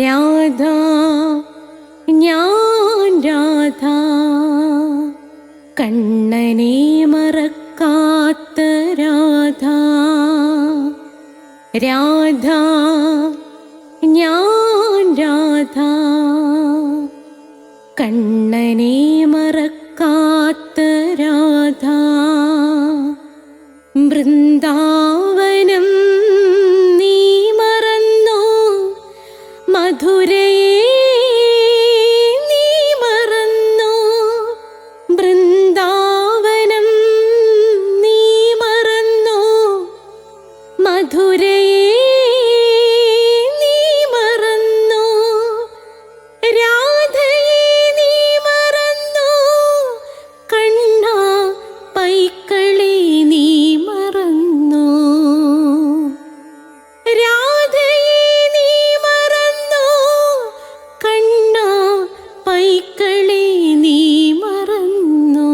രാധ ഞാൻ രാധ കണ്ണനെ മറക്കാത്ത രാധ. രാധ ഞാൻ രാധ കണ്ണനെ മറക്കാത്ത രാധ. വൃന്ദാവനം നീ മറന്നോ, മധുരയെ നീ മറന്നോ. വൃന്ദാവനം നീ മറന്നോ, മധുരയെ നീ മറന്നോ. രാധയെ നീ മറന്നോ, കണ്ണാ പൈക്കളെ നീ മറന്നോ. രാധയെ നീ മറന്നോ, കണ്ണാ പൈക്കളെ നീ മറന്നോ.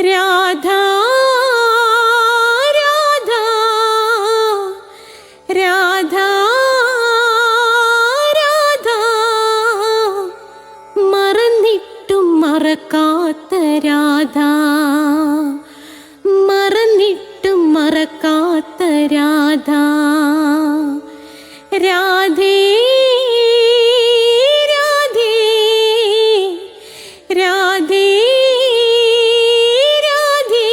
രാധ രാധ രാധ രാധ മറന്നിട്ടും മറക്കാത്ത രാധ. മറന്നിട്ടും മറക്കാത്ത രാധ. രാധേ രാധേ രാധേ രാധേ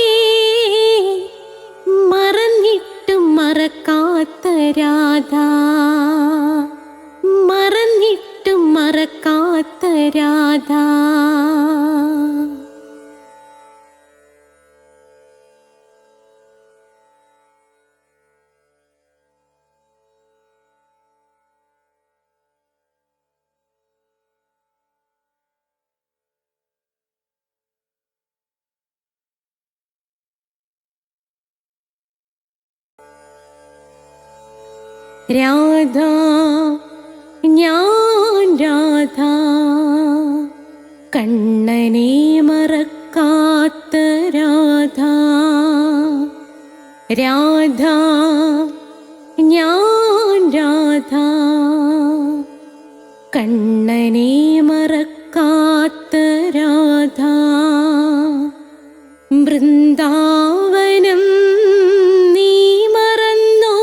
മറന്നിട്ടും മറക്കാത്ത രാധ. മറന്നിട്ടും മറക്കാത്ത രാധ. രാധ ഞാൻ രാധ കണ്ണനെ മറക്കാത്ത രാധ. രാധ ഞാൻ രാധ കണ്ണനെ മറക്കാത്ത രാധ. വൃന്ദാവനം നീ മറന്നോ,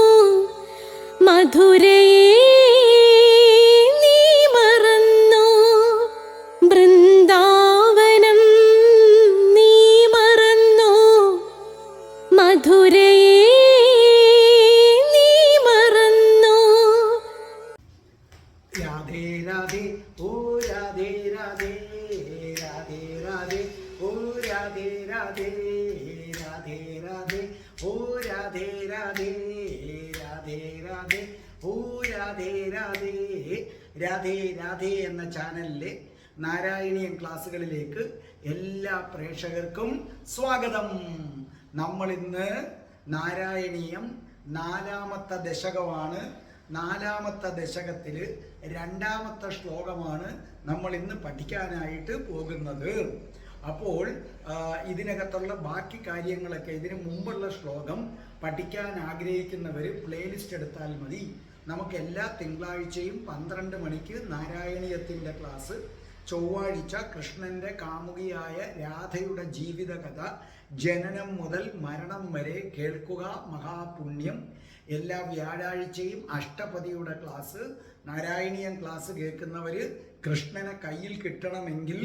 മധുരയെ നീ മറന്നോ. വൃന്ദാവനം നീ മറന്നോ, മധുരയെ നീ മറന്നോ. രാധേ രാധേ ഓ രാധേ രാധേ രാധേ രാധേ ഓ രാധേ രാധേ രാധേ രാധേ ഓ രാധേ രാധേ രാധേ രാധേ ഓ രാധേ രാധേ. രാധേ രാധേ എന്ന ചാനലിലെ നാരായണീയം ക്ലാസ്സുകളിലേക്ക് എല്ലാ പ്രേക്ഷകർക്കും സ്വാഗതം. നമ്മൾ ഇന്ന് നാരായണീയം 4ാമത്തെ ദശകമാണ്. 4ാമത്തെ ദശകത്തിൽ 2ാമത്തെ ശ്ലോകമാണ് നമ്മൾ ഇന്ന് പഠിക്കാനായിട്ട് പോകുന്നത്. അപ്പോൾ ഇതിനകത്തുള്ള ബാക്കി കാര്യങ്ങളൊക്കെ, ഇതിനു മുമ്പുള്ള ശ്ലോകം പഠിക്കാൻ ആഗ്രഹിക്കുന്നവർ പ്ലേലിസ്റ്റ് എടുത്താൽ മതി. നമുക്ക് എല്ലാ തിങ്കളാഴ്ചയും 12 മണിക്ക് നാരായണീയത്തിൻ്റെ ക്ലാസ്, ചൊവ്വാഴ്ച കൃഷ്ണൻ്റെ കാമുകിയായ രാധയുടെ ജീവിതകഥ ജനനം മുതൽ മരണം വരെ കേൾക്കുക മഹാപുണ്യം. എല്ലാ വ്യാഴാഴ്ചയും അഷ്ടപതിയുടെ ക്ലാസ്. നാരായണീയം ക്ലാസ് കേൾക്കുന്നവർ കൃഷ്ണനെ കയ്യിൽ കിട്ടണമെങ്കിൽ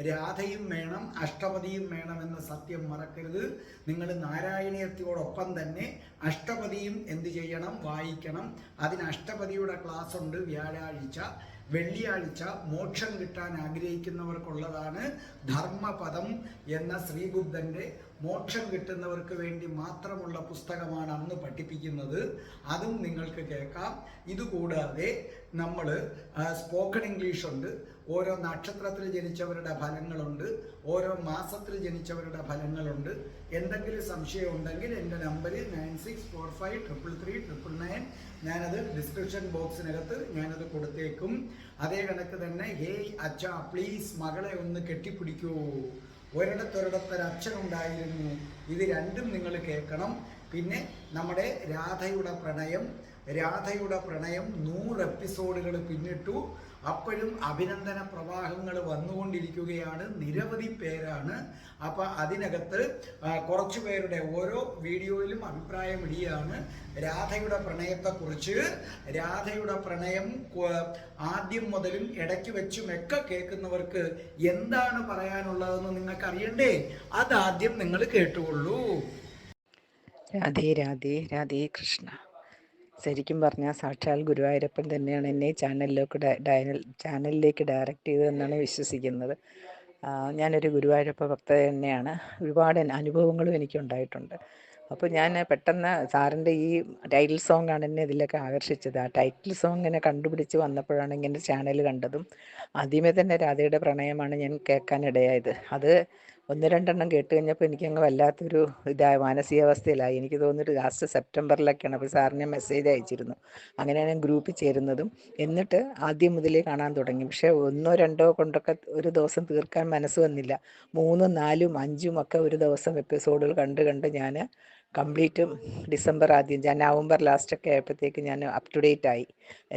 രാധയും വേണം അഷ്ടപതിയും വേണമെന്ന സത്യം മറക്കരുത്. നിങ്ങൾ നാരായണീയത്തോടൊപ്പം തന്നെ അഷ്ടപതിയും എന്ത് ചെയ്യണം, വായിക്കണം. അതിന് അഷ്ടപതിയുടെ ക്ലാസ് ഉണ്ട് വ്യാഴാഴ്ച. വെള്ളിയാഴ്ച മോക്ഷം കിട്ടാൻ ആഗ്രഹിക്കുന്നവർക്കുള്ളതാണ് ധർമ്മപദം എന്ന ശ്രീബുദ്ധൻ്റെ മോക്ഷം കിട്ടുന്നവർക്ക് വേണ്ടി മാത്രമുള്ള പുസ്തകമാണ് അന്ന് പഠിപ്പിക്കുന്നത്. അതും നിങ്ങൾക്ക് കേൾക്കാം. ഇതുകൂടാതെ നമ്മൾ സ്പോക്കൺ ഇംഗ്ലീഷ് ഉണ്ട്. ഓരോ നക്ഷത്രത്തിൽ ജനിച്ചവരുടെ ഫലങ്ങളുണ്ട്, ഓരോ മാസത്തിൽ ജനിച്ചവരുടെ ഫലങ്ങളുണ്ട്. എന്തെങ്കിലും സംശയം ഉണ്ടെങ്കിൽ എൻ്റെ നമ്പർ 9645333999. ഞാനത് ഡിസ്ക്രിപ്ഷൻ ബോക്സിനകത്ത് ഞാനത് കൊടുത്തേക്കും. അതേ കണക്ക് തന്നെ ഹേയ് അച്ഛാ പ്ലീസ് മകളെ ഒന്ന് കെട്ടിപ്പിടിക്കൂ, ഒരിടത്തൊരിടത്തൊരച്ഛനുണ്ടായിരുന്നു. ഇത് രണ്ടും നിങ്ങൾ കേൾക്കണം. പിന്നെ നമ്മുടെ രാധയുടെ പ്രണയം 100 എപ്പിസോഡുകൾ പിന്നിട്ടു. അപ്പോഴും അഭിനന്ദന പ്രവാഹങ്ങൾ വന്നുകൊണ്ടിരിക്കുകയാണ്. നിരവധി പേരാണ്. അപ്പം അതിനകത്ത് കുറച്ചു പേരുടെ ഓരോ വീഡിയോയിലും അഭിപ്രായം ഇടുകയാണ് രാധയുടെ പ്രണയത്തെക്കുറിച്ച്. രാധയുടെ പ്രണയം ആദ്യം മുതലും ഇടയ്ക്ക് വെച്ചുമൊക്കെ കേൾക്കുന്നവർക്ക് എന്താണ് പറയാനുള്ളതെന്ന് നിങ്ങൾക്ക് അറിയണ്ടേ? അതാദ്യം നിങ്ങൾ കേട്ടുകൊള്ളൂ. രാധേ രാധേ രാധേ കൃഷ്ണ. ശരിക്കും പറഞ്ഞാൽ സാക്ഷാൽ ഗുരുവായൂരപ്പൻ തന്നെയാണ് എന്നെ ചാനലിലേക്ക് ഡയറക്റ്റ് ചെയ്തതെന്നാണ് വിശ്വസിക്കുന്നത്. ഞാനൊരു ഗുരുവായൂരപ്പ ഭക്ത തന്നെയാണ്. ഒരുപാട് അനുഭവങ്ങളും എനിക്കുണ്ടായിട്ടുണ്ട്. അപ്പോൾ ഞാൻ പെട്ടെന്ന് സാറിൻ്റെ ഈ ടൈറ്റിൽ സോങ്ങാണ് എന്നെ ഇതിലൊക്കെ ആകർഷിച്ചത്. ആ ടൈറ്റിൽ സോങ് ഇങ്ങനെ കണ്ടുപിടിച്ച് വന്നപ്പോഴാണ് ഇങ്ങനെ ചാനൽ കണ്ടതും ആദ്യമേ തന്നെ രാധയുടെ പ്രണയമാണ് ഞാൻ കേൾക്കാനിടയായത്. അത് 1-2 കേട്ട് കഴിഞ്ഞപ്പോൾ എനിക്കങ്ങ് വല്ലാത്തൊരു മാനസികാവസ്ഥയിലായി. എനിക്ക് തോന്നിയിട്ട് ലാസ്റ്റ് സെപ്റ്റംബറിലൊക്കെയാണ്. അപ്പോൾ സാറിന് മെസ്സേജ് അയച്ചിരുന്നു. അങ്ങനെയാണ് ഞാൻ ഗ്രൂപ്പിൽ ചേരുന്നതും. എന്നിട്ട് ആദ്യം മുതലേ കാണാൻ തുടങ്ങി. പക്ഷേ 1-2 കൊണ്ടൊക്കെ ഒരു ദിവസം തീർക്കാൻ മനസ്സ് വന്നില്ല. 3, 4, 5 ഒക്കെ ഒരു ദിവസം എപ്പിസോഡുകൾ കണ്ട് ഞാൻ കംപ്ലീറ്റും നവംബർ ലാസ്റ്റൊക്കെ ആയപ്പോഴത്തേക്ക് ഞാൻ അപ് ടു ഡേറ്റ് ആയി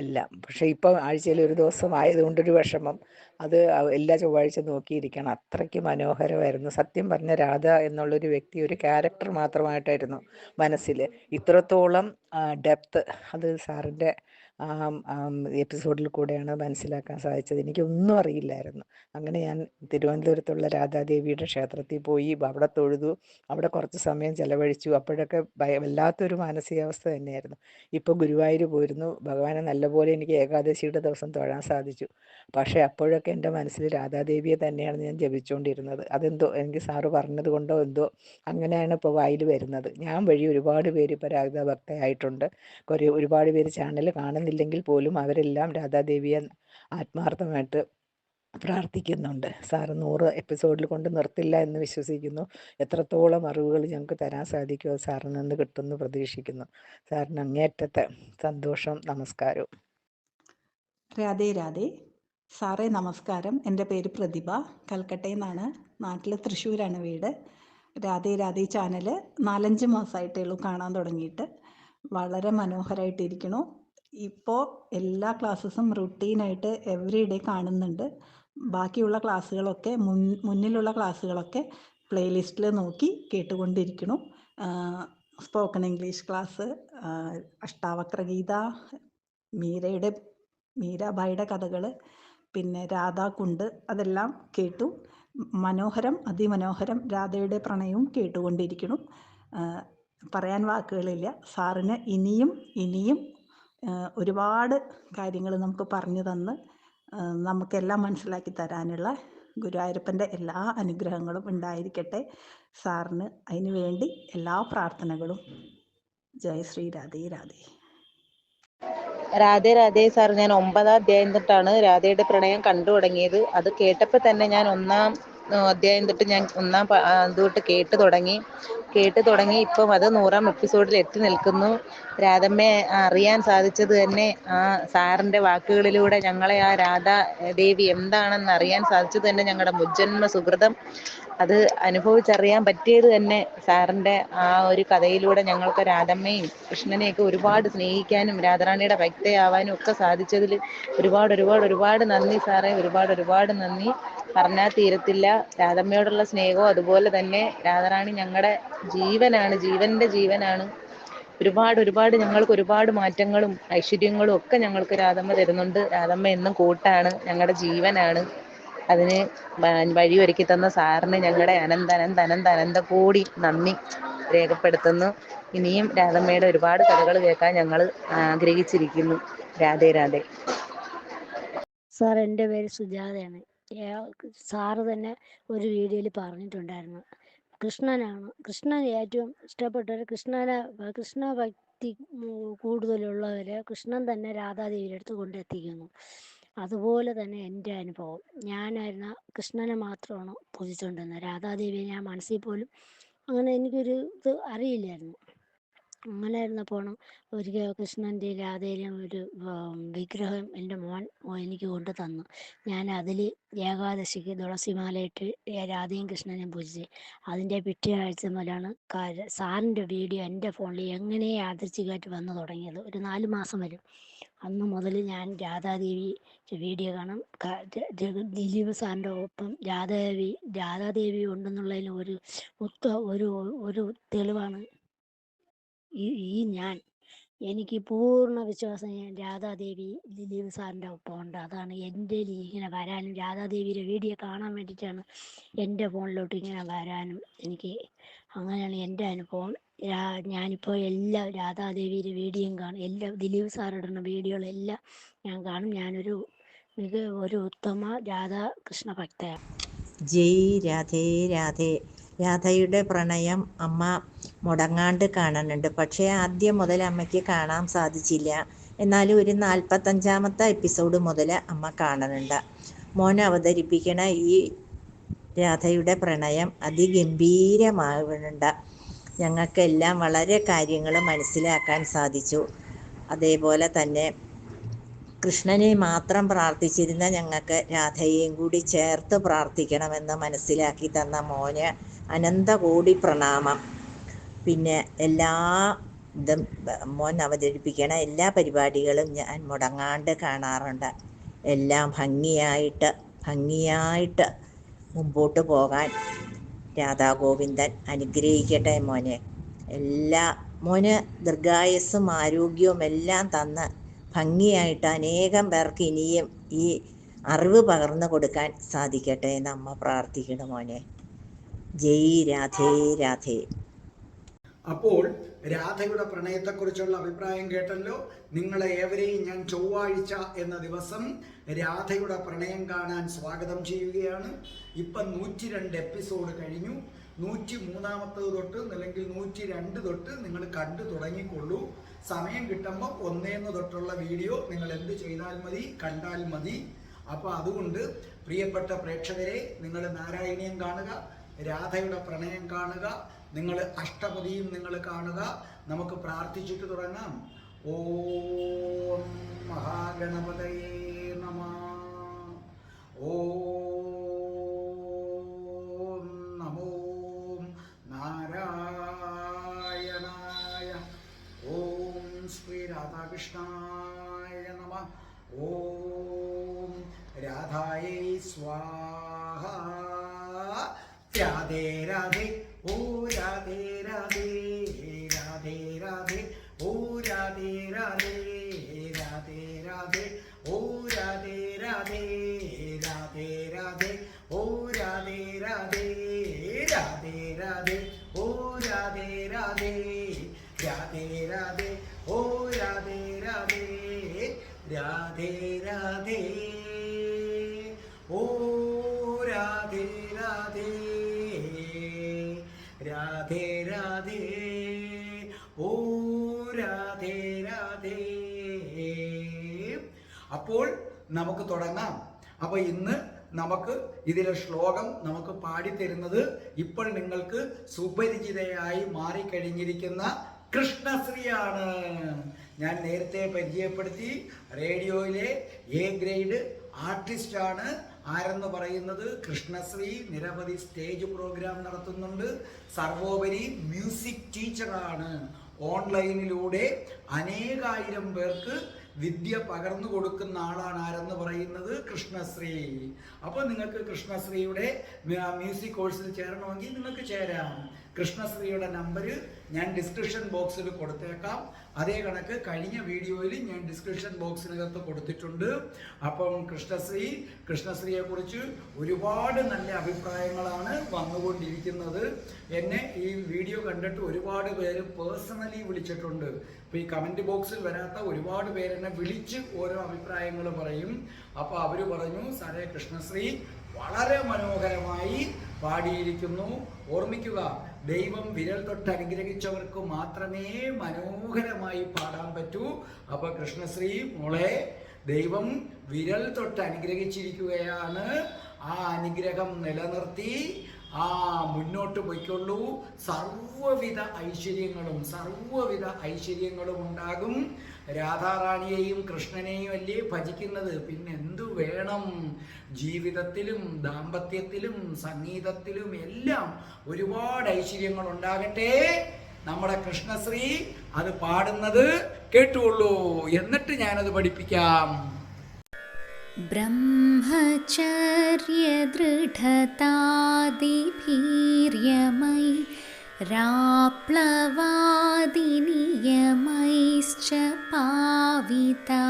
എല്ലാം. പക്ഷേ ഇപ്പോൾ ആഴ്ചയിൽ ഒരു ദിവസം ആയതുകൊണ്ടൊരു വിഷമം. അത് എല്ലാ ചൊവ്വാഴ്ച നോക്കിയിരിക്കണം. അത്രയ്ക്ക് മനോഹരമായിരുന്നു. സത്യം പറഞ്ഞ രാധ എന്നുള്ളൊരു വ്യക്തി ഒരു ക്യാരക്ടർ മാത്രമായിട്ടായിരുന്നു മനസ്സിൽ. ഇത്രത്തോളം ഡെപ്ത് അത് സാറിൻ്റെ എപ്പിസോഡിൽ കൂടെയാണ് മനസ്സിലാക്കാൻ സാധിച്ചത്. എനിക്കൊന്നും അറിയില്ലായിരുന്നു. അങ്ങനെ ഞാൻ തിരുവനന്തപുരത്തുള്ള രാധാദേവിയുടെ ക്ഷേത്രത്തിൽ പോയി അവിടെ തൊഴുതു. അവിടെ കുറച്ച് സമയം ചിലവഴിച്ചു. അപ്പോഴൊക്കെ വല്ലാത്തൊരു മാനസികാവസ്ഥ തന്നെയായിരുന്നു. ഇപ്പോൾ ഗുരുവായൂർ പോയിരുന്നു. ഭഗവാനെ നല്ലപോലെ എനിക്ക് ഏകാദശിയുടെ ദിവസം തൊഴാൻ സാധിച്ചു. പക്ഷേ അപ്പോഴൊക്കെ എൻ്റെ മനസ്സിൽ രാധാദേവിയെ തന്നെയാണ് ഞാൻ ജപിച്ചുകൊണ്ടിരുന്നത്. അതെന്തോ എനിക്ക് സാറ് പറഞ്ഞത് കൊണ്ടോ എന്തോ അങ്ങനെയാണ് ഇപ്പോൾ വായിൽ വരുന്നത്. ഞാൻ വഴി ഒരുപാട് പേര് ഇപ്പോൾ രാധാ ഭക്തയായിട്ടുണ്ട്. ഒരുപാട് പേര് ചാനൽ കാണുന്നില്ലെങ്കിൽ പോലും അവരെല്ലാം രാധാദേവിയെ ആത്മാർത്ഥമായിട്ട് പ്രാർത്ഥിക്കുന്നുണ്ട്. സാറ് 100 എപ്പിസോഡിൽ കൊണ്ട് നിർത്തില്ല എന്ന് വിശ്വസിക്കുന്നു. എത്രത്തോളം അറിവുകൾ ഞങ്ങൾക്ക് തരാൻ സാധിക്കുമോ സാറിൽ നിന്ന് കിട്ടുമെന്ന് പ്രതീക്ഷിക്കുന്നു. സാറിന് അങ്ങേയറ്റത്തെ സന്തോഷം, നമസ്കാരവും. രാധേ രാധേ. സാറേ നമസ്കാരം. എൻ്റെ പേര് പ്രതിഭ, കൽക്കട്ടയിൽ നിന്നാണ്. നാട്ടിൽ തൃശ്ശൂരാണ് വീട്. രാധേ രാധേ ചാനൽ 4-5 മാസമായിട്ടേ ഉള്ളൂ കാണാൻ തുടങ്ങിയിട്ട്. വളരെ മനോഹരമായിട്ടിരിക്കണു. ഇപ്പോൾ എല്ലാ ക്ലാസ്സസും റുട്ടീനായിട്ട് എവറി ഡേ കാണുന്നുണ്ട്. ബാക്കിയുള്ള ക്ലാസ്സുകളൊക്കെ മുന്നിലുള്ള ക്ലാസ്സുകളൊക്കെ പ്ലേലിസ്റ്റിൽ നോക്കി കേട്ടുകൊണ്ടിരിക്കണു. സ്പോക്കൺ ഇംഗ്ലീഷ് ക്ലാസ്, അഷ്ടാവക്രഗീത, മീരാബായിയുടെ കഥകൾ, പിന്നെ രാധാകുണ്ട്, അതെല്ലാം കേട്ടു. മനോഹരം, അതിമനോഹരം. രാധയുടെ പ്രണയവും കേട്ടുകൊണ്ടിരിക്കണം. പറയാൻ വാക്കുകളില്ല. സാറിന് ഇനിയും ഒരുപാട് കാര്യങ്ങൾ നമുക്ക് പറഞ്ഞു തന്ന് നമുക്കെല്ലാം മനസ്സിലാക്കി തരാനുള്ള ഗുരുവായൂരപ്പൻ്റെ എല്ലാ അനുഗ്രഹങ്ങളും ഉണ്ടായിരിക്കട്ടെ. സാറിന് അതിനു വേണ്ടി എല്ലാ പ്രാർത്ഥനകളും. ജയ ശ്രീ രാധേ രാധേ. രാധേ രാധേ സാർ. ഞാൻ 9ാം അധ്യായം തൊട്ടാണ് രാധയുടെ പ്രണയം കണ്ടു തുടങ്ങിയത്. അത് കേട്ടപ്പോൾ തന്നെ ഞാൻ 1ാം അധ്യായം തൊട്ട് ഞാൻ തൊട്ട് കേട്ടു തുടങ്ങി. ഇപ്പം അത് 100ാം എപ്പിസോഡിൽ എത്തി നിൽക്കുന്നു. രാധമ്മയെ അറിയാൻ സാധിച്ചത് തന്നെ ആ സാറിൻ്റെ വാക്കുകളിലൂടെ. ഞങ്ങളെ ആ രാധാ ദേവി എന്താണെന്ന് അറിയാൻ സാധിച്ചത് തന്നെ ഞങ്ങളുടെ മുജ്ജന്മ സുകൃതം. അത് അനുഭവിച്ചറിയാൻ പറ്റിയത് തന്നെ സാറിൻ്റെ ആ ഒരു കഥയിലൂടെ. ഞങ്ങൾക്ക് രാധമ്മയും കൃഷ്ണനെയൊക്കെ ഒരുപാട് സ്നേഹിക്കാനും രാധാറാണിയുടെ ഭക്തയാവാനും ഒക്കെ സാധിച്ചതിൽ ഒരുപാട് നന്ദി സാറേ. ഒരുപാട് നന്ദി. പറഞ്ഞാൽ തീരത്തില്ല. രാധമ്മയോടുള്ള സ്നേഹവും അതുപോലെ തന്നെ. രാധാറാണി ഞങ്ങളുടെ ജീവനാണ്, ജീവൻ്റെ ജീവനാണ്. ഒരുപാട് ഞങ്ങൾക്ക് ഒരുപാട് മാറ്റങ്ങളും ഐശ്വര്യങ്ങളും ഒക്കെ ഞങ്ങൾക്ക് രാധമ്മ തരുന്നുണ്ട്. രാധമ്മ എന്നും കൂട്ടാണ്, ഞങ്ങളുടെ ജീവനാണ്. അതിന് വഴിയൊരുക്കി തന്ന സാറിന് ഞങ്ങളുടെ അനന്ത കോടി നന്ദി രേഖപ്പെടുത്തുന്നു. ഇനിയും രാധമ്മയുടെ ഒരുപാട് കഥകൾ കേൾക്കാൻ ഞങ്ങൾ ആഗ്രഹിച്ചിരിക്കുന്നു. രാധേ രാധേ. സാർ, എൻ്റെ പേര് സുജാതയാണ്. സാറ് തന്നെ ഒരു വീഡിയോയിൽ പറഞ്ഞിട്ടുണ്ടായിരുന്നു, കൃഷ്ണൻ ഏറ്റവും ഇഷ്ടപ്പെട്ടവർ, കൃഷ്ണ ഭക്തി കൂടുതലുള്ളവർ കൃഷ്ണൻ തന്നെ രാധാദേവിയുടെ അടുത്ത് കൊണ്ടെത്തിക്കുന്നു. അതുപോലെ തന്നെ എൻ്റെ അനുഭവം. ഞാനായിരുന്ന കൃഷ്ണനെ മാത്രമാണ് പൂജിച്ചുകൊണ്ടിരുന്നത്. രാധാദേവിയെ ഞാൻ മനസ്സിൽ പോലും അങ്ങനെ എനിക്കൊരു ഇത് അറിയില്ലായിരുന്നു. അങ്ങനെ ഇരുന്നപ്പോഴാണ് ഒരിക്കൽ കൃഷ്ണൻ്റെ രാധയിലും ഒരു വിഗ്രഹം എൻ്റെ മോൻ എനിക്ക് കൊണ്ടു തന്നു. ഞാൻ അതിൽ ഏകാദശിക്ക് തുളസിമാലയിട്ട് രാധയും കൃഷ്ണനെയും പൂജിച്ച് അതിൻ്റെ പിറ്റേ ആഴ്ച മുതലാണ് സാറിൻ്റെ വീഡിയോ എൻ്റെ ഫോണിൽ എങ്ങനെ യാദൃച്ഛികമായിട്ട് വന്നു തുടങ്ങിയത്. ഒരു 4 മാസം വരും. അന്ന് മുതൽ ഞാൻ രാധാദേവി വീഡിയോ കാണും. ദിലീപ് സാറിൻ്റെ ഒപ്പം രാധാദേവി ഉണ്ടെന്നുള്ളതിന് ഒരു തെളിവാണ് ഈ ഞാൻ. എനിക്ക് പൂർണ്ണ വിശ്വാസം രാധാദേവി ദിലീപ് സാറിൻ്റെ ഒപ്പം ഉണ്ട്. അതാണ് എൻ്റെ ഇങ്ങനെ വരാനും രാധാദേവിയുടെ വീഡിയോ കാണാൻ വേണ്ടിയിട്ടാണ് എൻ്റെ ഫോണിലോട്ട് ഇങ്ങനെ വരാനും എനിക്ക്. അങ്ങനെയാണ് എൻ്റെ അനുഭവം. ഞാനിപ്പോൾ എല്ലാ രാധാദേവിയുടെ വീഡിയോയും കാണും. എല്ലാ ദിലീപ് സാറിടുന്ന വീഡിയോകളെല്ലാം ഞാൻ കാണും. ഞാനൊരു ഉത്തമ രാധാകൃഷ്ണ ഭക്തയാണ്. ജയ് രാധേ രാധേ. രാധയുടെ പ്രണയം അമ്മ മുടങ്ങാണ്ട് കാണുന്നുണ്ട്. പക്ഷേ ആദ്യം മുതൽ അമ്മയ്ക്ക് കാണാൻ സാധിച്ചില്ല. എന്നാലും ഒരു 45-ാമത്തെ എപ്പിസോഡ് മുതൽ അമ്മ കാണുന്നുണ്ട്. മോൻ അവതരിപ്പിക്കണ ഈ രാധയുടെ പ്രണയം അതിഗംഭീരമാവുന്നുണ്ട്. ഞങ്ങൾക്കെല്ലാം വളരെ കാര്യങ്ങൾ മനസ്സിലാക്കാൻ സാധിച്ചു. അതേപോലെ തന്നെ കൃഷ്ണനെ മാത്രം പ്രാർത്ഥിച്ചിരുന്ന ഞങ്ങൾക്ക് രാധയെയും കൂടി ചേർത്ത് പ്രാർത്ഥിക്കണമെന്ന് മനസ്സിലാക്കി തന്ന മോന് അനന്തകോടി പ്രണാമം. പിന്നെ എല്ലാ മോൻ അവതരിപ്പിക്കണ എല്ലാ പരിപാടികളും ഞാൻ മുടങ്ങാണ്ട് കാണാറുണ്ട്. എല്ലാം ഭംഗിയായിട്ട് മുമ്പോട്ട് പോകാൻ രാധാഗോവിന്ദൻ അനുഗ്രഹിക്കട്ടെ മോനെ. മോന് ദീർഘായുസ്സും ആരോഗ്യവും എല്ലാം തന്ന് ഭംഗിയായിട്ട് അനേകം പേർക്ക് ഇനിയും ഈ അറിവ് പകർന്നു കൊടുക്കാൻ സാധിക്കട്ടെ എന്ന് അമ്മ പ്രാർത്ഥിക്കണം മോനെ. ജയ് രാധേ രാധേ. അപ്പോൾ രാധയുടെ പ്രണയത്തെക്കുറിച്ചുള്ള അഭിപ്രായം കേട്ടല്ലോ. നിങ്ങളെ ഏവരെയും ഞാൻ ചൊവ്വാഴ്ച എന്ന ദിവസം രാധയുടെ പ്രണയം കാണാൻ സ്വാഗതം ചെയ്യുകയാണ്. ഇപ്പം 102 എപ്പിസോഡ് കഴിഞ്ഞു. 103-ാമത്തേത് തൊട്ട് അല്ലെങ്കിൽ 102 തൊട്ട് നിങ്ങൾ കണ്ടു തുടങ്ങിക്കൊള്ളൂ. സമയം കിട്ടുമ്പോൾ 1 തൊട്ടുള്ള വീഡിയോ നിങ്ങൾ എന്ത് ചെയ്താൽ മതി, കണ്ടാൽ മതി. അപ്പോൾ അതുകൊണ്ട് പ്രിയപ്പെട്ട പ്രേക്ഷകരെ, നിങ്ങൾ നാരായണീയം കാണുക, രാധയുടെ പ്രണയം കാണുക, നിങ്ങൾ അഷ്ടപതിയും നിങ്ങൾ കാണുക. നമുക്ക് പ്രാർത്ഥിച്ചിട്ട് തുടങ്ങാം. ഓം മഹാഗണപതയേ നമഃ. ഓം നമോ നാരായണായ. ഓം ശ്രീ രാധാകൃഷ്ണായ നമഃ. ഓം രാധായേ സ്വാഹ. രാധേ രാധേ, ഓ രാധേ രാധേ, രാധേ രാധേ, ഓ രാധേ രാധേ, രാധേ രാധേ, ഓ രാധേ രാധേ, രാധേ രാധേ, ഓ രാധേ രാധേ, രാധേ രാധേ, ഓ രാധേ രാധേ, രാധേ രാധേ, ഓ രാധേ രാധേ, രാധേ രാധേ, ഓ രാധേ രാധേ, രാധേ രാധേ, ഓ രാധേ രാധേ. അപ്പോൾ നമുക്ക് തുടങ്ങാം. അപ്പോൾ ഇന്ന് നമുക്ക് ഇതിലെ ശ്ലോകം നമുക്ക് പാടിത്തരുന്നത് ഇപ്പോൾ നിങ്ങൾക്ക് സുപരിചിതയായി മാറിക്കഴിഞ്ഞിരിക്കുന്ന കൃഷ്ണശ്രീയാണ്. ഞാൻ നേരത്തെ പരിചയപ്പെടുത്തി. റേഡിയോയിലെ എ ഗ്രേഡ് ആർട്ടിസ്റ്റാണ്. ആരെന്ന് പറയുന്നത് കൃഷ്ണശ്രീ. നിരവധി സ്റ്റേജ് പ്രോഗ്രാം നടത്തുന്നുണ്ട്. സർവോപരി മ്യൂസിക് ടീച്ചറാണ്. ഓൺലൈനിലൂടെ അനേകായിരം പേർക്ക് വിദ്യ പകർന്നു കൊടുക്കുന്ന ആളാണ്. ആരെന്ന് പറയുന്നത് കൃഷ്ണശ്രീ. അപ്പോൾ നിങ്ങൾക്ക് കൃഷ്ണശ്രീയുടെ മ്യൂസിക് കോഴ്സിൽ ചേരണമെങ്കിൽ നിങ്ങൾക്ക് ചേരാം. കൃഷ്ണശ്രീയുടെ നമ്പർ ഞാൻ ഡിസ്ക്രിപ്ഷൻ ബോക്സിൽ കൊടുത്തേക്കാം. അതേ കണക്ക് കഴിഞ്ഞ വീഡിയോയിൽ ഞാൻ ഡിസ്ക്രിപ്ഷൻ ബോക്സിനകത്ത് കൊടുത്തിട്ടുണ്ട്. അപ്പം കൃഷ്ണശ്രീയെ കുറിച്ച് ഒരുപാട് നല്ല അഭിപ്രായങ്ങളാണ് വന്നുകൊണ്ടിരിക്കുന്നത്. എന്നെ ഈ വീഡിയോ കണ്ടിട്ട് ഒരുപാട് പേര് പേഴ്സണലി വിളിച്ചിട്ടുണ്ട്. അപ്പോൾ ഈ കമൻറ്റ് ബോക്സിൽ വരാത്ത ഒരുപാട് പേരെന്നെ വിളിച്ച് ഓരോ അഭിപ്രായങ്ങൾ പറയും. അപ്പോൾ അവർ പറഞ്ഞു, സാറേ കൃഷ്ണശ്രീ വളരെ മനോഹരമായി പാടിയിരിക്കുന്നു. ഓർമ്മിക്കുക, ദൈവം വിരൽ തൊട്ട് അനുഗ്രഹിച്ചവർക്ക് മാത്രമേ മനോഹരമായി പാടാൻ പറ്റൂ. അപ്പോൾ കൃഷ്ണശ്രീ മോളെ, ദൈവം വിരൽ തൊട്ട് അനുഗ്രഹിച്ചിരിക്കുകയാണ്. ആ അനുഗ്രഹം നിലനിർത്തി മുന്നോട്ട് പോയിക്കൊള്ളൂ. സർവ്വവിധ ഐശ്വര്യങ്ങളും ഉണ്ടാകും. രാധാറാണിയെയും കൃഷ്ണനെയും അല്ലേ ഭജിക്കുന്നത്, പിന്നെ എന്തു വേണം? ജീവിതത്തിലും ദാമ്പത്യത്തിലും സംഗീതത്തിലും എല്ലാം ഒരുപാട് ഐശ്വര്യങ്ങൾ ഉണ്ടാകട്ടെ. നമ്മുടെ കൃഷ്ണശ്രീ അത് പാടുന്നത് കേട്ടുകൊള്ളൂ, എന്നിട്ട് ഞാനത് പഠിപ്പിക്കാം. ब्रह्मचर्यदृढतादिभीर्यमयि राप्लवादिनियमैश्च पाविता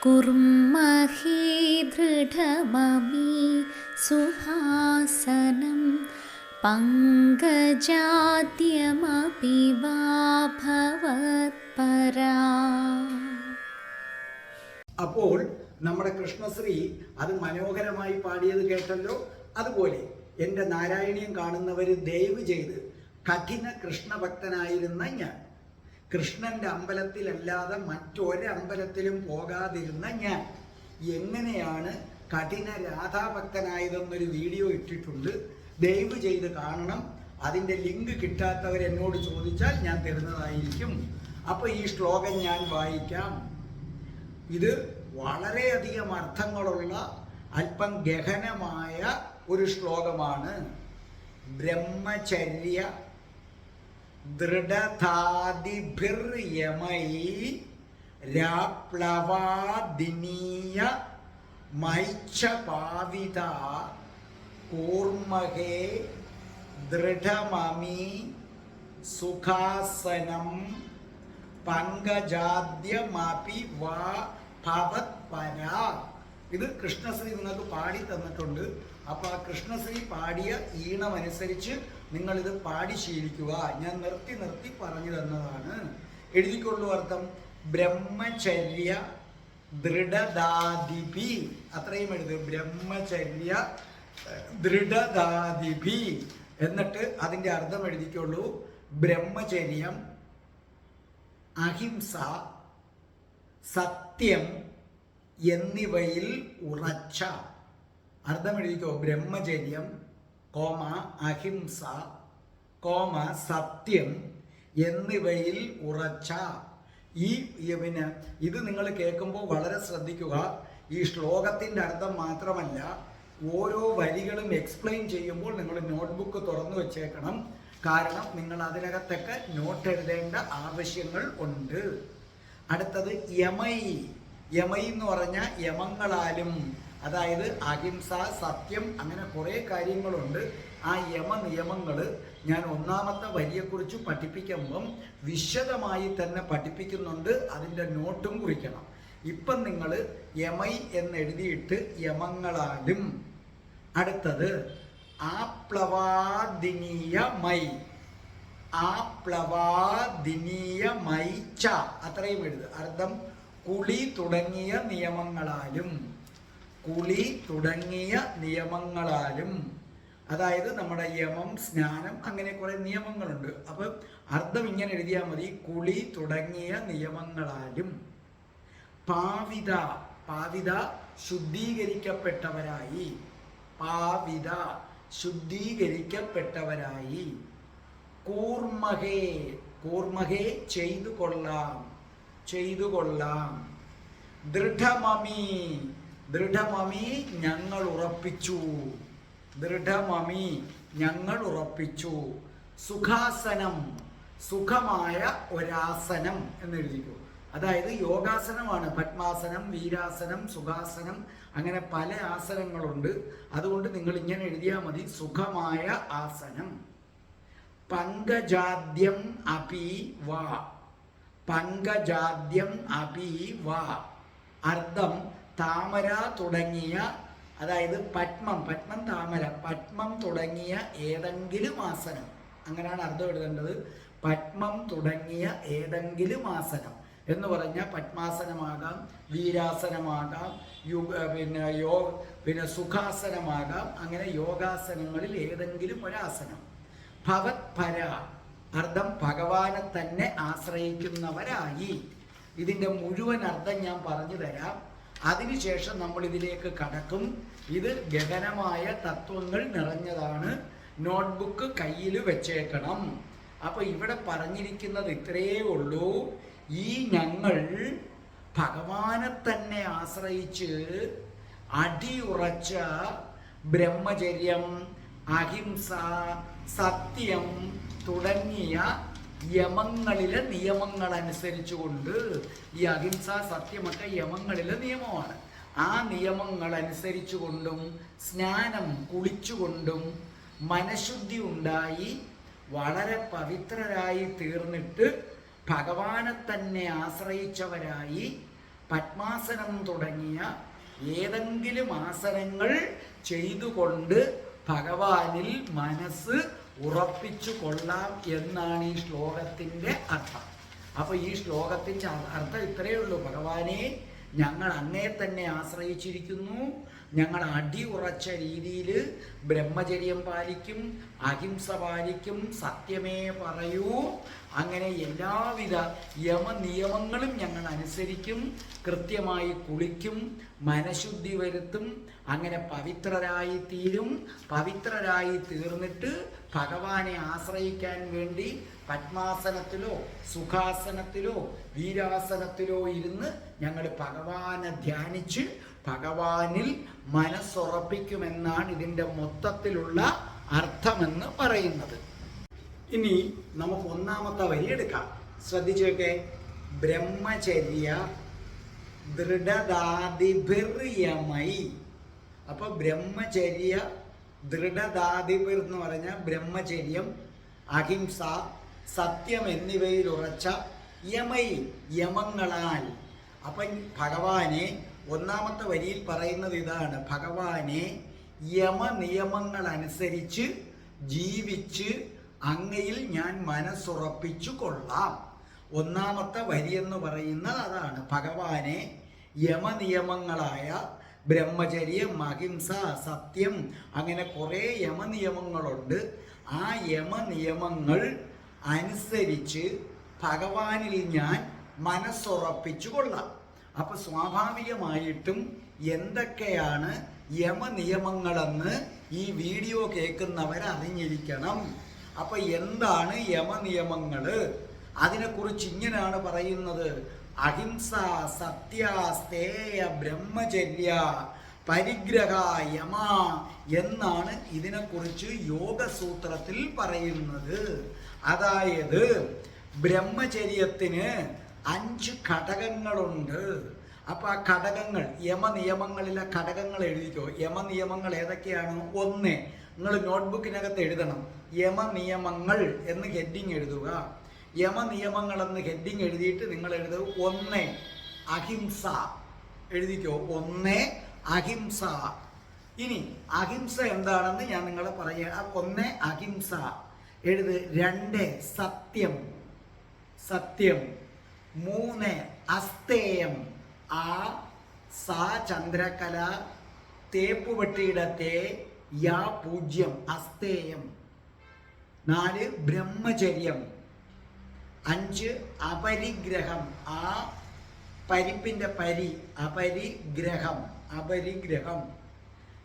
कुर्महे दृढममी सुहासनं पङ्कजाद्यमपि वा भवत्परा. അപ്പോൾ നമ്മുടെ കൃഷ്ണശ്രീ അത് മനോഹരമായി പാടിയത് കേട്ടല്ലോ. അതുപോലെ എൻ്റെ നാരായണീയം കാണുന്നവർ ദയവ് ചെയ്ത് കഠിന കൃഷ്ണഭക്തനായിരുന്ന ഞാൻ, കൃഷ്ണൻ്റെ അമ്പലത്തിലല്ലാതെ മറ്റൊരമ്പലത്തിലും പോകാതിരുന്ന ഞാൻ എങ്ങനെയാണ് കഠിന രാധാഭക്തനായതെന്നൊരു വീഡിയോ ഇട്ടിട്ടുണ്ട്. ദയവ് ചെയ്ത് കാണണം. അതിൻ്റെ ലിങ്ക് കിട്ടാത്തവർ എന്നോട് ചോദിച്ചാൽ ഞാൻ തരുന്നതായിരിക്കും. അപ്പോൾ ഈ ശ്ലോകം ഞാൻ വായിക്കാം. ഇത് വളരെയധികം അർത്ഥങ്ങളുള്ള അല്പം ഗഹനമായ ഒരു ശ്ലോകമാണ്. ബ്രഹ്മചര്യ ദൃഢതാദിഭിർയമൈ രാപ്ലവാദിനീയ മൈച്ഛ പാവിത കൂർമഹേ ദൃഢമമി സുഖാസനം പങ്കജാദ്യമപി വാ ഭവത്പര. ഇത് കൃഷ്ണശ്രീ നിങ്ങൾക്ക് പാടി തന്നിട്ടുണ്ട്. അപ്പോൾ ആ കൃഷ്ണശ്രീ പാടിയ ഈണമനുസരിച്ച് നിങ്ങളിത് പാടി ശീലിക്കുക. ഞാൻ നിർത്തി പറഞ്ഞു തന്നതാണ്. എഴുതിക്കൊള്ളൂ അർത്ഥം. ബ്രഹ്മചര്യ ദൃഢദാദിഭി, അത്രയും എഴുതുക. ബ്രഹ്മചര്യ ദൃഢദാദിഭി എന്നിട്ട് അതിൻ്റെ അർത്ഥം എഴുതിക്കൊള്ളൂ. ബ്രഹ്മചര്യം, അഹിംസ, സത്യം എന്നിവയിൽ ഉറച്ച. അർത്ഥം എഴുതിക്കോ. ബ്രഹ്മചര്യം, അഹിംസ, സത്യം എന്നിവയിൽ ഉറച്ച. ഇത് നിങ്ങൾ കേൾക്കുമ്പോൾ വളരെ ശ്രദ്ധിക്കുക. ഈ ശ്ലോകത്തിൻ്റെ അർത്ഥം മാത്രമല്ല, ഓരോ വരികളും എക്സ്പ്ലെയിൻ ചെയ്യുമ്പോൾ നിങ്ങൾ നോട്ട്ബുക്ക് തുറന്നു വെച്ചേക്കണം. കാരണം നിങ്ങൾ അതിനകത്തൊക്കെ നോട്ട് എഴുതേണ്ട ആവശ്യങ്ങൾ ഉണ്ട്. അടുത്തത് യമൈ. യമൈ എന്ന് പറഞ്ഞാൽ യമങ്ങളാലും, അതായത് അഹിംസ, സത്യം, അങ്ങനെ കുറേ കാര്യങ്ങളുണ്ട്. ആ നിയമങ്ങൾ ഞാൻ ഒന്നാമത്തെ വരിയെക്കുറിച്ച് പഠിപ്പിക്കുമ്പം വിശദമായി തന്നെ പഠിപ്പിക്കുന്നുണ്ട്. അതിൻ്റെ നോട്ടും കുറിക്കണം. ഇപ്പം നിങ്ങൾ യമൈ എന്നെഴുതിയിട്ട് യമങ്ങളാലും. അടുത്തത് ആപ്ലവാദിനീയമൈ. ആപ്ലവാദിനീയമൈച്ച, അത്രയും എഴുതുക. അർത്ഥം കുളി തുടങ്ങിയ നിയമങ്ങളാലും. അതായത് നമ്മുടെ യമം, സ്നാനം, അങ്ങനെ കുറെ നിയമങ്ങളുണ്ട്. അപ്പം അർത്ഥം ഇങ്ങനെ എഴുതിയാൽ മതി. കുളി തുടങ്ങിയ നിയമങ്ങളാലും. പാവിത, ശുദ്ധീകരിക്കപ്പെട്ടവരായി. കൂർമഹേ, ചെയ്തു കൊള്ളാം. ദൃഢമമി, ഞങ്ങൾ ഉറപ്പിച്ചു. സുഖാസനം, സുഖമായ ഒരാസനം എന്നെഴുതിക്കൂ. അതായത് യോഗാസനമാണ്. പത്മാസനം, വീരാസനം, സുഖാസനം, അങ്ങനെ പല ആസനങ്ങളുണ്ട്. അതുകൊണ്ട് നിങ്ങൾ ഇങ്ങനെ എഴുതിയാൽ മതി. സുഖമായ ആസനം. പങ്കജാദ്യം അപി വാ. അർത്ഥം താമര തുടങ്ങിയ, അതായത് പത്മം താമര, പത്മം തുടങ്ങിയ ഏതെങ്കിലും ആസനം, അങ്ങനെയാണ് അർത്ഥം എഴുതേണ്ടത്. പത്മം തുടങ്ങിയ ഏതെങ്കിലും ആസനം എന്ന് പറഞ്ഞാൽ പത്മാസനമാകാം, വീരാസനമാകാം, പിന്നെ സുഖാസനമാകാം. അങ്ങനെ യോഗാസനങ്ങളിൽ ഏതെങ്കിലും ഒരാസനം. ഭവത്പര, അർത്ഥം ഭഗവാനെ തന്നെ ആശ്രയിക്കുന്നവരായി. ഇതിൻ്റെ മുഴുവൻ അർത്ഥം ഞാൻ പറഞ്ഞു തരാം. അതിനുശേഷം നമ്മൾ ഇതിലേക്ക് കടക്കും. ഇത് ഗഹനമായ തത്വങ്ങൾ നിറഞ്ഞതാണ്. നോട്ട്ബുക്ക് കയ്യിൽ വെച്ചേക്കണം. അപ്പൊ ഇവിടെ പറഞ്ഞിരിക്കുന്നത് ഇത്രയേ ഉള്ളൂ. ഈ ഞങ്ങൾ ഭഗവാനെ തന്നെ ആശ്രയിച്ച് അടിയുറച്ച ബ്രഹ്മചര്യം, അഹിംസ, സത്യം തുടങ്ങിയ യമങ്ങളിലെ നിയമങ്ങൾ അനുസരിച്ചുകൊണ്ട്, ഈ അഹിംസ സത്യമൊക്കെ യമങ്ങളിലെ നിയമമാണ്, ആ നിയമങ്ങൾ അനുസരിച്ചുകൊണ്ടും സ്നാനം കുളിച്ചുകൊണ്ടും മനഃശുദ്ധി ഉണ്ടായി വളരെ പവിത്രരായി തീർന്നിട്ട് ഭഗവാനെ തന്നെ ആശ്രയിച്ചവരായി പത്മാസനം തുടങ്ങിയ ഏതെങ്കിലും ആസനങ്ങൾ ചെയ്തുകൊണ്ട് ഭഗവാനിൽ മനസ്സ് ഉറപ്പിച്ചു കൊള്ളാം എന്നാണ് ഈ ശ്ലോകത്തിൻ്റെ അർത്ഥം. അപ്പൊ ഈ ശ്ലോകത്തിൻ്റെ അർത്ഥം ഇത്രയേ ഉള്ളൂ. ഭഗവാനെ, ഞങ്ങൾ അങ്ങേ തന്നെ ആശ്രയിച്ചിരിക്കുന്നു. ഞങ്ങൾ അടിയുറച്ച രീതിയിൽ ബ്രഹ്മചര്യം പാലിക്കും, അഹിംസ പാലിക്കും, സത്യമേ പറയൂ, അങ്ങനെ എല്ലാവിധ യമനിയമങ്ങളും ഞങ്ങൾ അനുസരിക്കും, കൃത്യമായി കുളിക്കും, മനഃശുദ്ധി വരുത്തും, അങ്ങനെ പവിത്രരായി തീരും. പവിത്രരായി തീർന്നിട്ട് ഭഗവാനെ ആശ്രയിക്കാൻ വേണ്ടി പത്മാസനത്തിലോ സുഖാസനത്തിലോ വീരാസനത്തിലോ ഇരുന്ന് ഞങ്ങൾ ഭഗവാനെ ധ്യാനിച്ച് ഭഗവാനിൽ മനസ്സുറപ്പിക്കുമെന്നാണ് ഇതിൻ്റെ മൊത്തത്തിലുള്ള അർത്ഥമെന്ന് പറയുന്നത്. ഇനി നമുക്ക് ഒന്നാമത്തെ വരി എടുക്കാം. ശ്രദ്ധിച്ചേക്കെ. ബ്രഹ്മചര്യ ദൃഢദാദിഭിർയമൈ. അപ്പൊ ബ്രഹ്മചര്യ ദൃഢദാദിഭിർ എന്ന് പറഞ്ഞാൽ ബ്രഹ്മചര്യം, അഹിംസ, സത്യം എന്നിവയിൽ ഉറച്ച യമൈ യമങ്ങളാൽ. അപ്പം ഭഗവാനെ ഒന്നാമത്തെ വരിയിൽ പറയുന്നത് ഇതാണ്. ഭഗവാനെ യമനിയമങ്ങൾ അനുസരിച്ച് ജീവിച്ച് അങ്ങയിൽ ഞാൻ മനസ്സുറപ്പിച്ചു കൊള്ളാം. ഒന്നാമത്തെ വരി എന്ന് പറയുന്നത് അതാണ്. ഭഗവാനെ യമനിയമങ്ങളായ ബ്രഹ്മചര്യം, അഹിംസ, സത്യം, അങ്ങനെ കുറേ യമനിയമങ്ങളുണ്ട്. ആ യമനിയമങ്ങൾ അനുസരിച്ച് ഭഗവാനിൽ ഞാൻ മനസ്സുറപ്പിച്ചു കൊള്ളാം. അപ്പൊ സ്വാഭാവികമായിട്ടും എന്തൊക്കെയാണ് യമനിയമങ്ങളെന്ന് ഈ വീഡിയോ കേൾക്കുന്നവർ അറിഞ്ഞിരിക്കണം. അപ്പൊ എന്താണ് യമനിയമങ്ങള്? അതിനെക്കുറിച്ച് ഇങ്ങനെയാണ് പറയുന്നത്. അഹിംസ, സത്യ, സ്ഥേയ, ബ്രഹ്മചര്യ, പരിഗ്രഹ, യമ എന്നാണ് ഇതിനെക്കുറിച്ച് യോഗസൂത്രത്തിൽ പറയുന്നത്. അതായത് ബ്രഹ്മചര്യത്തിന് 5 ഘടകങ്ങളുണ്ട്. അപ്പൊ ആ ഘടകങ്ങൾ, യമനിയമങ്ങളിലെ ഘടകങ്ങൾ എഴുതിക്കോ. യമനിയമങ്ങൾ ഏതൊക്കെയാണ്? 1, നിങ്ങൾ നോട്ട്ബുക്കിനകത്ത് എഴുതണം. യമനിയമങ്ങൾ എന്ന് ഹെഡിങ് എഴുതുക. യമനിയമങ്ങൾ എന്ന് ഹെഡിങ് എഴുതിയിട്ട് നിങ്ങൾ എഴുതുക 1 അഹിംസ. എഴുതിക്കോ, 1 അഹിംസ. ഇനി അഹിംസ എന്താണെന്ന് ഞാൻ നിങ്ങളെ പറയാം. 1 അഹിംസ എഴുത്. 2 സത്യം, സത്യം. 3 അസ്തേയം, ആ സാ ചന്ദ്രകല തേപ്പുപെട്ടിയിടത്തെ യാ പൂജ്യം, അസ്തേയം. 4 ബ്രഹ്മചര്യം. 5 അപരിഗ്രഹം, ആ പരിപ്പിൻ്റെ പരി, അപരിഗ്രഹം, അപരിഗ്രഹം.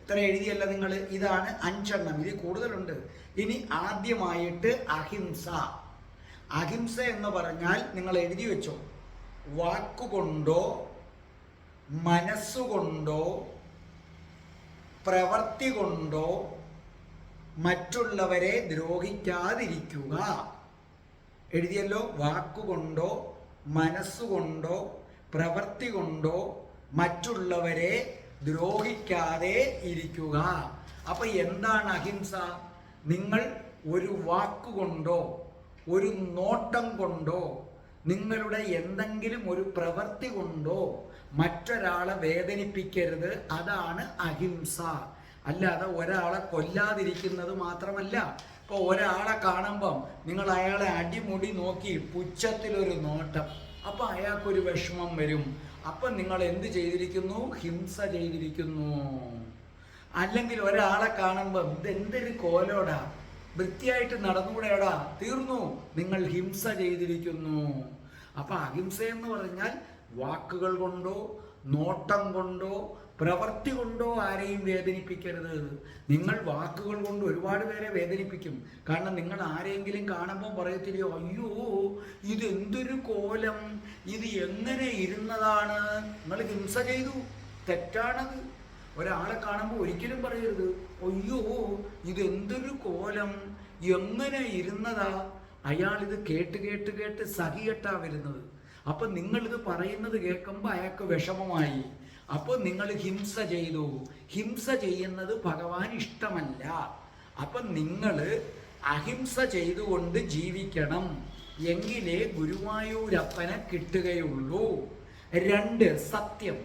ഇത്ര എഴുതിയല്ല നിങ്ങൾ? ഇതാണ് 5 എണ്ണം. ഇതിൽ കൂടുതലുണ്ട്. ഇനി ആദ്യമായിട്ട് അഹിംസ. അഹിംസ എന്ന് പറഞ്ഞാൽ നിങ്ങൾ എഴുതി വെച്ചോ, വാക്കുകൊണ്ടോ മനസ്സുകൊണ്ടോ പ്രവൃത്തി കൊണ്ടോ മറ്റുള്ളവരെ ദ്രോഹിക്കാതിരിക്കുക. എഴുതിയല്ലോ? വാക്കുകൊണ്ടോ മനസ്സുകൊണ്ടോ പ്രവൃത്തി കൊണ്ടോ മറ്റുള്ളവരെ ദ്രോഹിക്കാതെ ഇരിക്കുക. അപ്പൊ എന്താണ് അഹിംസ? നിങ്ങൾ ഒരു വാക്കുകൊണ്ടോ ഒരു നോട്ടം കൊണ്ടോ നിങ്ങളുടെ എന്തെങ്കിലും ഒരു പ്രവൃത്തി കൊണ്ടോ മറ്റൊരാളെ വേദനിപ്പിക്കരുത്. അതാണ് അഹിംസ. അല്ലാതെ ഒരാളെ കൊല്ലാതിരിക്കുന്നത് മാത്രമല്ല. ഇപ്പോൾ ഒരാളെ കാണുമ്പം നിങ്ങൾ അയാളെ അടിമുടി നോക്കി പുച്ഛത്തിലൊരു നോട്ടം, അപ്പം അയാൾക്കൊരു വിഷമം വരും. അപ്പം നിങ്ങൾ എന്ത് ചെയ്തിരിക്കുന്നു? ഹിംസ ചെയ്തിരിക്കുന്നു. അല്ലെങ്കിൽ ഒരാളെ കാണുമ്പം ഇതെന്തൊരു കോലോടാ, വൃത്തിയായിട്ട് നടന്നുകൂടെയോടാ, തീർന്നു, നിങ്ങൾ ഹിംസ ചെയ്തിരിക്കുന്നു. അപ്പം അഹിംസ എന്ന് പറഞ്ഞാൽ വാക്കുകൾ കൊണ്ടോ നോട്ടം കൊണ്ടോ പ്രവൃത്തി കൊണ്ടോ ആരെയും വേദനിപ്പിക്കരുത്. നിങ്ങൾ വാക്കുകൾ കൊണ്ട് ഒരുപാട് പേരെ വേദനിപ്പിക്കും. കാരണം നിങ്ങൾ ആരെങ്കിലും കാണുമ്പോൾ പറയത്തില്ലയോ, അയ്യോ ഇതെന്തൊരു കോലം, ഇത് എങ്ങനെ ഇരുന്നതാണ്. നിങ്ങൾ ഹിംസ ചെയ്തു, തെറ്റാണത്. ഒരാളെ കാണുമ്പോൾ ഒരിക്കലും പറയരുത്, അയ്യോ ഇതെന്തൊരു കോലം, എങ്ങനെ ഇരുന്നതാ. അയാളിത് കേട്ട് കേട്ട് കേട്ട് സഹികെട്ടാ വരുന്നത്. അപ്പം നിങ്ങളിത് പറയുന്നത് കേൾക്കുമ്പോൾ അയാൾക്ക് വിഷമമായി. അപ്പോൾ നിങ്ങൾ ഹിംസ ചെയ്തു. ഹിംസ ചെയ്യുന്നത് ഭഗവാൻ ഇഷ്ടമല്ല. അപ്പം നിങ്ങൾ അഹിംസ ചെയ്തുകൊണ്ട് ജീവിക്കണം, എങ്കിലേ ഗുരുവായൂരപ്പനെ കിട്ടുകയുള്ളൂ. 2, സത്യം.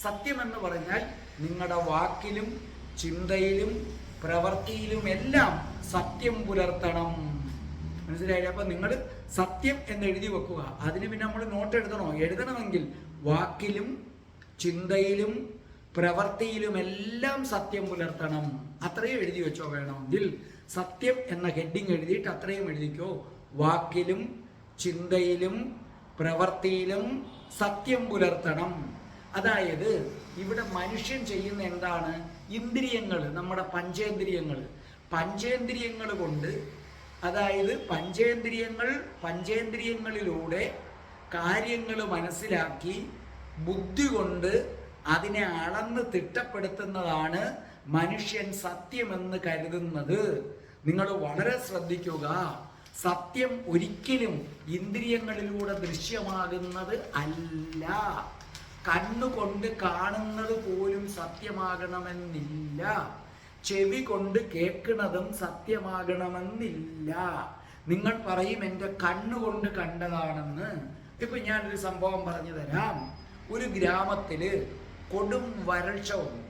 സത്യമെന്ന് പറഞ്ഞാൽ നിങ്ങളുടെ വാക്കിലും ചിന്തയിലും പ്രവൃത്തിയിലുമെല്ലാം സത്യം പുലർത്തണം. മനസ്സിലായില്ലേ? അപ്പം നിങ്ങൾ സത്യം എന്ന് എഴുതി വെക്കുക. അതിന് പിന്നെ നമ്മൾ നോട്ട് എഴുതണോ? എഴുതണമെങ്കിൽ വാക്കിലും ചിന്തയിലും പ്രവൃത്തിയിലുമെല്ലാം സത്യം പുലർത്തണം. അത്രയും എഴുതി വെച്ചോ. വേണമെങ്കിൽ സത്യം എന്ന ഹെഡിങ് എഴുതിയിട്ട് അത്രയും എഴുതിക്കോ. വാക്കിലും ചിന്തയിലും പ്രവൃത്തിയിലും സത്യം പുലർത്തണം. അതായത് ഇവിടെ മനുഷ്യൻ ചെയ്യുന്ന എന്താണ്? ഇന്ദ്രിയങ്ങൾ, നമ്മുടെ പഞ്ചേന്ദ്രിയങ്ങൾ കൊണ്ട്, അതായത് പഞ്ചേന്ദ്രിയങ്ങളിലൂടെ കാര്യങ്ങൾ മനസ്സിലാക്കി ബുദ്ധി കൊണ്ട് അതിനെ അളന്ന് തിട്ടപ്പെടുത്തുന്നതാണ് മനുഷ്യൻ സത്യമെന്ന് കരുതുന്നത്. നിങ്ങൾ വളരെ ശ്രദ്ധിക്കുക. സത്യം ഒരിക്കലും ഇന്ദ്രിയങ്ങളിലൂടെ ദൃശ്യമാകുന്നത് അല്ല. കണ്ണുകൊണ്ട് കാണുന്നത് പോലും സത്യമാകണമെന്നില്ല. ചെവി കൊണ്ട് കേൾക്കുന്നതും സത്യമാകണമെന്നില്ല. നിങ്ങൾ പറയും എൻ്റെ കണ്ണുകൊണ്ട് കണ്ടതാണെന്ന്. ഇപ്പൊ ഞാനൊരു സംഭവം പറഞ്ഞു തരാം. ഒരു ഗ്രാമത്തില് കൊടും വരൾച്ച വന്നു.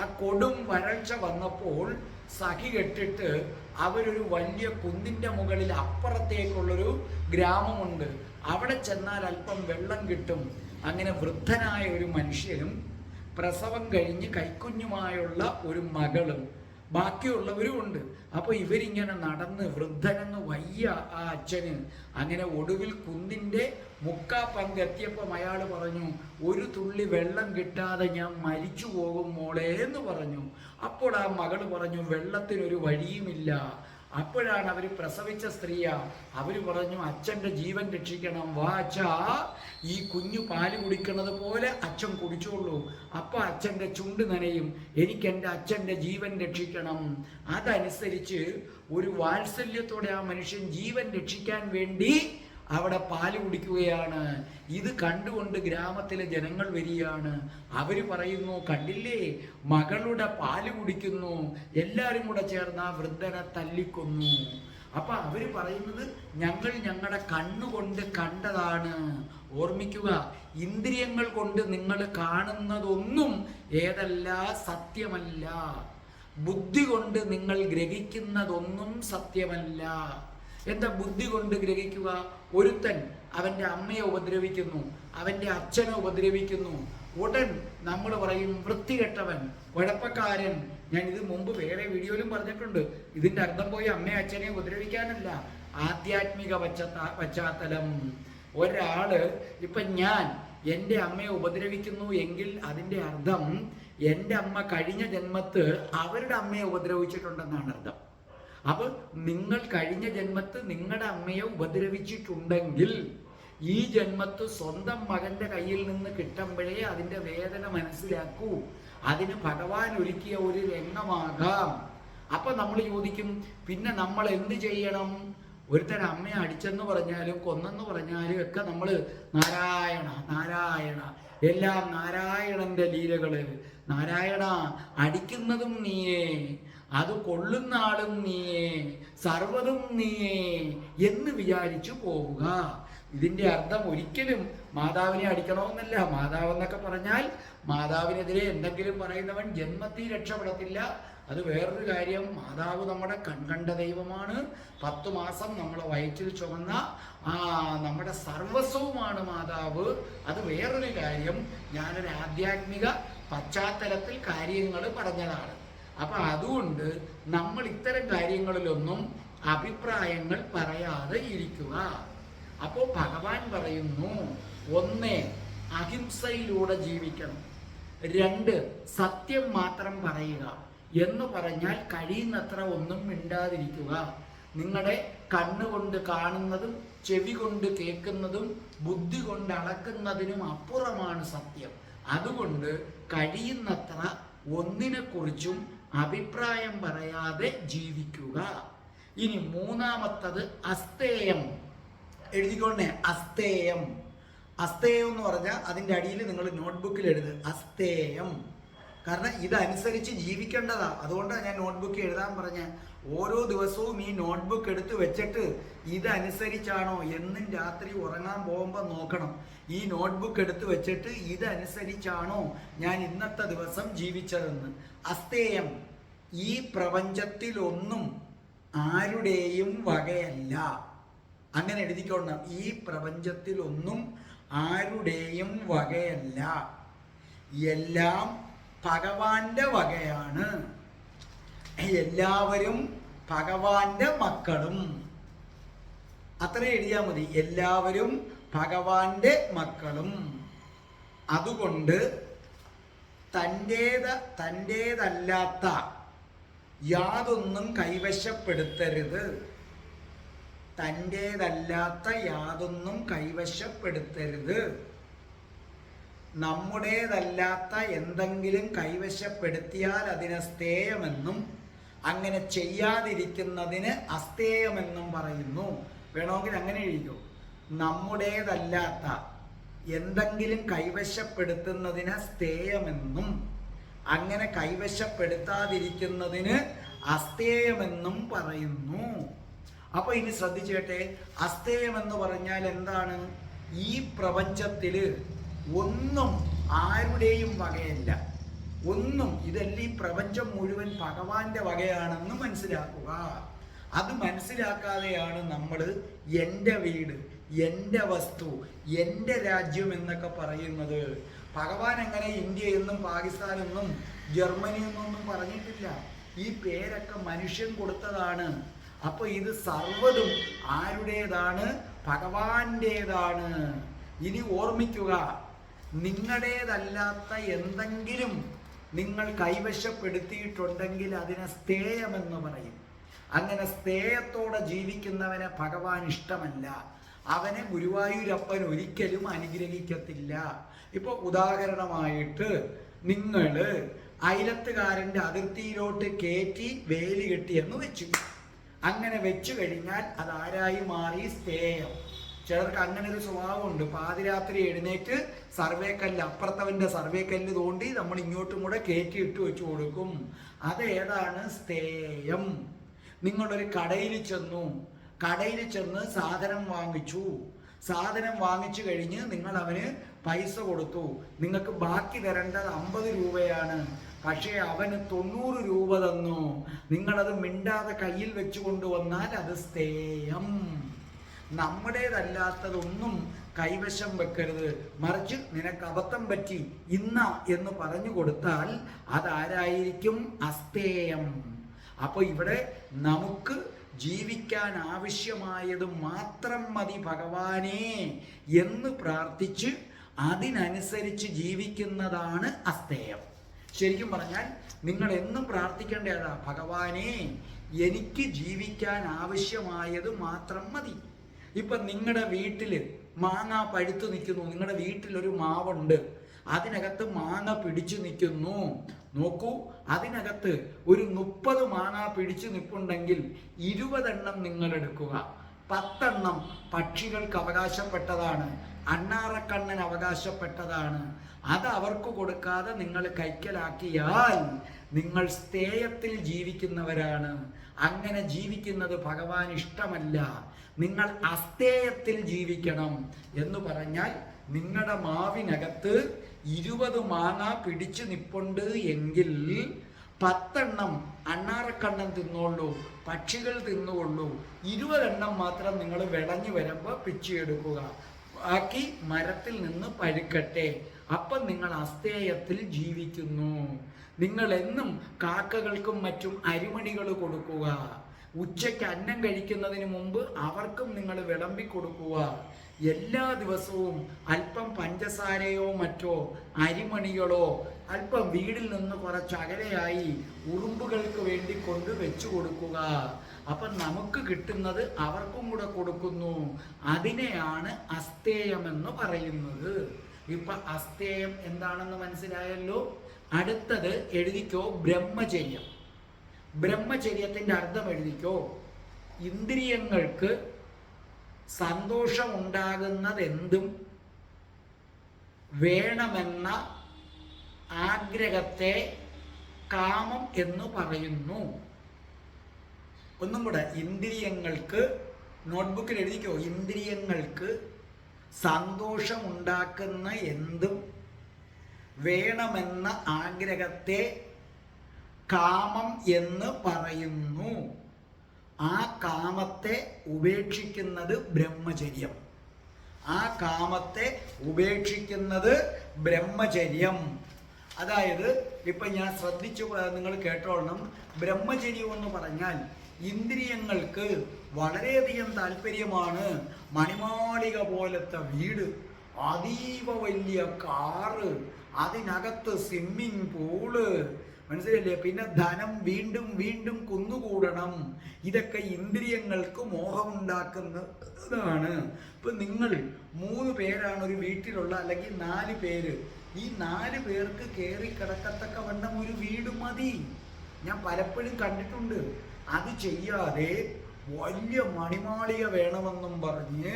ആ കൊടും വരൾച്ച വന്നപ്പോൾ സഖി കെട്ടിട്ട് അവരൊരു വലിയ കുന്നിൻ്റെ മുകളിൽ അപ്പുറത്തേക്കുള്ളൊരു ഗ്രാമമുണ്ട്. അവിടെ ചെന്നാൽ അല്പം വെള്ളം കിട്ടും. അങ്ങനെ വൃദ്ധനായ ഒരു മനുഷ്യനും പ്രസവം കഴിഞ്ഞ് കൈക്കുഞ്ഞുമായുള്ള ഒരു മകളും ബാക്കിയുള്ളവരും ഉണ്ട്. അപ്പോൾ ഇവരിങ്ങനെ നടന്ന്, വൃദ്ധനെന്ന് വയ്യ ആ അച്ഛന്. അങ്ങനെ ഒടുവിൽ കുന്നിൻ്റെ മുക്കാ പങ്കെത്തിയപ്പം അയാൾ പറഞ്ഞു, ഒരു തുള്ളി വെള്ളം കിട്ടാതെ ഞാൻ മരിച്ചു പോകും മോളെ എന്ന് പറഞ്ഞു. അപ്പോൾ ആ മകൾ പറഞ്ഞു, വെള്ളത്തിനൊരു വഴിയുമില്ല. അപ്പോഴാണ് അവർ പ്രസവിച്ച സ്ത്രീയാ. അവർ പറഞ്ഞു, അച്ഛൻ്റെ ജീവൻ രക്ഷിക്കണം, വാ അച്ഛാ, ഈ കുഞ്ഞു പാല് കുടിക്കുന്നത് പോലെ അച്ഛൻ കുടിച്ചോളൂ, അപ്പം അച്ഛൻ്റെ ചുണ്ട് നനയും, എനിക്ക് എൻ്റെ അച്ഛൻ്റെ ജീവൻ രക്ഷിക്കണം. അതനുസരിച്ച് ഒരു വാത്സല്യത്തോടെ ആ മനുഷ്യൻ ജീവൻ രക്ഷിക്കാൻ വേണ്ടി അവിടെ പാല് കുടിക്കുകയാണ്. ഇത് കണ്ടുകൊണ്ട് ഗ്രാമത്തിലെ ജനങ്ങൾ വരികയാണ്. അവർ പറയുന്നു, കണ്ടില്ലേ മകളുടെ പാല് കുടിക്കുന്നു. എല്ലാവരും കൂടെ ചേർന്ന് ആ വൃദ്ധനെ തല്ലിക്കൊന്നു. അപ്പൊ അവര് പറയുന്നത്, ഞങ്ങൾ ഞങ്ങളുടെ കണ്ണുകൊണ്ട് കണ്ടതാണ്. ഓർമ്മിക്കുക, ഇന്ദ്രിയങ്ങൾ കൊണ്ട് നിങ്ങൾ കാണുന്നതൊന്നും ഏതല്ല, സത്യമല്ല. ബുദ്ധി കൊണ്ട് നിങ്ങൾ ഗ്രഹിക്കുന്നതൊന്നും സത്യമല്ല. എന്താ ബുദ്ധി കൊണ്ട് ഗ്രഹിക്കുക? ഒരുത്തൻ അവൻ്റെ അമ്മയെ ഉപദ്രവിക്കുന്നു, അവൻ്റെ അച്ഛനെ ഉപദ്രവിക്കുന്നു. ഉടൻ നമ്മൾ പറയും, വൃത്തികെട്ടവൻ, കുഴപ്പക്കാരൻ. ഞാൻ ഇത് മുമ്പ് വേറെ വീഡിയോയിലും പറഞ്ഞിട്ടുണ്ട്. ഇതിൻ്റെ അർത്ഥം പോയി അമ്മയെ അച്ഛനെ ഉപദ്രവിക്കാനല്ല, ആധ്യാത്മിക പശ്ചാത്തലം. ഒരാള് ഇപ്പം ഞാൻ എൻ്റെ അമ്മയെ ഉപദ്രവിക്കുന്നു എങ്കിൽ അതിൻ്റെ അർത്ഥം എൻ്റെ അമ്മ കഴിഞ്ഞ ജന്മത്ത് അവരുടെ അമ്മയെ ഉപദ്രവിച്ചിട്ടുണ്ടെന്നാണ് അർത്ഥം. അപ്പൊ നിങ്ങൾ കഴിഞ്ഞ ജന്മത്ത് നിങ്ങളുടെ അമ്മയെ ഉപദ്രവിച്ചിട്ടുണ്ടെങ്കിൽ ഈ ജന്മത്ത് സ്വന്തം മകന്റെ കയ്യിൽ നിന്ന് കിട്ടുമ്പോഴേ അതിൻ്റെ വേദന മനസ്സിലാക്കൂ. അതിന് ഭഗവാൻ ഒരുക്കിയ ഒരു രംഗമാകാം. അപ്പൊ നമ്മൾ ചോദിക്കും, പിന്നെ നമ്മൾ എന്ത് ചെയ്യണം? ഒരുത്തൻ അമ്മയെ അടിച്ചെന്ന് പറഞ്ഞാലും കൊന്നെന്ന് പറഞ്ഞാലും ഒക്കെ നമ്മൾ നാരായണ നാരായണ, എല്ലാം നാരായണന്റെ ലീലകള്. നാരായണ, അടിക്കുന്നതും നീയേ, അത് കൊള്ളുന്ന ആളും നീയേ, സർവ്വതും നീയേ എന്ന് വിചാരിച്ചു പോവുക. ഇതിൻ്റെ അർത്ഥം ഒരിക്കലും മാതാവിനെ അടിക്കണമെന്നല്ല. മാതാവ് എന്നൊക്കെ പറഞ്ഞാൽ മാതാവിനെതിരെ എന്തെങ്കിലും പറയുന്നവൻ ജന്മത്തിൽ രക്ഷപ്പെടത്തില്ല. അത് വേറൊരു കാര്യം. മാതാവ് നമ്മുടെ കൺകണ്ട ദൈവമാണ്. 10 മാസം നമ്മളെ വയറ്റിൽ ചുമന്ന നമ്മുടെ സർവസ്വവുമാണ് മാതാവ്. അത് വേറൊരു കാര്യം. ഞാനൊരു ആധ്യാത്മിക പശ്ചാത്തലത്തിൽ കാര്യങ്ങൾ പറഞ്ഞതാണ്. അപ്പം അതുകൊണ്ട് നമ്മൾ ഇത്തരം കാര്യങ്ങളിലൊന്നും അഭിപ്രായങ്ങൾ പറയാതെ ഇരിക്കുക. അപ്പോൾ ഭഗവാൻ പറയുന്നു, 1 അഹിംസയിലൂടെ ജീവിക്കണം. 2 സത്യം മാത്രം പറയുക. എന്ന് പറഞ്ഞാൽ കഴിയുന്നത്ര ഒന്നും മിണ്ടാതിരിക്കുക. നിങ്ങളുടെ കണ്ണുകൊണ്ട് കാണുന്നതും ചെവി കൊണ്ട് കേൾക്കുന്നതും ബുദ്ധി കൊണ്ട് അളക്കുന്നതിനും അപ്പുറമാണ് സത്യം. അതുകൊണ്ട് കഴിയുന്നത്ര ഒന്നിനെക്കുറിച്ചും അഭിപ്രായം പറയാതെ ജീവിക്കുക. ഇനി 3ാമത്തത് അസ്തേയം. എഴുതിക്കൊണ്ടേ, അസ്തേയം. അസ്തേയം എന്ന് പറഞ്ഞാൽ അതിൻ്റെ അടിയിൽ നിങ്ങൾ നോട്ട്ബുക്കിൽ എഴുതുക, അസ്തേയം. കാരണം ഇതനുസരിച്ച് ജീവിക്കേണ്ടതാ. അതുകൊണ്ടാണ് ഞാൻ നോട്ട്ബുക്ക് എഴുതാൻ പറഞ്ഞ. ഓരോ ദിവസവും ഈ നോട്ട്ബുക്ക് എടുത്ത് വെച്ചിട്ട് ഇതനുസരിച്ചാണോ എന്നും രാത്രി ഉറങ്ങാൻ പോകുമ്പോൾ നോക്കണം. ഈ നോട്ട്ബുക്ക് എടുത്ത് വെച്ചിട്ട് ഇതനുസരിച്ചാണോ ഞാൻ ഇന്നത്തെ ദിവസം ജീവിച്ചതെന്ന്. അസ്തേയം. ഈ പ്രപഞ്ചത്തിലൊന്നും ആരുടെയും വകയല്ല. അങ്ങനെ എഴുതിക്കൊള്ളണം. ഈ പ്രപഞ്ചത്തിലൊന്നും ആരുടെയും വകയല്ല, എല്ലാം ഭഗവാന്റെ വകയാണ്. എല്ലാവരും ഭഗവാന്റെ മക്കളും. അത്ര എഴുതിയാൽ മതി. എല്ലാവരും ഭഗവാന്റെ മക്കളും. അതുകൊണ്ട് തൻ്റേതല്ലാത്ത യാതൊന്നും കൈവശപ്പെടുത്തരുത്. തൻ്റേതല്ലാത്ത യാതൊന്നും കൈവശപ്പെടുത്തരുത്. നമ്മുടേതല്ലാത്ത എന്തെങ്കിലും കൈവശപ്പെടുത്തിയാൽ അതിനെ സ്ഥേയമെന്നും അങ്ങനെ ചെയ്യാതിരിക്കുന്നതിന് അസ്ഥേയമെന്നും പറയുന്നു. വേണമെങ്കിൽ അങ്ങനെ എഴുതിക്കോ. നമ്മുടേതല്ലാത്ത എന്തെങ്കിലും കൈവശപ്പെടുത്തുന്നതിന് സ്ഥേയമെന്നും അങ്ങനെ കൈവശപ്പെടുത്താതിരിക്കുന്നതിന് അസ്ഥേയമെന്നും പറയുന്നു. അപ്പൊ ഇനി ശ്രദ്ധിച്ചേട്ടെ, അസ്ഥേയമെന്ന് പറഞ്ഞാൽ എന്താണ്? ഈ പ്രപഞ്ചത്തില് ഒന്നും ആരുടെയും വകയല്ല. ഒന്നും. ഇതെല്ലാം ഈ പ്രപഞ്ചം മുഴുവൻ ഭഗവാന്റെ വകയാണെന്ന് മനസ്സിലാക്കുക. അത് മനസ്സിലാക്കാതെയാണ് നമ്മൾ എൻ്റെ വീട്, എൻ്റെ വസ്തു, എൻ്റെ രാജ്യം എന്നൊക്കെ പറയുന്നത്. ഭഗവാൻ അങ്ങനെ ഇന്ത്യ എന്നും പാകിസ്ഥാൻ എന്നും ജർമ്മനി എന്നൊന്നും പറഞ്ഞിട്ടില്ല. ഈ പേരൊക്കെ മനുഷ്യൻ കൊടുത്തതാണ്. അപ്പൊ ഇത് സർവ്വതും ആരുടേതാണ്? ഭഗവാന്റേതാണ്. ഇനി ഓർമ്മിക്കുക, നിങ്ങളുടേതല്ലാത്ത എന്തെങ്കിലും നിങ്ങൾ കൈവശപ്പെടുത്തിയിട്ടുണ്ടെങ്കിൽ അതിനെ സ്ഥേയമെന്ന് പറയും. അങ്ങനെ സ്ഥേയത്തോടെ ജീവിക്കുന്നവനെ ഭഗവാൻ ഇഷ്ടമല്ല. അവനെ ഗുരുവായൂരപ്പൻ ഒരിക്കലും അനുഗ്രഹിക്കത്തില്ല. ഇപ്പൊ ഉദാഹരണമായിട്ട് നിങ്ങൾ അയലത്തുകാരൻ്റെ അതിർത്തിയിലോട്ട് കയറ്റി വേലി കെട്ടിയെന്ന് വെച്ചു. അങ്ങനെ വെച്ചു കഴിഞ്ഞാൽ അതാരായി മാറി? സ്ഥേയം. ചിലർക്ക് അങ്ങനെ ഒരു സ്വഭാവമുണ്ട്. പാതിരാത്രി എഴുന്നേറ്റ് സർവേക്കല്ല്, അപ്പുറത്തവൻ്റെ സർവേക്കല്ല് തോണ്ടി നമ്മൾ ഇങ്ങോട്ടും കൂടെ കയറ്റി ഇട്ട് വെച്ചു കൊടുക്കും. അതേതാണ്? സ്ഥേയം. നിങ്ങളൊരു കടയിൽ ചെന്ന് സാധനം വാങ്ങിച്ചു. സാധനം വാങ്ങിച്ചു കഴിഞ്ഞ് നിങ്ങൾ അവന് പൈസ കൊടുത്തു. നിങ്ങൾക്ക് ബാക്കി തരേണ്ടത് 50 രൂപയാണ്. പക്ഷേ അവന് 90 രൂപ തന്നു. നിങ്ങളത് മിണ്ടാതെ കയ്യിൽ വെച്ചു കൊണ്ടുവന്നാൽ അത് സ്ഥേയം. നമ്മുടേതല്ലാത്തതൊന്നും കൈവശം വെക്കരുത്. മറിച്ച് നിനക്ക് അബദ്ധം പറ്റി ഇന്ന എന്ന് പറഞ്ഞു കൊടുത്താൽ അതാരായിരിക്കും? അസ്ഥേയം. അപ്പൊ ഇവിടെ നമുക്ക് ജീവിക്കാൻ ആവശ്യമായത് മാത്രം മതി ഭഗവാനേ എന്ന് പ്രാർത്ഥിച്ച് അതിനനുസരിച്ച് ജീവിക്കുന്നതാണ് അസ്ഥേയം. ശരിക്കും പറഞ്ഞാൽ നിങ്ങൾ എന്നും പ്രാർത്ഥിക്കേണ്ടതാ, ഭഗവാനേ എനിക്ക് ജീവിക്കാൻ ആവശ്യമായത് മാത്രം മതി. ഇപ്പൊ നിങ്ങളുടെ വീട്ടില് മാങ്ങ പഴുത്തു നിൽക്കുന്നു. നിങ്ങളുടെ വീട്ടിലൊരു മാവുണ്ട്, അതിനകത്ത് മാങ്ങ പിടിച്ചു നിൽക്കുന്നു. നോക്കൂ, അതിനകത്ത് ഒരു 30 മാങ്ങ പിടിച്ചു നിൽപ്പുണ്ടെങ്കിൽ 20 എണ്ണം നിങ്ങൾ എടുക്കുക. 10 എണ്ണം പക്ഷികൾക്ക് അവകാശപ്പെട്ടതാണ്, അണ്ണാറക്കണ്ണൻ അവകാശപ്പെട്ടതാണ്. അത് അവർക്ക് കൊടുക്കാതെ നിങ്ങൾ കൈക്കലാക്കിയാൽ നിങ്ങൾ സ്ഥേയത്തിൽ ജീവിക്കുന്നവരാണ്. അങ്ങനെ ജീവിക്കുന്നത് ഭഗവാൻ ഇഷ്ടമല്ല. നിങ്ങൾ അസ്ഥേയത്തിൽ ജീവിക്കണം. എന്ന് പറഞ്ഞാൽ നിങ്ങളുടെ മാവിനകത്ത് 20 മാങ്ങ പിടിച്ചു നിപ്പുണ്ട് എങ്കിൽ 10 എണ്ണം അണ്ണാറക്കണ്ണൻ തിന്നോളൂ, പക്ഷികൾ തിന്നുകൊള്ളൂ. 20 എണ്ണം മാത്രം നിങ്ങൾ വിളഞ്ഞു വരുമ്പോൾ പിച്ചിയെടുക്കുക. ബാക്കി മരത്തിൽ നിന്ന് പഴുക്കട്ടെ. അപ്പം നിങ്ങൾ അസ്ഥേയത്തിൽ ജീവിക്കുന്നു. നിങ്ങൾ എന്നും കാക്കകൾക്കും മറ്റും അരിമണികൾ കൊടുക്കുക. ഉച്ചയ്ക്ക് അന്നം കഴിക്കുന്നതിന് മുമ്പ് അവർക്കും നിങ്ങൾ വിളമ്പി കൊടുക്കുക. എല്ലാ ദിവസവും അല്പം പഞ്ചസാരയോ മറ്റോ അരിമണികളോ അല്പം വീടിൽ നിന്ന് കുറച്ച് അകലെയായി ഉറുമ്പുകൾക്ക് വേണ്ടി കൊണ്ട് വെച്ചു കൊടുക്കുക. അപ്പം നമുക്ക് കിട്ടുന്നത് അവർക്കും കൂടെ കൊടുക്കുന്നു. അതിനെയാണ് അസ്തേയമെന്ന് പറയുന്നത്. ഇപ്പൊ അസ്തേയം എന്താണെന്ന് മനസ്സിലായല്ലോ. അടുത്തത് എഴുതിക്കോ, ബ്രഹ്മചര്യം. ബ്രഹ്മചര്യത്തിന്റെ അർത്ഥം എഴുതിക്കോ. ഇന്ദ്രിയങ്ങൾക്ക് സന്തോഷമുണ്ടാകുന്നതെന്തും വേണമെന്ന ആഗ്രഹത്തെ കാമം എന്ന് പറയുന്നു. ഒന്നും കൂടെ, ഇന്ദ്രിയങ്ങൾക്ക്, നോട്ട്ബുക്കിൽ എഴുതിക്കോ, ഇന്ദ്രിയങ്ങൾക്ക് സന്തോഷമുണ്ടാക്കുന്ന എന്തും വേണമെന്ന ആഗ്രഹത്തെ കാമം എന്ന് പറയുന്നു. ആ കാമത്തെ ഉപേക്ഷിക്കുന്നത് ബ്രഹ്മചര്യം. ആ കാമത്തെ ഉപേക്ഷിക്കുന്നത് ബ്രഹ്മചര്യം. അതായത് ഇപ്പൊ ഞാൻ ശ്രദ്ധിച്ചു, നിങ്ങൾ കേട്ടോളണം. ബ്രഹ്മചര്യം എന്ന് പറഞ്ഞാൽ ഇന്ദ്രിയങ്ങൾക്ക് വളരെയധികം താല്പര്യമാണ് മണിമാളിക പോലത്തെ വീട്, അതീവ വലിയ കാറ്, അതിനകത്ത് സ്വിമ്മിങ് പൂള്, മനസ്സിലല്ലേ? പിന്നെ ധനം വീണ്ടും വീണ്ടും കുന്നുകൂടണം. ഇതൊക്കെ ഇന്ദ്രിയങ്ങൾക്ക് മോഹമുണ്ടാക്കുന്നതാണ്. ഇപ്പൊ നിങ്ങൾ 3 പേരാണ് ഒരു വീട്ടിലുള്ള, അല്ലെങ്കിൽ 4 പേര്. ഈ 4 പേർക്ക് കയറി കിടക്കത്തക്ക വണ്ണം ഒരു വീട് മതി. ഞാൻ പലപ്പോഴും കണ്ടിട്ടുണ്ട്. അത് ചെയ്യാതെ വലിയ മണിമാളിക വേണമെന്നും പറഞ്ഞ്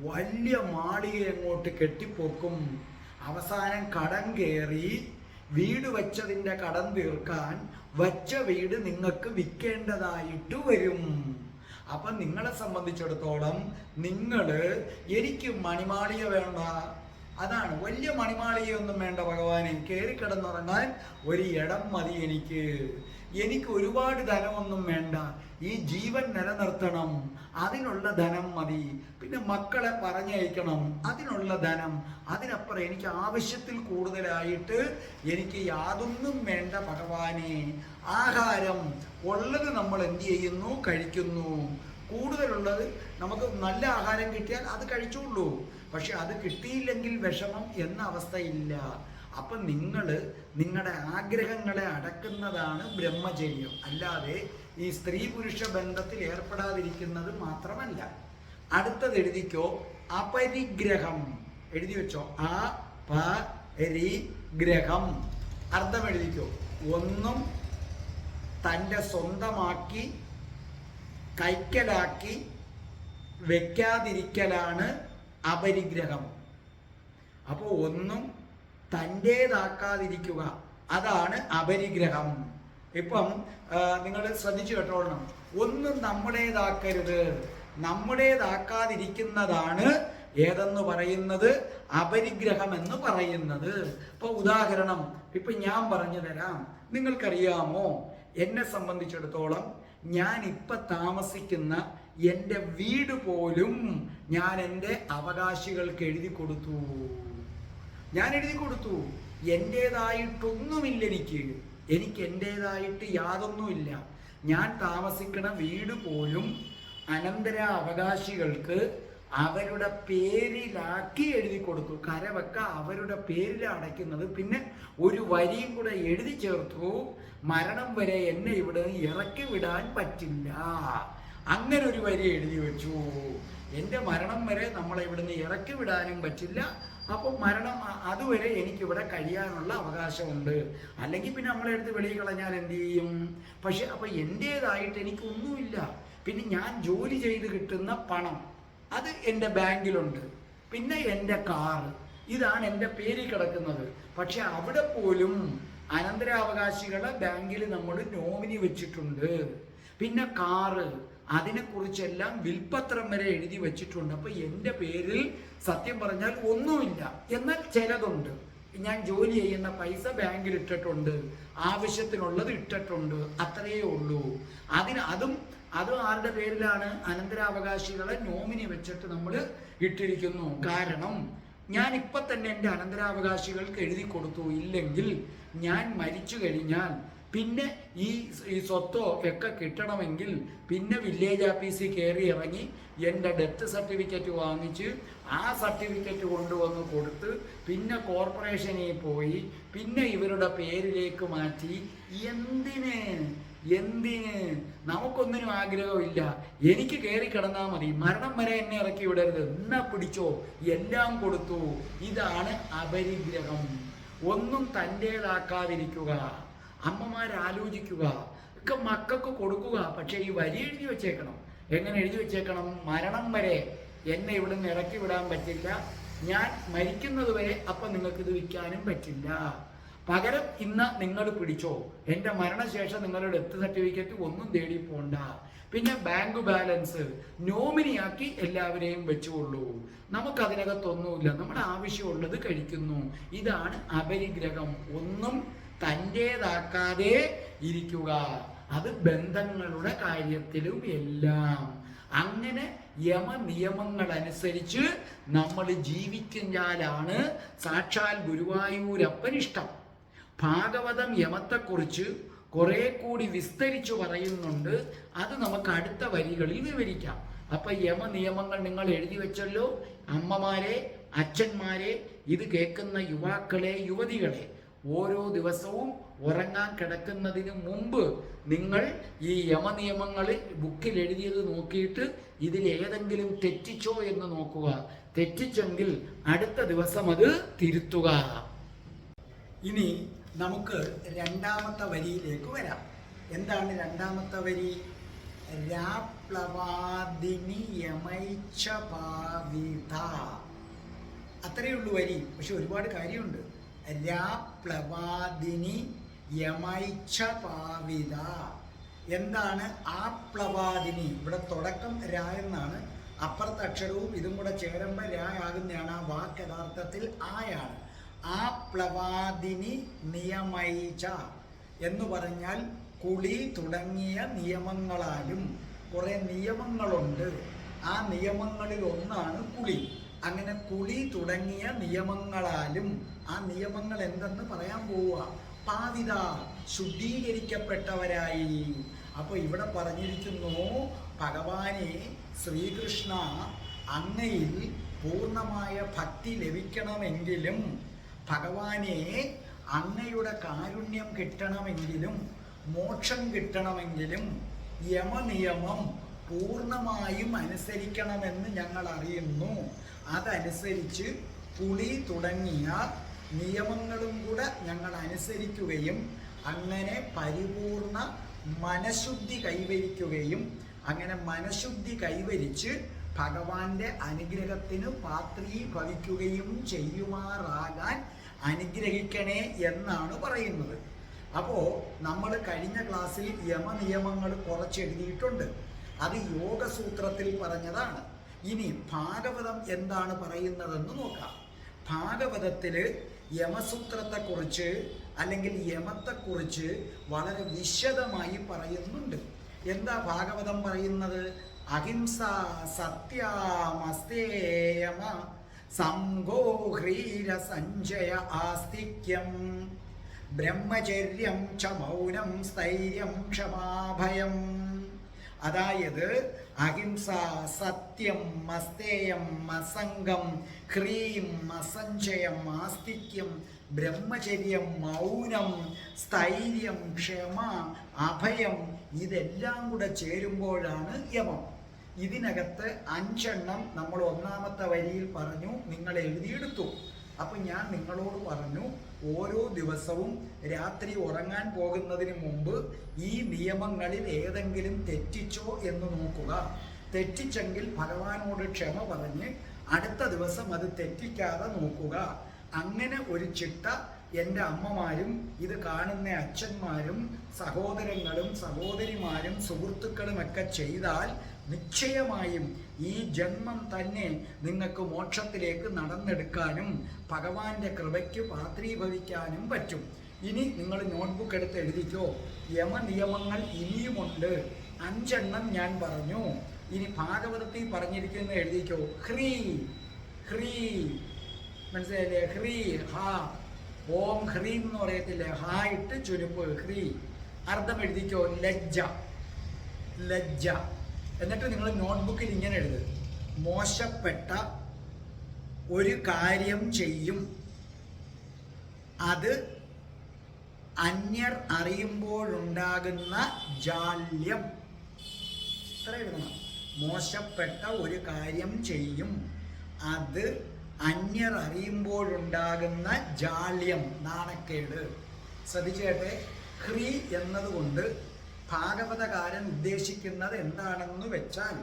വലിയ മാളിക അങ്ങോട്ട് കെട്ടിപ്പോക്കും. അവസാനം കടം കയറി വീട് വെച്ചതിൻ്റെ കടം തീർക്കാൻ വച്ച വീട് നിങ്ങൾക്ക് വിൽക്കേണ്ടതായിട്ട് വരും. അപ്പൊ നിങ്ങളെ സംബന്ധിച്ചിടത്തോളം എനിക്ക് മണിമാളിക വേണ്ട, അതാണ് വലിയ മണിമാളികയൊന്നും വേണ്ട ഭഗവാനെ, കയറി കിടന്നുറങ്ങാൻ ഒരു ഇടം മതി എനിക്ക് ഒരുപാട് ധനമൊന്നും വേണ്ട, ഈ ജീവൻ നിലനിർത്തണം, അതിനുള്ള ധനം മതി, പിന്നെ മക്കളെ പറഞ്ഞയക്കണം, അതിനുള്ള ധനം, അതിനപ്പുറം എനിക്ക് ആവശ്യത്തിൽ കൂടുതലായിട്ട് എനിക്ക് യാതൊന്നും വേണ്ട ഭഗവാനെ. ആഹാരം ഉള്ളത് നമ്മൾ എന്ത് ചെയ്യുന്നു? കഴിക്കുന്നു. കൂടുതലുള്ളത് നമുക്ക് നല്ല ആഹാരം കിട്ടിയാൽ അത് കഴിച്ചോളൂ. പക്ഷെ അത് കിട്ടിയില്ലെങ്കിൽ വിഷമം എന്ന അവസ്ഥയില്ല. അപ്പം നിങ്ങളുടെ ആഗ്രഹങ്ങളെ അടക്കുന്നതാണ് ബ്രഹ്മചര്യം. അല്ലാതെ ഈ സ്ത്രീ പുരുഷ ബന്ധത്തിൽ ഏർപ്പെടാതിരിക്കുന്നത് മാത്രമല്ല. അടുത്തത് എഴുതിക്കോ, അപരിഗ്രഹം. എഴുതി വെച്ചോ, അപരിഗ്രഹം. അർത്ഥം എഴുതിക്കോ. ഒന്നും തൻ്റെ സ്വന്തമാക്കി കൈക്കലാക്കി വെക്കാതിരിക്കലാണ് അപരിഗ്രഹം. അപ്പോൾ ഒന്നും തൻ്റേതാക്കാതിരിക്കുക, അതാണ് അപരിഗ്രഹം. ഇപ്പം നിങ്ങൾ ശ്രദ്ധിച്ചു കേട്ടോളണം. ഒന്നും നമ്മുടേതാക്കരുത്, നമ്മുടേതാക്കാതിരിക്കുന്നതാണ് ഏതെന്ന് പറയുന്നത്? അപരിഗ്രഹം എന്ന് പറയുന്നത്. ഇപ്പൊ ഉദാഹരണം ഇപ്പൊ ഞാൻ പറഞ്ഞു തരാം. നിങ്ങൾക്കറിയാമോ, എന്നെ സംബന്ധിച്ചിടത്തോളം ഞാൻ ഇപ്പൊ താമസിക്കുന്ന എൻ്റെ വീട് പോലും ഞാൻ എൻ്റെ അവകാശികൾക്ക് എഴുതി കൊടുത്തു. എൻ്റേതായിട്ടൊന്നുമില്ല. എനിക്ക് എൻ്റേതായിട്ട് യാതൊന്നുമില്ല. ഞാൻ താമസിക്കുന്ന വീട് പോലും അനന്തര അവകാശികൾക്ക് അവരുടെ പേരിലാക്കി എഴുതി കൊടുത്തു. കരവക്ക അവരുടെ പേരിൽ അടയ്ക്കുന്നത്. പിന്നെ ഒരു വരിയും കൂടെ എഴുതി ചേർത്തു, മരണം വരെ എന്നെ ഇവിടെ ഇറക്കി വിടാൻ പറ്റില്ല. അങ്ങനെ ഒരു വരി എഴുതി വെച്ചു. എൻ്റെ മരണം വരെ നമ്മളെ ഇവിടുന്ന് ഇറക്കി വിടാനും പറ്റില്ല. അപ്പോൾ മരണം അതുവരെ എനിക്കിവിടെ കഴിയാനുള്ള അവകാശമുണ്ട്. അല്ലെങ്കിൽ പിന്നെ നമ്മളെ എടുത്ത് വെളിയിൽ കളഞ്ഞാൽ എന്ത് ചെയ്യും? പക്ഷെ അപ്പോൾ എൻ്റേതായിട്ട് എനിക്കൊന്നുമില്ല. പിന്നെ ഞാൻ ജോലി ചെയ്ത് കിട്ടുന്ന പണം അത് എൻ്റെ ബാങ്കിലുണ്ട്. പിന്നെ എൻ്റെ കാറ്, ഇതാണ് എൻ്റെ പേരിൽ കിടക്കുന്നത്. പക്ഷെ അവിടെ പോലും അനന്തരാവകാശികളെ ബാങ്കിൽ നമ്മൾ നോമിനി വെച്ചിട്ടുണ്ട്. പിന്നെ കാറ്, അതിനെക്കുറിച്ചെല്ലാം വിൽപ്പത്രം വരെ എഴുതി വെച്ചിട്ടുണ്ട്. അപ്പോൾ എൻ്റെ പേരിൽ സത്യം പറഞ്ഞാൽ ഒന്നുമില്ല. എന്നാൽ ചിലതുണ്ട്. ഞാൻ ജോലി ചെയ്യുന്ന പൈസ ബാങ്കിൽ ഇട്ടിട്ടുണ്ട്, ആവശ്യത്തിനുള്ളത് ഇട്ടിട്ടുണ്ട്, അത്രയേ ഉള്ളൂ. അത് ആരുടെ പേരിലാണ്? അനന്തരാവകാശികളെ നോമിനി വെച്ചിട്ട് നമ്മൾ ഇട്ടിരിക്കുന്നു. കാരണം ഞാൻ ഇപ്പം തന്നെ എൻ്റെ അനന്തരാവകാശികൾക്ക് എഴുതി കൊടുത്തു. ഇല്ലെങ്കിൽ ഞാൻ മരിച്ചു കഴിഞ്ഞാൽ പിന്നെ ഈ സ്വത്തോ ഒക്കെ കിട്ടണമെങ്കിൽ പിന്നെ വില്ലേജ് ഓഫീസിൽ കയറി ഇറങ്ങി എൻ്റെ ഡെത്ത് സർട്ടിഫിക്കറ്റ് വാങ്ങിച്ച് ആ സർട്ടിഫിക്കറ്റ് കൊണ്ടുവന്ന് കൊടുത്ത് പിന്നെ കോർപ്പറേഷനിൽ പോയി പിന്നെ ഇവരുടെ പേരിലേക്ക് മാറ്റി. എന്തിന് നമുക്കൊന്നിനും ആഗ്രഹമില്ല. എനിക്ക് കയറി കിടന്നാൽ മതി, മരണം വരെ എന്നെ ഇറക്കി വിടരുത്, എന്നാ പിടിച്ചോ, എല്ലാം കൊടുത്തു. ഇതാണ് അപരിഗ്രഹം. ഒന്നും തൻ്റേതാക്കാതിരിക്കുക, അമ്മമാരാലോചിക്കുക, ഒക്കെ മക്കൾക്ക് കൊടുക്കുക. പക്ഷെ ഈ വരി എഴുതി വെച്ചേക്കണം. എങ്ങനെ എഴുതി വെച്ചേക്കണം? മരണം വരെ എന്നെ ഇവിടുന്ന് ഇറക്കി വിടാൻ പറ്റില്ല, ഞാൻ മരിക്കുന്നത് വരെ അപ്പം നിങ്ങൾക്കിത് വിൽക്കാനും പറ്റില്ല. പകരം ഇന്ന് നിങ്ങൾ പിടിച്ചോ, എൻ്റെ മരണശേഷം നിങ്ങളുടെ ഡെത്ത് സർട്ടിഫിക്കറ്റ് ഒന്നും തേടി പോണ്ട. പിന്നെ ബാങ്ക് ബാലൻസ് നോമിനിയാക്കി എല്ലാവരെയും വെച്ചുകൊള്ളൂ. നമുക്കതിനകത്തൊന്നുമില്ല, നമ്മുടെ ആവശ്യമുള്ളത് കഴിക്കുന്നു. ഇതാണ് അപരിഗ്രഹം. ഒന്നും തൻ്റേതാക്കാതെ ഇരിക്കുക. അത് ബന്ധങ്ങളുടെ കാര്യത്തിലും എല്ലാം. അങ്ങനെ യമനിയമങ്ങൾ അനുസരിച്ച് നമ്മൾ ജീവിക്കുന്നതിനാലാണ് സാക്ഷാൽ ഗുരുവായൂരപ്പൻ ഇഷ്ടം. ഭാഗവതം യമത്തെക്കുറിച്ച് കുറെ കൂടി വിസ്തരിച്ചു പറയുന്നുണ്ട്. അത് നമുക്ക് അടുത്ത വരികളിൽ വിവരിക്കാം. അപ്പൊ യമനിയമങ്ങൾ നിങ്ങൾ എഴുതി വെച്ചല്ലോ. അമ്മമാരെ, അച്ഛന്മാരെ, ഇത് കേൾക്കുന്ന യുവാക്കളെ, യുവതികളെ, ഓരോ ദിവസവും ഉറങ്ങാൻ കിടക്കുന്നതിന് മുമ്പ് നിങ്ങൾ ഈ യമനിയമങ്ങൾ ബുക്കിൽ എഴുതിയത് നോക്കിയിട്ട് ഇതിൽ ഏതെങ്കിലും തെറ്റിച്ചോ എന്ന് നോക്കുക. തെറ്റിച്ചെങ്കിൽ അടുത്ത ദിവസം അത് തിരുത്തുക. ഇനി നമുക്ക് രണ്ടാമത്തെ വരിയിലേക്ക് വരാം. എന്താണ് രണ്ടാമത്തെ വരി? രാപ്ലവാദിനി യമൈച്ഛ പാവിത. അത്രയേ ഉള്ളൂ വരി. പക്ഷെ ഒരുപാട് കാര്യമുണ്ട്. രാപ്ലവാദിനി യമൈച്ഛ പാവിത. എന്താണ് ആപ്ലവാദിനി? ഇവിടെ തുടക്കം രാ എന്നാണ്, അപ്പുറത്തെ അക്ഷരവും ഇതും കൂടെ ചേരുമ്പോൾ രാ ആകുന്നതാണ്. ആ വാക്ക് യഥാർത്ഥത്തിൽ ആയാണ്. ആപ്ലവാദിനി നിയമൈച എന്ന് പറഞ്ഞാൽ കുളി തുടങ്ങിയ നിയമങ്ങളാലും. കുറെ നിയമങ്ങളുണ്ട്, ആ നിയമങ്ങളിൽ ഒന്നാണ് കുളി. അങ്ങനെ കുളി തുടങ്ങിയ നിയമങ്ങളാലും, ആ നിയമങ്ങൾ എന്തെന്ന് പറയാൻ പോവുക, പാവിത, ശുദ്ധീകരിക്കപ്പെട്ടവരായി. അപ്പൊ ഇവിടെ പറഞ്ഞിരിക്കുന്നു, ഭഗവാനെ ശ്രീകൃഷ്ണ, അങ്ങയിൽ പൂർണ്ണമായ ഭക്തി ലഭിക്കണമെങ്കിലും, ഭഗവാനെ അങ്ങയുടെ കാരുണ്യം കിട്ടണമെങ്കിലും, മോക്ഷം കിട്ടണമെങ്കിലും യമനിയമം പൂർണ്ണമായും അനുസരിക്കണമെന്ന് ഞങ്ങൾ അറിയുന്നു. അതനുസരിച്ച് കുളി തുടങ്ങിയ നിയമങ്ങളും കൂടെ ഞങ്ങൾ അനുസരിക്കുകയും അങ്ങനെ പരിപൂർണ മനഃശുദ്ധി കൈവരിക്കുകയും, അങ്ങനെ മനഃശുദ്ധി കൈവരിച്ച് ഭഗവാന്റെ അനുഗ്രഹത്തിന് പാത്രീഭവിക്കുകയും ചെയ്യുമാറാകാൻ അനുഗ്രഹിക്കണേ എന്നാണ് പറയുന്നത്. അപ്പോൾ നമ്മൾ കഴിഞ്ഞ ക്ലാസ്സിൽ യമനിയമങ്ങൾ കുറച്ച് എഴുതിയിട്ടുണ്ട്. അത് യോഗസൂത്രത്തിൽ പറഞ്ഞതാണ്. ഇനി ഭാഗവതം എന്താണ് പറയുന്നതെന്ന് നോക്കാം. ഭാഗവതത്തിൽ യമസൂത്രത്തെക്കുറിച്ച് അല്ലെങ്കിൽ യമത്തെക്കുറിച്ച് വളരെ വിശദമായി പറയുന്നുണ്ട്. എന്താ ഭാഗവതം പറയുന്നത്? അഹിംസ സത്യമസ്തേയമ സംഘോ ഹ്രീര സഞ്ജയ ആസ്തിക്യം ബ്രഹ്മചര്യം ച മൗനം സ്ഥൈര്യം ക്ഷമാഭയം. അതായത് അഹിംസ, സത്യം, അസ്തേയം, അസംഗം, ഹ്രീം, അസഞ്ചയം, ആസ്തിക്യം, ബ്രഹ്മചര്യം, മൗനം, സ്ഥൈര്യം, ക്ഷമ, അഭയം, ഇതെല്ലാം കൂടെ ചേരുമ്പോഴാണ് യമം. ഇതിനകത്ത് 5 എണ്ണം നമ്മൾ ഒന്നാമത്തെ വരിയിൽ പറഞ്ഞു, നിങ്ങൾ എഴുതിയെടുത്തു. അപ്പം ഞാൻ നിങ്ങളോട് പറഞ്ഞു, ഓരോ ദിവസവും രാത്രി ഉറങ്ങാൻ പോകുന്നതിന് മുമ്പ് ഈ നിയമങ്ങളിൽ ഏതെങ്കിലും തെറ്റിച്ചോ എന്ന് നോക്കുക. തെറ്റിച്ചെങ്കിൽ ഭഗവാനോട് ക്ഷമ പറഞ്ഞ് അടുത്ത ദിവസം അത് തെറ്റിക്കാതെ നോക്കുക. അങ്ങനെ ഒരു ചിട്ട എൻ്റെ അമ്മമാരും ഇത് കാണുന്ന അച്ഛന്മാരും സഹോദരങ്ങളും സഹോദരിമാരും സുഹൃത്തുക്കളുമൊക്കെ ചെയ്താൽ നിശ്ചയമായും ഈ ജന്മം തന്നെ നിങ്ങൾക്ക് മോക്ഷത്തിലേക്ക് നടന്നെടുക്കാനും ഭഗവാന്റെ കൃപയ്ക്ക് പാത്രീഭവിക്കാനും പറ്റും. ഇനി നിങ്ങൾ നോട്ട്ബുക്ക് എടുത്ത് എഴുതിക്കോ. യമനിയമങ്ങൾ ഇനിയുമുണ്ട്. 5 എണ്ണം ഞാൻ പറഞ്ഞു. ഇനി ഭാഗവതത്തിൽ പറഞ്ഞിരിക്കുന്ന എഴുതിക്കോ. ഹ്രീ, ഹ്രീ, മനസ്സിലായില്ലേ? ഹ്രീ, ഹാ. ഓം ഹ്രീം എന്ന് പറയത്തില്ലേ? ഹാ ഇട്ട് ചുരുപ്പ്, ഹ്രീ. അർത്ഥം എഴുതിക്കോ, ലജ്ജ. ലജ്ജ. എന്നിട്ട് നിങ്ങൾ നോട്ട്ബുക്കിൽ ഇങ്ങനെ എഴുത്: മോശപ്പെട്ട ഒരു കാര്യം ചെയ്യും, അത് അന്യർ അറിയുമ്പോഴുണ്ടാകുന്ന ജാള്യം. ഇത്ര എഴുതണം. മോശപ്പെട്ട ഒരു കാര്യം ചെയ്യും, അത് അന്യർ അറിയുമ്പോഴുണ്ടാകുന്ന ജാള്യം, നാണക്കേട്. ശ്രദ്ധിച്ചേട്ടെ, ഹ്രീ എന്നതുകൊണ്ട് ഭാഗവതകാരൻ ഉദ്ദേശിക്കുന്നത് എന്താണെന്ന് വെച്ചാൽ,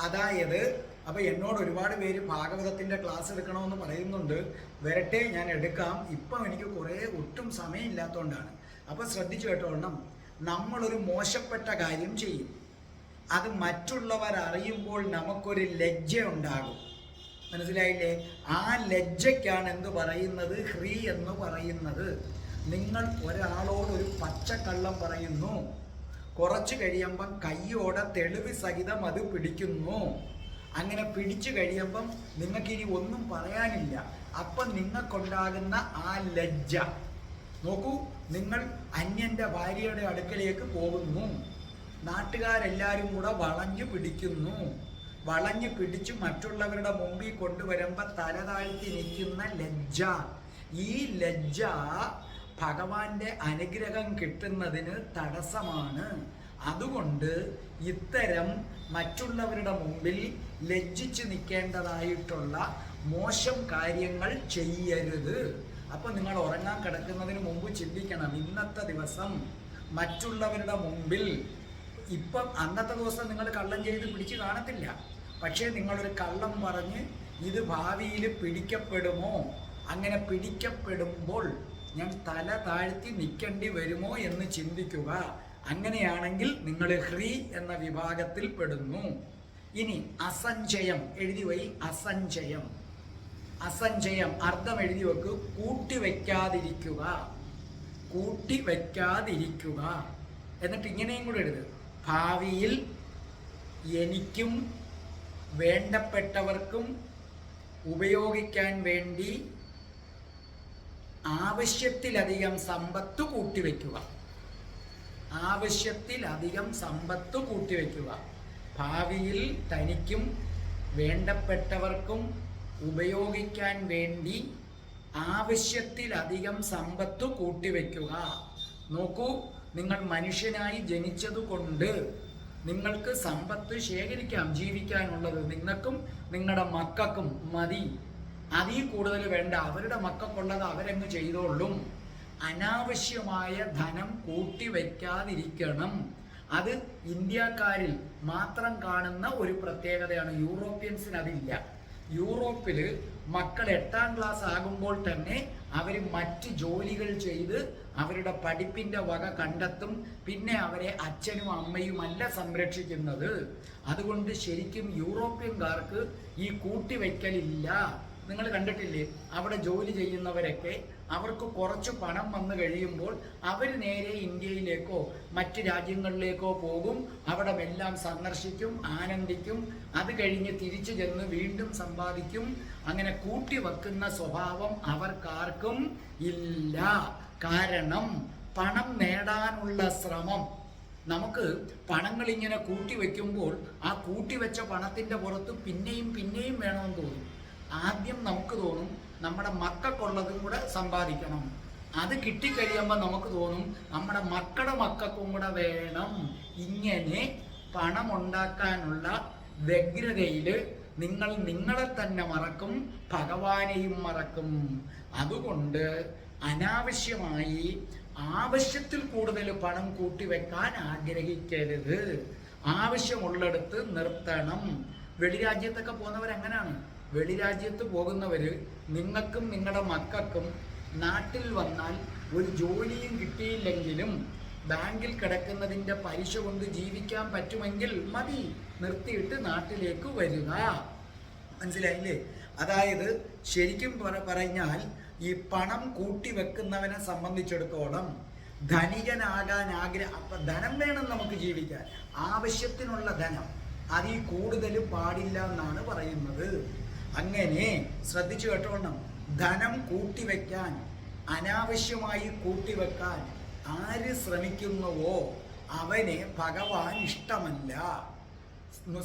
അതായത് അപ്പോൾ എന്നോട് ഒരുപാട് പേര് ഭാഗവതത്തിൻ്റെ ക്ലാസ് എടുക്കണമെന്ന് പറയുന്നുണ്ട്. വരട്ടെ, ഞാൻ എടുക്കാം. ഇപ്പം എനിക്ക് കുറേ ഒട്ടും സമയമില്ലാത്തതുകൊണ്ടാണ്. അപ്പോൾ ശ്രദ്ധിച്ചു കേട്ടോണം, നമ്മളൊരു മോശപ്പെട്ട കാര്യം ചെയ്യും, അത് മറ്റുള്ളവർ അറിയുമ്പോൾ നമുക്കൊരു ലജ്ജ ഉണ്ടാകും. മനസ്സിലായില്ലേ? ആ ലജ്ജയ്ക്കാണ് എന്ത് പറയുന്നത്? ഹ്രീ എന്ന് പറയുന്നത്. നിങ്ങൾ ഒരാളോട് ഒരു പച്ചക്കള്ളം പറയുന്നു, കുറച്ച് കഴിയുമ്പം കയ്യോടെ തെളിവ് സഹിതം അത് പിടിക്കുന്നു. അങ്ങനെ പിടിച്ചു കഴിയുമ്പം നിങ്ങൾക്കിനി ഒന്നും പറയാനില്ല. അപ്പം നിങ്ങൾക്കുണ്ടാകുന്ന ആ ലജ്ജ നോക്കൂ. നിങ്ങൾ അന്യൻ്റെ ഭാര്യയുടെ അടുക്കലേക്ക് പോകുന്നു, നാട്ടുകാരെല്ലാവരും കൂടെ വളഞ്ഞു പിടിക്കുന്നു. വളഞ്ഞു പിടിച്ച് മറ്റുള്ളവരുടെ മുമ്പിൽ കൊണ്ടുവരുമ്പോൾ തല താഴ്ത്തി നിൽക്കുന്ന ലജ്ജ. ഈ ലജ്ജ ഭഗവാന്റെ അനുഗ്രഹം കിട്ടുന്നതിന് തടസ്സമാണ്. അതുകൊണ്ട് ഇത്തരം മറ്റുള്ളവരുടെ മുമ്പിൽ ലജ്ജിച്ച് നിൽക്കേണ്ടതായിട്ടുള്ള മോശം കാര്യങ്ങൾ ചെയ്യരുത്. അപ്പം നിങ്ങൾ ഉറങ്ങാൻ കിടക്കുന്നതിന് മുമ്പ് ചിന്തിക്കണം, ഇന്നത്തെ ദിവസം മറ്റുള്ളവരുടെ മുമ്പിൽ, ഇപ്പം അന്നത്തെ ദിവസം നിങ്ങൾ കള്ളം ചെയ്ത് പിടിച്ച് കാണത്തില്ല, പക്ഷേ നിങ്ങളൊരു കള്ളം പറഞ്ഞ് ഇത് ഭാവിയിൽ പിടിക്കപ്പെടുമോ? അങ്ങനെ പിടിക്കപ്പെടുമ്പോൾ ഞാൻ തല താഴ്ത്തി നിൽക്കേണ്ടി വരുമോ എന്ന് ചിന്തിക്കുക. അങ്ങനെയാണെങ്കിൽ നിങ്ങൾ ഹ്രീ എന്ന വിഭാഗത്തിൽ പെടുന്നു. ഇനി അസഞ്ചയം എഴുതി വൈ. അസഞ്ചയം. അസഞ്ചയം അർത്ഥം എഴുതി വെക്ക്: കൂട്ടിവെക്കാതിരിക്കുക. കൂട്ടിവെക്കാതിരിക്കുക. എന്നിട്ട് ഇങ്ങനെയും കൂടെ എഴുത്: ഭാവിയിൽ എനിക്കും വേണ്ടപ്പെട്ടവർക്കും ഉപയോഗിക്കാൻ വേണ്ടി ആവശ്യത്തിലധികം സമ്പത്ത് കൂട്ടിവെക്കുക. ആവശ്യത്തിലധികം സമ്പത്ത് കൂട്ടിവെക്കുക. ഭാവിയിൽ തനിക്കും വേണ്ടപ്പെട്ടവർക്കും ഉപയോഗിക്കാൻ വേണ്ടി ആവശ്യത്തിലധികം സമ്പത്ത് കൂട്ടിവെക്കുക. നോക്കൂ, നിങ്ങൾ മനുഷ്യനായി ജനിച്ചതുകൊണ്ട് നിങ്ങൾക്ക് സമ്പത്ത് ശേഖരിക്കാം, ജീവിക്കാനുള്ളത് നിങ്ങൾക്കും നിങ്ങളുടെ മക്കൾക്കും മതി. അതിൽ കൂടുതൽ വേണ്ട. അവരുടെ മക്കൾക്കുള്ളത് അവരങ്ങ് ചെയ്തോളും. അനാവശ്യമായ ധനം കൂട്ടിവെക്കാതിരിക്കണം. അത് ഇന്ത്യക്കാരിൽ മാത്രം കാണുന്ന ഒരു പ്രത്യേകതയാണ്. യൂറോപ്യൻസിന് അതില്ല. യൂറോപ്പിൽ മക്കൾ 8ാം ക്ലാസ് ആകുമ്പോൾ തന്നെ അവർ മറ്റ് ജോലികൾ ചെയ്ത് അവരുടെ പഠിപ്പിൻ്റെ വക കണ്ടെത്തും. പിന്നെ അവരെ അച്ഛനും അമ്മയുമല്ല സംരക്ഷിക്കുന്നത്. അതുകൊണ്ട് ശരിക്കും യൂറോപ്യൻകാർക്ക് ഈ കൂട്ടിവെക്കലില്ല. നിങ്ങൾ കണ്ടിട്ടില്ലേ, അവിടെ ജോലി ചെയ്യുന്നവരൊക്കെ അവർക്ക് കുറച്ച് പണം വന്നു കഴിയുമ്പോൾ അവർ നേരെ ഇന്ത്യയിലേക്കോ മറ്റ് രാജ്യങ്ങളിലേക്കോ പോകും. അവിടെ എല്ലാം സന്ദർശിക്കും, ആനന്ദിക്കും. അത് കഴിഞ്ഞ് തിരിച്ചു ചെന്ന് വീണ്ടും സമ്പാദിക്കും. അങ്ങനെ കൂട്ടിവെക്കുന്ന സ്വഭാവം അവർക്കാർക്കും ഇല്ല. കാരണം പണം നേടാനുള്ള ശ്രമം. നമുക്ക് പണങ്ങൾ ഇങ്ങനെ കൂട്ടിവെക്കുമ്പോൾ ആ കൂട്ടിവെച്ച പണത്തിൻ്റെ പുറത്ത് പിന്നെയും പിന്നെയും വേണമെന്ന് തോന്നും. ആദ്യം നമുക്ക് തോന്നും നമ്മുടെ മക്കൾക്കുള്ളതും കൂടെ സമ്പാദിക്കണം. അത് കിട്ടിക്കഴിയുമ്പോൾ നമുക്ക് തോന്നും നമ്മുടെ മക്കളുടെ മക്കൾക്കും കൂടെ വേണം. ഇങ്ങനെ പണമുണ്ടാക്കാനുള്ള വ്യഗ്രതയിൽ നിങ്ങൾ നിങ്ങളെ തന്നെ മറക്കും, ഭഗവാനെയും മറക്കും. അതുകൊണ്ട് അനാവശ്യമായി ആവശ്യത്തിൽ കൂടുതൽ പണം കൂട്ടിവെക്കാൻ ആഗ്രഹിക്കരുത്. ആവശ്യമുള്ളിടത്ത് നിർത്തണം. വെളിരാജ്യത്തൊക്കെ പോകുന്നവരെങ്ങനെയാണ്? വെളിരാജ്യത്ത് പോകുന്നവർ നിങ്ങൾക്കും നിങ്ങളുടെ മക്കൾക്കും നാട്ടിൽ വന്നാൽ ഒരു ജോലിയും കിട്ടിയില്ലെങ്കിലും ബാങ്കിൽ കിടക്കുന്നതിൻ്റെ പലിശ കൊണ്ട് ജീവിക്കാൻ പറ്റുമെങ്കിൽ മതി, നിർത്തിയിട്ട് നാട്ടിലേക്ക് വരിക. മനസ്സിലായില്ലേ? അതായത് ശരിക്കും പറഞ്ഞാൽ ഈ പണം കൂട്ടിവെക്കുന്നവനെ സംബന്ധിച്ചിടത്തോളം ധനികനാകാൻ അപ്പം ധനം വേണം നമുക്ക് ജീവിക്കാൻ. ആവശ്യത്തിനുള്ള ധനം, അതിൽ കൂടുതൽ പാടില്ല എന്നാണ് പറയുന്നത്. അങ്ങനെ ശ്രദ്ധിച്ചു കേട്ടോണം. ധനം കൂട്ടിവെക്കാൻ, അനാവശ്യമായി കൂട്ടിവെക്കാൻ ആര് ശ്രമിക്കുന്നുവോ അവനെ ഭഗവാൻ ഇഷ്ടമല്ല.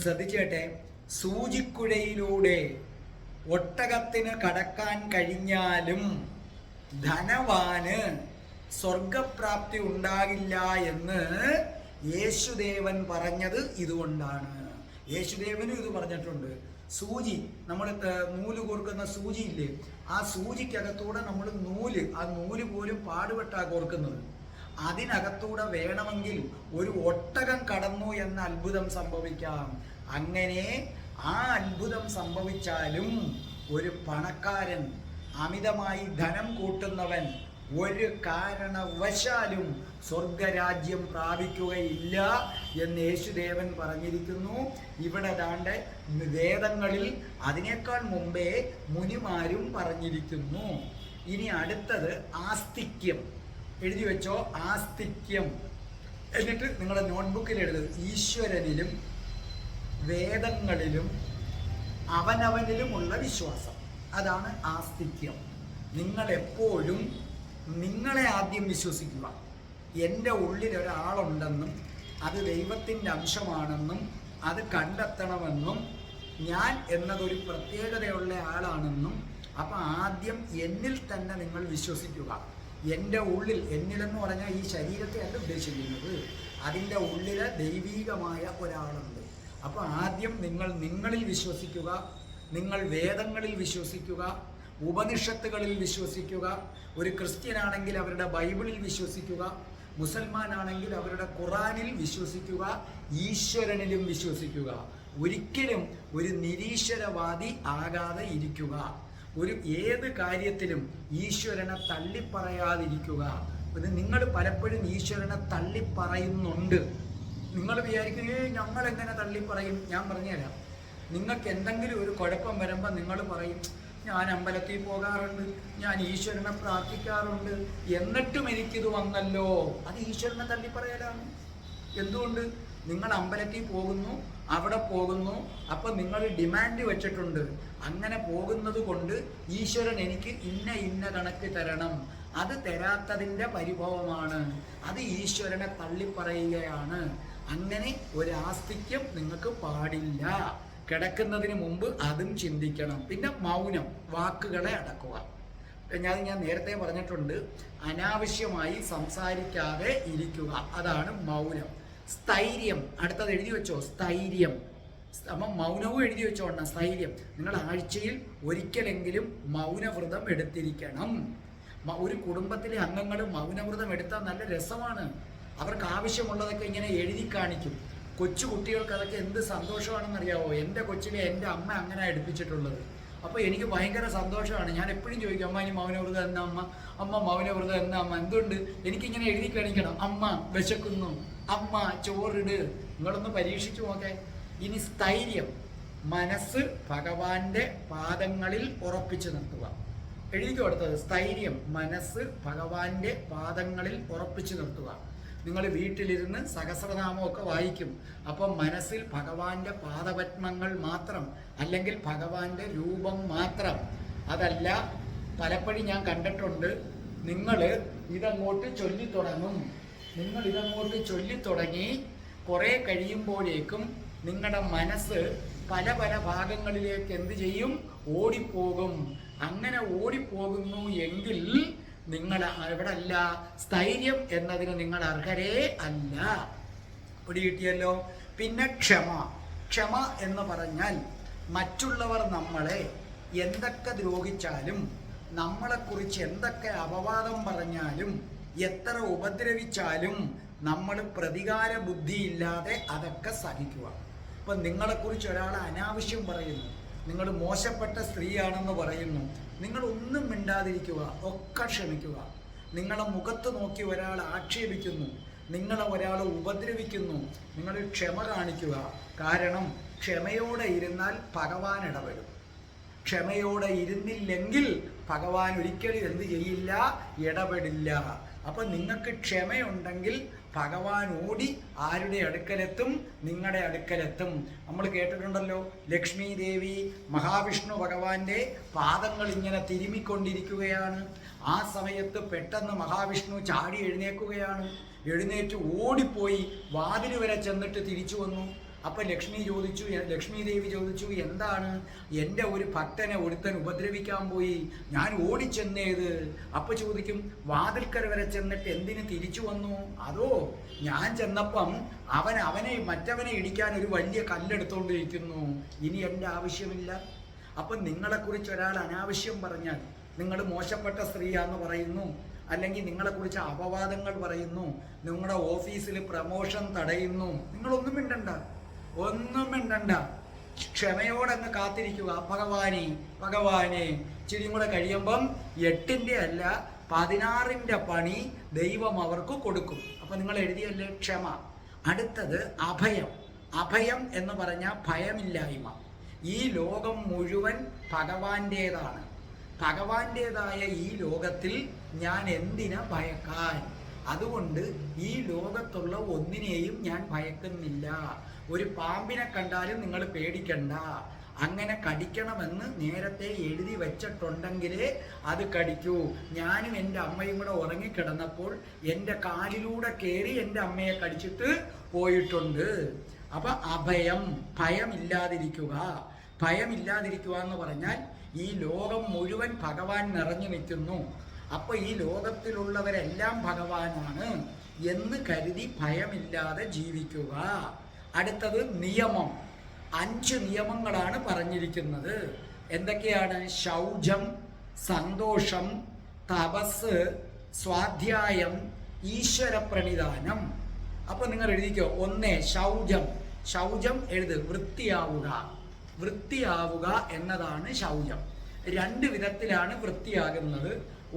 ശ്രദ്ധിച്ചേട്ടെ, സൂചിക്കുഴയിലൂടെ ഒട്ടകത്തിന് കടക്കാൻ കഴിഞ്ഞാലും ധനവാന് സ്വർഗപ്രാപ്തി ഉണ്ടാകില്ല എന്ന് യേശുദേവൻ പറഞ്ഞത് ഇതുകൊണ്ടാണ്. യേശുദേവനും ഇത് പറഞ്ഞിട്ടുണ്ട്. സൂചി, നമ്മൾ നൂല് കോർക്കുന്ന സൂചിയില്ലേ, ആ സൂചിക്കകത്തൂടെ നമ്മൾ ആ നൂല് പോലും പാടുപെട്ടാ കോർക്കുന്നത്. അതിനകത്തൂടെ വേണമെങ്കിൽ ഒരു ഒട്ടകം കടന്നു എന്ന അത്ഭുതം സംഭവിക്കാം. അങ്ങനെ ആ അത്ഭുതം സംഭവിച്ചാലും ഒരു പണക്കാരൻ, അമിതമായി ധനം കൂട്ടുന്നവൻ ഒരു കാരണവശാലും സ്വർഗരാജ്യം പ്രാപിക്കുകയില്ല എന്ന് യേശുദേവൻ പറഞ്ഞിരിക്കുന്നു. ഇവിടെ ദാണ്ട് വേദങ്ങളിൽ അതിനേക്കാൾ മുമ്പേ മുനിമാരും പറഞ്ഞിരിക്കുന്നു. ഇനി അടുത്തത് ആസ്തിക്യം. എഴുതി വെച്ചോ, ആസ്തിക്യം. എന്നിട്ട് നിങ്ങളുടെ നോട്ട്ബുക്കിൽ എഴുതുക, ഈശ്വരനിലും വേദങ്ങളിലും അവനവനിലുമുള്ള വിശ്വാസം. അതാണ് ആസ്തിക്യം. നിങ്ങളെപ്പോഴും നിങ്ങളെ ആദ്യം വിശ്വസിക്കുക. എൻ്റെ ഉള്ളിൽ ഒരാളുണ്ടെന്നും അത് ദൈവത്തിൻ്റെ അംശമാണെന്നും അത് കണ്ടെത്തണമെന്നും ഞാൻ എന്നതൊരു പ്രത്യേകതയുള്ള ആളാണെന്നും. അപ്പം ആദ്യം എന്നിൽ തന്നെ നിങ്ങൾ വിശ്വസിക്കുക. എൻ്റെ ഉള്ളിൽ, എന്നിലെന്ന് പറഞ്ഞാൽ ഈ ശരീരത്തെ അല്ല ഉദ്ദേശിക്കുന്നത്, അതിൻ്റെ ഉള്ളിൽ ദൈവീകമായ ഒരാളുണ്ട്. അപ്പോൾ ആദ്യം നിങ്ങൾ നിങ്ങളിൽ വിശ്വസിക്കുക, നിങ്ങൾ വേദങ്ങളിൽ വിശ്വസിക്കുക, ഉപനിഷത്തുകളിൽ വിശ്വസിക്കുക. ഒരു ക്രിസ്ത്യനാണെങ്കിൽ അവരുടെ ബൈബിളിൽ വിശ്വസിക്കുക, മുസൽമാനാണെങ്കിൽ അവരുടെ ഖുറാനിൽ വിശ്വസിക്കുക, ഈശ്വരനിലും വിശ്വസിക്കുക. ഒരിക്കലും ഒരു നിരീശ്വരവാദി ആകാതെ ഇരിക്കുക. ഏത് കാര്യത്തിലും ഈശ്വരനെ തള്ളിപ്പറയാതിരിക്കുക. നിങ്ങൾ പലപ്പോഴും ഈശ്വരനെ തള്ളിപ്പറയുന്നുണ്ട്. നിങ്ങൾ വിചാരിക്കുന്നത് ഞങ്ങൾ എങ്ങനെ തള്ളിപ്പറയും? ഞാൻ പറഞ്ഞുതരാം. നിങ്ങൾക്ക് എന്തെങ്കിലും ഒരു കുഴപ്പം വരുമ്പോൾ നിങ്ങൾ പറയും, ഞാൻ അമ്പലത്തിൽ പോകാറുണ്ട്, ഞാൻ ഈശ്വരനെ പ്രാർത്ഥിക്കാറുണ്ട്, എന്നിട്ടും എനിക്കിത് വന്നല്ലോ. അത് ഈശ്വരനെ തള്ളിപ്പറയലാണ്. എന്തുകൊണ്ട്? നിങ്ങൾ അമ്പലത്തിൽ പോകുന്നു, അവിടെ പോകുന്നു, അപ്പം നിങ്ങൾ ഡിമാൻഡ് വെച്ചിട്ടുണ്ട്. അങ്ങനെ പോകുന്നത് കൊണ്ട് ഈശ്വരൻ എനിക്ക് ഇന്ന കണക്ക് തരണം. അത് തരാത്തതിൻ്റെ പരിഭവമാണ്. അത് ഈശ്വരനെ തള്ളിപ്പറയുകയാണ്. അങ്ങനെ ഒരു ആസ്തിക്യം നിങ്ങൾക്ക് പാടില്ല. കിടക്കുന്നതിന് മുമ്പ് അതും ചിന്തിക്കണം. പിന്നെ മൗനം, വാക്കുകളെ അടക്കുക. ഞാൻ നേരത്തെ പറഞ്ഞിട്ടുണ്ട്, അനാവശ്യമായി സംസാരിക്കാതെ ഇരിക്കുക, അതാണ് മൗനം. സ്ഥൈര്യം, അടുത്തത് എഴുതി വെച്ചോ, സ്ഥൈര്യം. അപ്പം മൗനവും എഴുതി വെച്ചോണം, സ്ഥൈര്യം. നിങ്ങൾ ആഴ്ചയിൽ ഒരിക്കലെങ്കിലും മൗനവ്രതം എടുത്തിരിക്കണം. ഒരു കുടുംബത്തിലെ അംഗങ്ങൾ മൗനവ്രതം എടുത്താൽ നല്ല രസമാണ്. അവർക്ക് ആവശ്യമുള്ളതൊക്കെ ഇങ്ങനെ എഴുതി കാണിക്കും. കൊച്ചു കുട്ടികൾക്ക് അതൊക്കെ എന്ത് സന്തോഷമാണെന്നറിയാവോ? എൻ്റെ കൊച്ചിലെ എൻ്റെ അമ്മ അങ്ങനെ എടുപ്പിച്ചിട്ടുള്ളത്. അപ്പോൾ എനിക്ക് ഭയങ്കര സന്തോഷമാണ്. ഞാൻ എപ്പോഴും ചോദിക്കും, അമ്മ ഇനി മൗനവ്രതം എന്നാ അമ്മ, അമ്മ മൗനവ്രതം എന്നാ അമ്മ. എന്തുകൊണ്ട്? എനിക്കിങ്ങനെ എഴുതി കാണിക്കണം, അമ്മ വിശക്കുന്നു, അമ്മ ചോറിട്. നിങ്ങളൊന്ന് പരീക്ഷിച്ചു നോക്കേ. ഇനി സ്ഥൈര്യം, മനസ്സ് ഭഗവാന്റെ പാദങ്ങളിൽ ഉറപ്പിച്ചു നിർത്തുക. എഴുതിക്കോ അടുത്തത്, സ്ഥൈര്യം, മനസ്സ് ഭഗവാന്റെ പാദങ്ങളിൽ ഉറപ്പിച്ചു നിർത്തുക. നിങ്ങൾ വീട്ടിലിരുന്ന് സഹസ്രനാമമൊക്കെ വായിക്കും. അപ്പം മനസ്സിൽ ഭഗവാന്റെ പാദപത്മങ്ങൾ മാത്രം, അല്ലെങ്കിൽ ഭഗവാന്റെ രൂപം മാത്രം. അതല്ല, പലപ്പോഴും ഞാൻ കണ്ടിട്ടുണ്ട്, നിങ്ങൾ ഇതങ്ങോട്ട് ചൊല്ലിത്തുടങ്ങും. നിങ്ങൾ ഇതങ്ങോട്ട് ചൊല്ലിത്തുടങ്ങി കുറേ കഴിയുമ്പോഴേക്കും നിങ്ങളുടെ മനസ്സ് പല പല ഭാഗങ്ങളിലേക്ക് എന്ത് ചെയ്യും? ഓടിപ്പോകും. അങ്ങനെ ഓടിപ്പോകുന്നു എങ്കിൽ നിങ്ങൾ ഇവിടെ അല്ല, സ്ഥൈര്യം എന്നതിന് നിങ്ങൾ അർഹരേ അല്ല. പിടി കിട്ടിയല്ലോ. പിന്നെ ക്ഷമ. ക്ഷമ എന്ന് പറഞ്ഞാൽ മറ്റുള്ളവർ നമ്മളെ എന്തൊക്കെ ദ്രോഹിച്ചാലും, നമ്മളെക്കുറിച്ച് എന്തൊക്കെ അപവാദം പറഞ്ഞാലും, എത്ര ഉപദ്രവിച്ചാലും നമ്മൾ പ്രതികാര ബുദ്ധിയില്ലാതെ അതൊക്കെ സഹിക്കുക. ഇപ്പം നിങ്ങളെക്കുറിച്ച് ഒരാൾ അനാവശ്യം പറയുന്നു, നിങ്ങൾ മോശപ്പെട്ട സ്ത്രീയാണെന്ന് പറയുന്നു, നിങ്ങളൊന്നും മിണ്ടാതിരിക്കുക, ഒക്കെ ക്ഷമിക്കുക. നിങ്ങളെ മുഖത്ത് നോക്കി ഒരാൾ ആക്ഷേപിക്കുന്നു, നിങ്ങളെ ഒരാൾ ഉപദ്രവിക്കുന്നു, നിങ്ങൾ ക്ഷമ കാണിക്കുക. കാരണം ക്ഷമയോടെ ഇരുന്നാൽ ഭഗവാൻ ഇടപെടും. ക്ഷമയോടെ ഇരുന്നില്ലെങ്കിൽ ഭഗവാൻ ഒരിക്കലും എന്ത് ചെയ്യില്ല? ഇടപെടില്ല. അപ്പം നിങ്ങൾക്ക് ക്ഷമയുണ്ടെങ്കിൽ ഭഗവാൻ ഓടി ആരുടെ അടുക്കലെത്തും? നിങ്ങളുടെ അടുക്കലെത്തും. നമ്മൾ കേട്ടിട്ടുണ്ടല്ലോ, ലക്ഷ്മി ദേവി മഹാവിഷ്ണു ഭഗവാന്റെ പാദങ്ങൾ ഇങ്ങനെ തിരുമിക്കൊണ്ടിരിക്കുകയാണ്. ആ സമയത്ത് പെട്ടെന്ന് മഹാവിഷ്ണു ചാടി എഴുന്നേൽക്കുകയാണ്. എഴുന്നേറ്റ് ഓടിപ്പോയി വാതിൽ വരെ ചെന്നിട്ട് തിരിച്ചു വന്നു. അപ്പം ലക്ഷ്മി ദേവി ചോദിച്ചു, എന്താണ്? എൻ്റെ ഒരു ഭക്തനെ ഒരുത്തൻ ഉപദ്രവിക്കാൻ പോയി, ഞാൻ ഓടിച്ചെന്നേത്. അപ്പം ചോദിക്കും, വാതിൽക്കര വരെ ചെന്നിട്ട് എന്തിന് തിരിച്ചു വന്നു? അതോ ഞാൻ ചെന്നപ്പം അവനെ മറ്റവനെ ഇടിക്കാൻ ഒരു വലിയ കല്ലെടുത്തുകൊണ്ടിരിക്കുന്നു, ഇനി എൻ്റെ ആവശ്യമില്ല. അപ്പം നിങ്ങളെക്കുറിച്ച് ഒരാൾ അനാവശ്യം പറഞ്ഞാൽ, നിങ്ങൾ മോശപ്പെട്ട സ്ത്രീയാന്ന് പറയുന്നു, അല്ലെങ്കിൽ നിങ്ങളെക്കുറിച്ച് അപവാദങ്ങൾ പറയുന്നു, നിങ്ങളുടെ ഓഫീസിൽ പ്രമോഷൻ തടയുന്നു, നിങ്ങളൊന്നും മിണ്ടണ്ട, ക്ഷമയോടങ്ങ് കാത്തിരിക്കുക. ഭഗവാനെ ഇച്ചിരിയും കൂടെ കഴിയുമ്പം 8ന്റെ അല്ല 16ന്റെ പണി ദൈവം അവർക്ക് കൊടുക്കും. അപ്പം നിങ്ങൾ എഴുതിയല്ലേ ക്ഷമ. അടുത്തത് അഭയം എന്ന് പറഞ്ഞാൽ ഭയമില്ലായ്മ. ഈ ലോകം മുഴുവൻ ഭഗവാന്റേതാണ്. ഭഗവാന്റേതായ ഈ ലോകത്തിൽ ഞാൻ എന്തിനാ ഭയക്കാൻ? അതുകൊണ്ട് ഈ ലോകത്തുള്ള ഒന്നിനെയും ഞാൻ ഭയക്കുന്നില്ല. ഒരു പാമ്പിനെ കണ്ടാലും നിങ്ങൾ പേടിക്കണ്ട. അങ്ങനെ കടിക്കണമെന്ന് നേരത്തെ എഴുതി വെച്ചിട്ടുണ്ടെങ്കിലേ അത് കടിക്കൂ. ഞാനും എൻ്റെ അമ്മയും കൂടെ ഉറങ്ങിക്കിടന്നപ്പോൾ എൻ്റെ കാലിലൂടെ കയറി എൻ്റെ അമ്മയെ കടിച്ചിട്ട് പോയിട്ടുണ്ട്. അപ്പം ഭയമില്ലാതിരിക്കുക എന്ന് പറഞ്ഞാൽ ഈ ലോകം മുഴുവൻ ഭഗവാൻ നിറഞ്ഞു നിൽക്കുന്നു. അപ്പോൾ ഈ ലോകത്തിലുള്ളവരെല്ലാം ഭഗവാനാണ് എന്ന് കരുതി ഭയമില്ലാതെ ജീവിക്കുക. അടുത്തത് നിയമം. 5 നിയമങ്ങളാണ് പറഞ്ഞിരിക്കുന്നത്. എന്തൊക്കെയാണ്? ശൗചം, സന്തോഷം, തപസ്, സ്വാധ്യായം, ഈശ്വര പ്രണിധാനം. അപ്പോൾ നിങ്ങൾ എഴുതിക്കോ. 1 ശൗചം എഴുത്. വൃത്തിയാവുക എന്നതാണ് ശൗചം. 2 വിധത്തിലാണ് വൃത്തിയാകുന്നത്.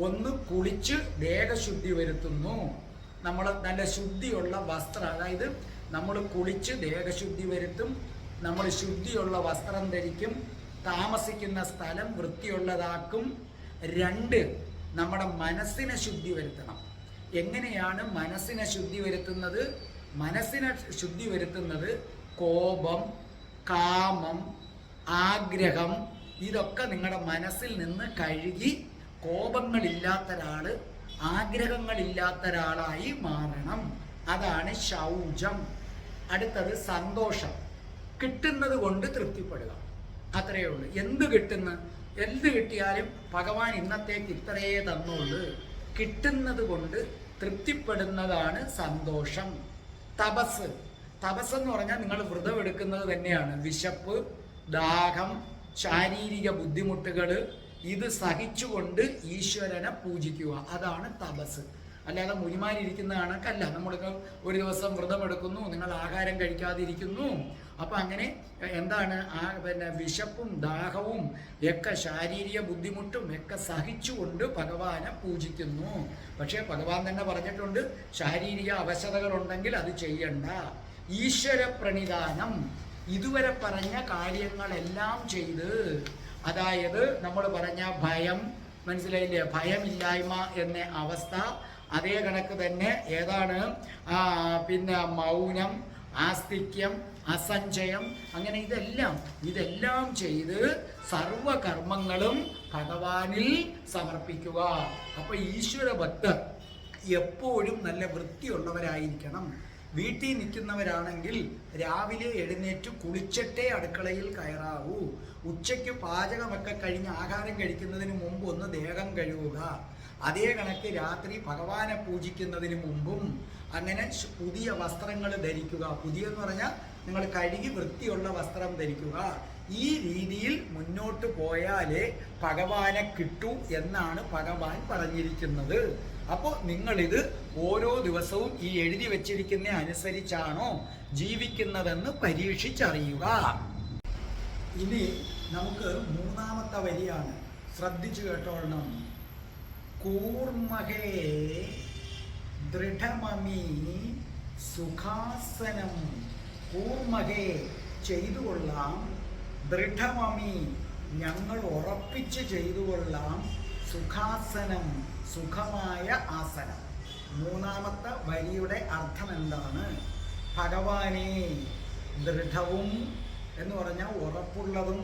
1 കുളിച്ച് ദേഹശുദ്ധി വരുത്തുന്നു. നമ്മൾ നല്ല ശുദ്ധിയുള്ള വസ്ത്രം, അതായത് നമ്മൾ കുളിച്ച് ദേഹശുദ്ധി വരുത്തും, നമ്മൾ ശുദ്ധിയുള്ള വസ്ത്രം ധരിക്കും, താമസിക്കുന്ന സ്ഥലം വൃത്തിയുള്ളതാക്കും. 2 നമ്മുടെ മനസ്സിനെ ശുദ്ധി വരുത്തണം. എങ്ങനെയാണ് മനസ്സിനെ ശുദ്ധി വരുത്തുന്നത്? കോപം, കാമം, ആഗ്രഹം ഇതൊക്കെ നിങ്ങളുടെ മനസ്സിൽ നിന്ന് കഴുകി കോപങ്ങളില്ലാത്ത ഒരാൾ, ആഗ്രഹങ്ങളില്ലാത്ത ഒരാളായി മാറണം. അതാണ് ശൗചം. അടുത്തത് സന്തോഷം. കിട്ടുന്നത് കൊണ്ട് തൃപ്തിപ്പെടുക, അത്രയേ ഉള്ളൂ. എന്ത് കിട്ടിയാലും ഭഗവാൻ ഇന്നത്തേക്ക് ഇത്രയേ തന്നുള്ളൂ. കിട്ടുന്നത് കൊണ്ട് തൃപ്തിപ്പെടുന്നതാണ് സന്തോഷം. തപസ് എന്ന് പറഞ്ഞാൽ നിങ്ങൾ വ്രതം എടുക്കുന്നത് തന്നെയാണ്. വിശപ്പ്, ദാഹം, ശാരീരിക ബുദ്ധിമുട്ടുകൾ ഇത് സഹിച്ചുകൊണ്ട് ഈശ്വരനെ പൂജിക്കുക, അതാണ് തപസ്. അല്ലാതെ മുനിമാരിയിരിക്കുന്ന കണക്കല്ല. നമ്മൾക്ക് ഒരു ദിവസം വ്രതം എടുക്കുന്നു, നിങ്ങൾ ആഹാരം കഴിക്കാതിരിക്കുന്നു. അപ്പം അങ്ങനെ എന്താണ്? വിശപ്പും ദാഹവും ഒക്കെ ശാരീരിക ബുദ്ധിമുട്ടും ഒക്കെ സഹിച്ചുകൊണ്ട് ഭഗവാനെ പൂജിക്കുന്നു. പക്ഷേ ഭഗവാൻ തന്നെ പറഞ്ഞിട്ടുണ്ട്, ശാരീരിക അവശതകളുണ്ടെങ്കിൽ അത് ചെയ്യണ്ട. ഈശ്വര പ്രണിധാനം, ഇതുവരെ പറഞ്ഞ കാര്യങ്ങളെല്ലാം ചെയ്ത്, അതായത് നമ്മൾ പറഞ്ഞ ഭയം, മനസ്സിലായില്ലേ? ഭയമില്ലായ്മ എന്ന അവസ്ഥ. അതേ കണക്ക് തന്നെ ഏതാണ്? പിന്നെ മൗനം, ആസ്തിക്യം, അസഞ്ചയം, അങ്ങനെ ഇതെല്ലാം ചെയ്ത് സർവകർമ്മങ്ങളും ഭഗവാനിൽ സമർപ്പിക്കുക. അപ്പൊ ഈശ്വര ഭക്തർ എപ്പോഴും നല്ല വൃത്തിയുള്ളവരായിരിക്കണം. വീട്ടിൽ നിൽക്കുന്നവരാണെങ്കിൽ രാവിലെ എഴുന്നേറ്റ് കുളിച്ചിട്ടേ അടുക്കളയിൽ കയറാവൂ. ഉച്ചയ്ക്ക് പാചകമൊക്കെ കഴിഞ്ഞ് ആഹാരം കഴിക്കുന്നതിന് മുമ്പ് ഒന്ന് ദേഹം കഴുകുക. അതേ കണക്ക് രാത്രി ഭഗവാനെ പൂജിക്കുന്നതിന് മുമ്പും അങ്ങനെ പുതിയ വസ്ത്രങ്ങൾ ധരിക്കുക. പുതിയെന്ന് പറഞ്ഞാൽ നിങ്ങൾ കഴുകി വൃത്തിയുള്ള വസ്ത്രം ധരിക്കുക. ഈ രീതിയിൽ മുന്നോട്ട് പോയാലേ ഭഗവാനെ കിട്ടൂ എന്നാണ് ഭഗവാൻ പറഞ്ഞിരിക്കുന്നത്. അപ്പോൾ നിങ്ങളിത് ഓരോ ദിവസവും ഈ എഴുതി വച്ചിരിക്കുന്ന അനുസരിച്ചാണോ ജീവിക്കുന്നതെന്ന് പരീക്ഷിച്ചറിയുക. ഇനി നമുക്ക് 3ാമത്തെ വരിയാണ്, ശ്രദ്ധിച്ചു കേട്ടോളണം. കൂർമഹേ ദൃഢമമി സുഖാസനം. കൂർമഹേ ചെയ്തുകൊള്ളാം, ദൃഢമമി ഞങ്ങൾ ഉറപ്പിച്ച് ചെയ്തുകൊള്ളാം, സുഖാസനം സുഖമായ ആസനം. 3ാമത്തെ വരിയുടെ അർത്ഥം എന്താണ്? ഭഗവാനെ ദൃഢവും എന്ന് പറഞ്ഞാൽ ഉറപ്പുള്ളതും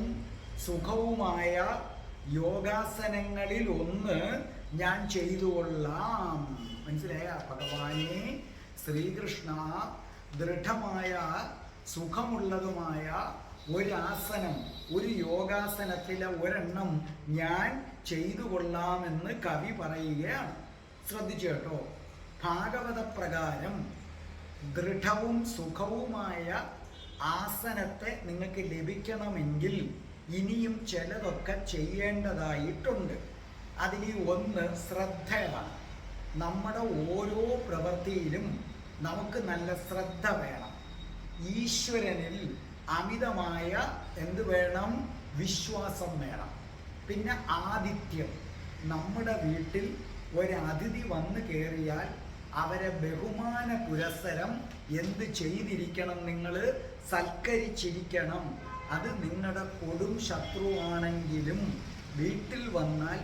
സുഖവുമായ യോഗാസനങ്ങളിൽ ഒന്ന് ഞാൻ ചെയ്തുകൊള്ളാം. മനസ്സിലായ? ഭഗവാനെ ശ്രീകൃഷ്ണ ദൃഢമായ സുഖമുള്ളതുമായ ഒരാസനം, ഒരു യോഗാസനത്തിലെ ഒരെണ്ണം ഞാൻ ചെയ്തു കൊള്ളാമെന്ന് കവി പറയുകയാണ്. ശ്രദ്ധിച്ചു കേട്ടോ. ഭാഗവത പ്രകാരം ദൃഢവും സുഖവുമായ ആസനത്തെ നിങ്ങൾക്ക് ലഭിക്കണമെങ്കിൽ ഇനിയും ചിലതൊക്കെ ചെയ്യേണ്ടതായിട്ടുണ്ട്. അതിൽ ഒന്ന് ശ്രദ്ധയാണ്. നമ്മുടെ ഓരോ പ്രവൃത്തിയിലും നമുക്ക് നല്ല ശ്രദ്ധ വേണം. ഈശ്വരനിൽ അമിതമായ എന്ത് വേണം? വിശ്വാസം വേണം. പിന്നെ ആതിഥ്യം. നമ്മുടെ വീട്ടിൽ ഒരതിഥി വന്നു കയറിയാൽ അവരെ ബഹുമാന പുരസ്സരം എന്ത് ചെയ്തിരിക്കണം? നിങ്ങൾ സൽക്കരിച്ചിരിക്കണം. അത് നിങ്ങളുടെ കൊടും ശത്രുവാണെങ്കിലും വീട്ടിൽ വന്നാൽ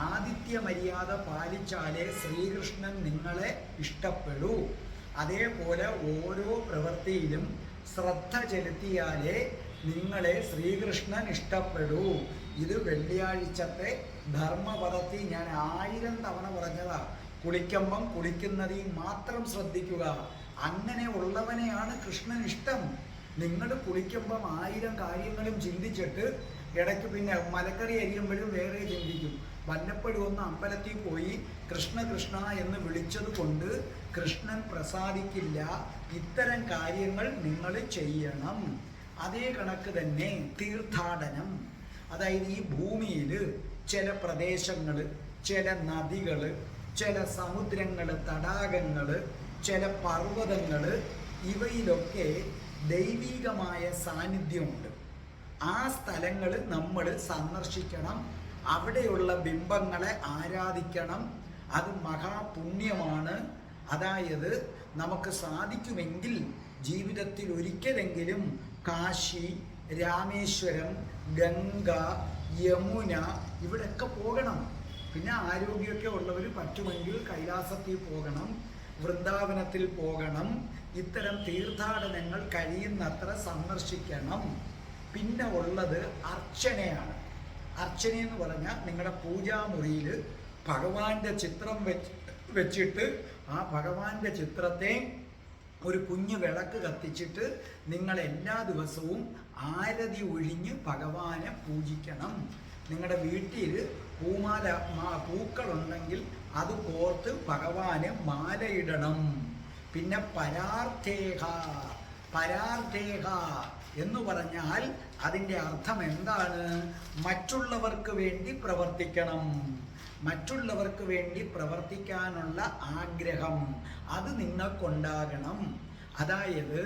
ആതിഥ്യ മര്യാദ പാലിച്ചാലേ ശ്രീകൃഷ്ണൻ നിങ്ങളെ ഇഷ്ടപ്പെടൂ. അതേപോലെ ഓരോ പ്രവൃത്തിയിലും ശ്രദ്ധ ചെലുത്തിയാലേ നിങ്ങളെ ശ്രീകൃഷ്ണൻ ഇഷ്ടപ്പെടൂ. ഇത് വെള്ളിയാഴ്ചത്തെ ധർമ്മപദത്തിൽ ഞാൻ 1000 തവണ പറഞ്ഞതാ. കുളിക്കുമ്പം കുളിക്കുന്നതിൽ മാത്രം ശ്രദ്ധിക്കുക. അങ്ങനെ ഉള്ളവനെയാണ് കൃഷ്ണൻ ഇഷ്ടം. നിങ്ങൾ കുളിക്കുമ്പം 1000 കാര്യങ്ങളും ചിന്തിച്ചിട്ട് ഇടയ്ക്ക് പിന്നെ മലക്കറി അരിയുമ്പോഴും വേറെ ചിന്തിക്കും. വല്ലപ്പോഴും ഒന്ന് അമ്പലത്തിൽ പോയി കൃഷ്ണ കൃഷ്ണ എന്ന് വിളിച്ചത് കൊണ്ട് കൃഷ്ണൻ പ്രസാദിക്കില്ല. ഇത്തരം കാര്യങ്ങൾ നിങ്ങൾ ചെയ്യണം. അതേ കണക്ക് തന്നെ തീർത്ഥാടനം. അതായത് ഈ ഭൂമിയിൽ ചില പ്രദേശങ്ങൾ, ചില നദികൾ, ചില സമുദ്രങ്ങൾ, തടാകങ്ങൾ, ചില പർവ്വതങ്ങൾ, ഇവയിലൊക്കെ ദൈവികമായ സാന്നിധ്യമുണ്ട്. ആ സ്ഥലങ്ങൾ നമ്മൾ സന്ദർശിക്കണം. അവിടെയുള്ള ബിംബങ്ങളെ ആരാധിക്കണം. അത് മഹാപുണ്യമാണ്. അതായത് നമുക്ക് സാധിക്കുമെങ്കിൽ ജീവിതത്തിൽ ഒരിക്കലെങ്കിലും കാശി, രാമേശ്വരം, ഗംഗ, യമുന ഇവിടെയൊക്കെ പോകണം. പിന്നെ ആരോഗ്യമൊക്കെ ഉള്ളവർ പറ്റുമെങ്കിൽ കൈലാസത്തിൽ പോകണം, വൃന്ദാവനത്തിൽ പോകണം. ഇത്തരം തീർത്ഥാടനങ്ങൾ കഴിയുന്നത്ര സന്ദർശിക്കണം. പിന്നെ ഉള്ളത് അർച്ചനയാണ്. അർച്ചനയെന്ന് പറഞ്ഞാൽ നിങ്ങളുടെ പൂജാമുറിയിൽ ഭഗവാന്റെ ചിത്രം വെച്ചിട്ട് ആ ഭഗവാന്റെ ചിത്രത്തെ ഒരു കുഞ്ഞു വിളക്ക് കത്തിച്ചിട്ട് നിങ്ങൾ എല്ലാ ദിവസവും ആരതി ഒഴിഞ്ഞ് ഭഗവാനെ പൂജിക്കണം. നിങ്ങളുടെ വീട്ടിൽ പൂക്കളുണ്ടെങ്കിൽ അത് കോർത്ത് ഭഗവാന് മാലയിടണം. പിന്നെ പരാർത്ഥേഹ എന്ന് പറഞ്ഞാൽ അതിൻ്റെ അർത്ഥം എന്താണ്? മറ്റുള്ളവർക്ക് വേണ്ടി പ്രവർത്തിക്കണം. മറ്റുള്ളവർക്ക് വേണ്ടി പ്രവർത്തിക്കാനുള്ള ആഗ്രഹം അത് നിങ്ങൾക്കുണ്ടാകണം. അതായത്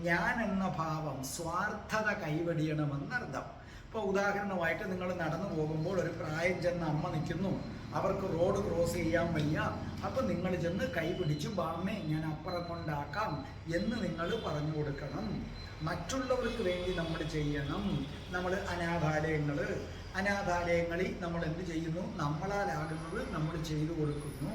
ഞാൻ എന്ന ഭാവം, സ്വാർത്ഥത കൈവെടിയണമെന്നർത്ഥം. ഇപ്പോൾ ഉദാഹരണമായിട്ട് നിങ്ങൾ നടന്നു പോകുമ്പോൾ ഒരു പ്രായം ചെന്ന അമ്മ നിൽക്കുന്നു, അവർക്ക് റോഡ് ക്രോസ് ചെയ്യാൻ വയ്യ. അപ്പം നിങ്ങൾ ചെന്ന് കൈ പിടിച്ച് ബാമ്മേ ഞാൻ അപ്പുറം കൊണ്ടാക്കാം എന്ന് നിങ്ങൾ പറഞ്ഞു കൊടുക്കണം. മറ്റുള്ളവർക്ക് വേണ്ടി നമ്മൾ ചെയ്യണം. നമ്മൾ അനാഥാലയങ്ങളിൽ നമ്മൾ എന്ത് ചെയ്യുന്നു? നമ്മളാലാകുന്നത് നമ്മൾ ചെയ്തു കൊടുക്കുന്നു.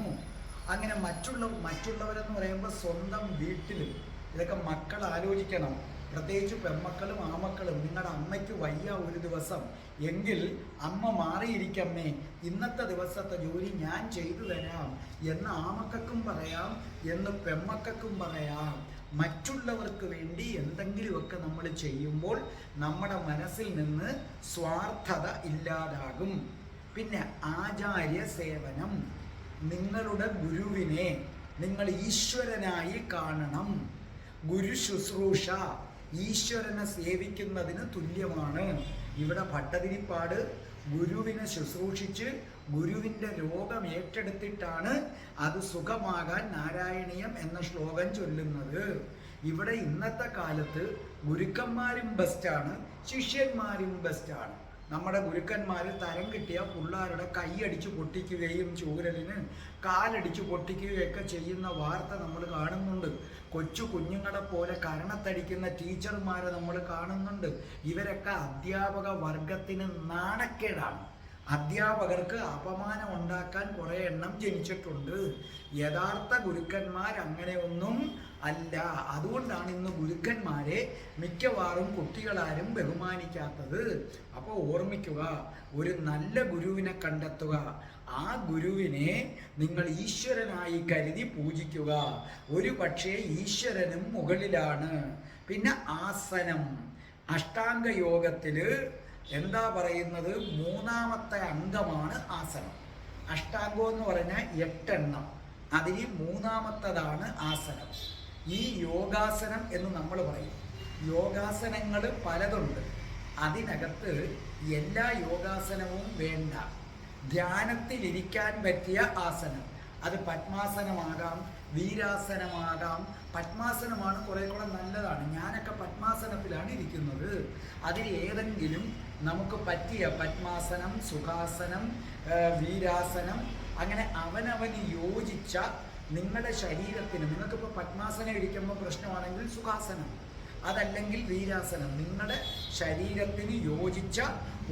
അങ്ങനെ മറ്റുള്ളവരെന്ന് പറയുമ്പോൾ സ്വന്തം വീട്ടിലും ഇതൊക്കെ മക്കൾ ആലോചിക്കണം. പ്രത്യേകിച്ച് പെൺമക്കളും ആമക്കളും. നിങ്ങളുടെ അമ്മയ്ക്ക് വയ്യ ഒരു ദിവസം എങ്കിൽ അമ്മ മാറിയിരിക്കമ്മേ, ഇന്നത്തെ ദിവസത്തെ ജോലി ഞാൻ ചെയ്തു തരാം എന്ന് ആമക്കൾക്കും പറയാം, എന്ന് പെൺമക്കൾക്കും പറയാം. മറ്റുള്ളവർക്ക് വേണ്ടി എന്തെങ്കിലുമൊക്കെ നമ്മൾ ചെയ്യുമ്പോൾ നമ്മുടെ മനസ്സിൽ നിന്ന് സ്വാർത്ഥത ഇല്ലാതാകും. പിന്നെ ആചാര്യ സേവനം. നിങ്ങളുടെ ഗുരുവിനെ നിങ്ങൾ ഈശ്വരനായി കാണണം. ഗുരു ശുശ്രൂഷ ഈശ്വരനെ സേവിക്കുന്നതിന് തുല്യമാണ്. ഇവിടെ ഭട്ടതിരിപ്പാട് ഗുരുവിനെ ശുശ്രൂഷിച്ച് ഗുരുവിൻ്റെ രോഗം ഏറ്റെടുത്തിട്ടാണ് അത് സുഖമാകാൻ നാരായണീയം എന്ന ശ്ലോകം ചൊല്ലുന്നത്. ഇവിടെ ഇന്നത്തെ കാലത്ത് ഗുരുക്കന്മാരും ബെസ്റ്റാണ്, ശിഷ്യന്മാരും ബെസ്റ്റാണ്. നമ്മുടെ ഗുരുക്കന്മാർ തരം കിട്ടിയ പിള്ളേരുടെ കൈയടിച്ച് പൊട്ടിക്കുകയും ചൂരലിന് കാലടിച്ച് പൊട്ടിക്കുകയൊക്കെ ചെയ്യുന്ന വാർത്ത നമ്മൾ കാണുന്നുണ്ട്. കൊച്ചു കുഞ്ഞുങ്ങളെ പോലെ കരണത്തടിക്കുന്ന ടീച്ചർമാരെ നമ്മൾ കാണുന്നുണ്ട്. ഇവരൊക്കെ അധ്യാപക വർഗത്തിന് നാണക്കേടാണ്. അധ്യാപകർക്ക് അപമാനം ഉണ്ടാക്കാൻ കുറേ എണ്ണം ജനിച്ചിട്ടുണ്ട്. യഥാർത്ഥ ഗുരുക്കന്മാർ അങ്ങനെയൊന്നും അല്ല. അതുകൊണ്ടാണ് ഇന്ന് ഗുരുക്കന്മാരെ മിക്കവാറും കുട്ടികളാരും ബഹുമാനിക്കാത്തത്. അപ്പോൾ ഓർമ്മിക്കുക, ഒരു നല്ല ഗുരുവിനെ കണ്ടെത്തുക. ആ ഗുരുവിനെ നിങ്ങൾ ഈശ്വരനായി കരുതി പൂജിക്കുക. ഒരു പക്ഷേ ഈശ്വരനും മുകളിലാണ്. പിന്നെ ആസനം, അഷ്ടാംഗ യോഗത്തില് എന്താ പറയുന്നത്, 3ാമത്തെ അംഗമാണ് ആസനം. അഷ്ടാംഗം എന്ന് പറഞ്ഞാൽ 8 എണ്ണം, അതിൽ 3ാമത്തതാണ് ആസനം. ഈ യോഗാസനം എന്ന് നമ്മൾ പറയും. യോഗാസനങ്ങൾ പലതുണ്ട്. അതിനകത്ത് എല്ലാ യോഗാസനവും വേണ്ട. ധ്യാനത്തിലിരിക്കാൻ പറ്റിയ ആസനം, അത് പത്മാസനമാകാം, വീരാസനമാകാം. പത്മാസനമാണ് കുറേ കൂടെ നല്ലതാണ്. ഞാനൊക്കെ പത്മാസനത്തിലാണ് ഇരിക്കുന്നത്. അതിൽ ഏതെങ്കിലും നമുക്ക് പറ്റിയ പത്മാസനം, സുഖാസനം, വീരാസനം, അങ്ങനെ അവനവന് യോജിച്ച നിങ്ങളുടെ ശരീരത്തിന്, നിങ്ങൾക്കിപ്പോൾ പത്മാസനം ഇരിക്കുമ്പോൾ പ്രശ്നമാണെങ്കിൽ സുഖാസനം, അതല്ലെങ്കിൽ വീരാസനം, നിങ്ങളുടെ ശരീരത്തിന് യോജിച്ച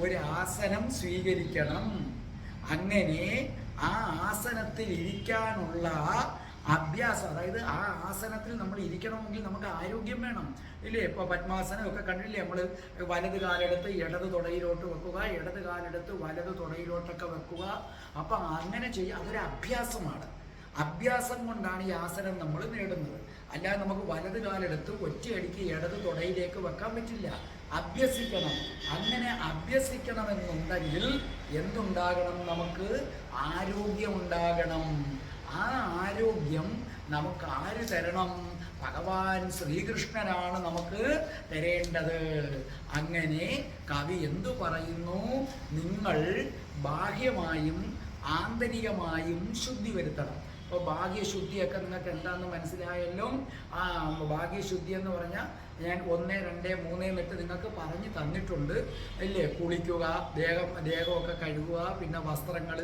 ഒരു ആസനം സ്വീകരിക്കണം. അങ്ങനെ ആ ആസനത്തിൽ ഇരിക്കാനുള്ള അഭ്യാസം, അതായത് ആ ആസനത്തിൽ നമ്മൾ ഇരിക്കണമെങ്കിൽ നമുക്ക് ആരോഗ്യം വേണം, ഇല്ലേ? ഇപ്പോൾ പത്മാസനം ഒക്കെ കണ്ടില്ലേ, നമ്മൾ വലത് കാലെടുത്ത് ഇടത് തുടയിലോട്ട് വെക്കുക, ഇടത് കാലെടുത്ത് വലത് തുടയിലോട്ടൊക്കെ വെക്കുക. അപ്പം അങ്ങനെ ചെയ്യുക, അതൊരു അഭ്യാസമാണ്. അഭ്യാസം കൊണ്ടാണ് ഈ ആസനം നമ്മൾ നേടുന്നത്. അല്ലാതെ നമുക്ക് വലത് കാലെടുത്ത് ഒറ്റയടിക്ക് ഇടത് തുടയിലേക്ക് വെക്കാൻ പറ്റില്ല. അഭ്യസിക്കണം. അങ്ങനെ അഭ്യസിക്കണമെന്നുണ്ടെങ്കിൽ എന്തുണ്ടാകണം? നമുക്ക് ആരോഗ്യം ഉണ്ടാകണം. ആ ആരോഗ്യം നമുക്ക് ആര് തരണം? ഭഗവാൻ ശ്രീകൃഷ്ണനാണ് നമുക്ക് തരേണ്ടത്. അങ്ങനെ കവി എന്തു പറയുന്നു? നിങ്ങൾ ബാഹ്യമായും ആന്തരികമായും ശുദ്ധി വരുത്തണം. അപ്പോൾ ഭാഗ്യശുദ്ധിയൊക്കെ നിങ്ങൾക്ക് എന്താണെന്ന് മനസ്സിലായല്ലോ. ആ ഭാഗ്യശുദ്ധി എന്ന് പറഞ്ഞാൽ ഞാൻ 1, 2, 3 എന്നിട്ട് നിങ്ങൾക്ക് പറഞ്ഞു തന്നിട്ടുണ്ട്, അല്ലേ? കുളിക്കുക, ദേഹമൊക്കെ കഴുകുക, പിന്നെ വസ്ത്രങ്ങൾ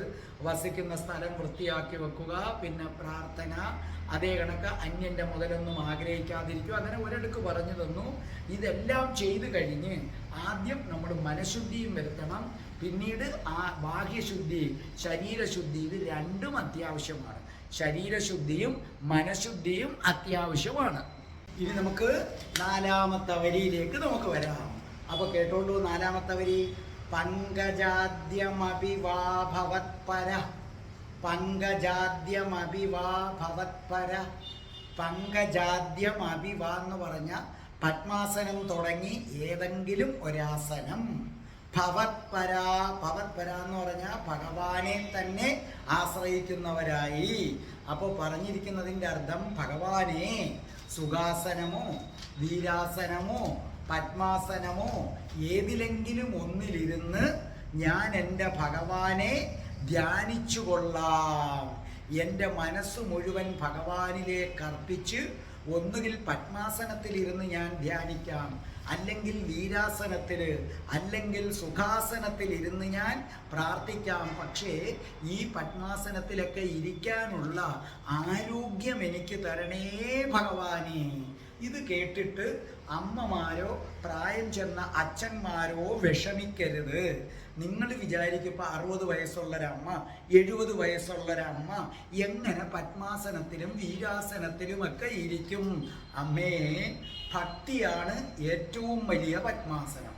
വസിക്കുന്ന സ്ഥലം വൃത്തിയാക്കി വെക്കുക, പിന്നെ പ്രാർത്ഥന, അതേ കണക്ക് അന്യൻ്റെ മുതലൊന്നും ആഗ്രഹിക്കാതിരിക്കുക. അങ്ങനെ ഒരിടക്ക് പറഞ്ഞു തന്നു. ഇതെല്ലാം ചെയ്തു കഴിഞ്ഞ് ആദ്യം നമ്മൾ മനഃശുദ്ധിയും വരുത്തണം. പിന്നീട് ആ ബാഹ്യശുദ്ധി, ശരീരശുദ്ധി, ഇത് രണ്ടും അത്യാവശ്യമാണ്. ശരീരശുദ്ധിയും മനഃശുദ്ധിയും അത്യാവശ്യമാണ്. ഇനി നമുക്ക് 4ാമത്തെ വരിയിലേക്ക് നമുക്ക് വരാം. അപ്പോൾ കേട്ടോളൂ 4ാമത്തെ വരി. പങ്കജാദ്യമഭിവാ ഭവത്പര, പങ്കജാദ്യമഭിവാ ഭവത്പര. പങ്കജാദ്യമഭിവാ എന്ന് പറഞ്ഞ പത്മാസനം തുടങ്ങി ഏതെങ്കിലും ഒരാസനം. ഭവത്പര, ഭവത്പര എന്ന് പറഞ്ഞാൽ ഭഗവാനെ തന്നെ ആശ്രയിക്കുന്നവരായി. അപ്പോൾ പറഞ്ഞിരിക്കുന്നതിൻ്റെ അർത്ഥം ഭഗവാനെ സുഖാസനമോ വീരാസനമോ പത്മാസനമോ ഏതിലെങ്കിലും ഒന്നിലിരുന്ന് ഞാൻ എൻ്റെ ഭഗവാനെ ധ്യാനിച്ചു കൊള്ളാം. എൻ്റെ മനസ്സ് മുഴുവൻ ഭഗവാനിലേക്ക് അർപ്പിച്ച് ഒന്നുകിൽ പത്മാസനത്തിലിരുന്ന് ഞാൻ ധ്യാനിക്കാം, അല്ലെങ്കിൽ വീരാസനത്തിൽ, അല്ലെങ്കിൽ സുഖാസനത്തിലിരുന്ന് ഞാൻ പ്രാർത്ഥിക്കാം. പക്ഷേ ഈ പത്മാസനത്തിലൊക്കെ ഇരിക്കാനുള്ള ആരോഗ്യം എനിക്ക് തരണേ ഭഗവാനെ. ഇത് കേട്ടിട്ട് അമ്മമാരോ പ്രായം ചെന്ന അച്ഛന്മാരോ വിഷമിക്കരുത്. നിങ്ങൾ വിചാരിക്കും ഇപ്പോൾ 60 വയസ്സുള്ളൊരമ്മ, 70 വയസ്സുള്ളൊരമ്മ എങ്ങനെ പത്മാസനത്തിലും വീരാസനത്തിലുമൊക്കെ ഇരിക്കും? അമ്മേ, ഭക്തിയാണ് ഏറ്റവും വലിയ പത്മാസനം.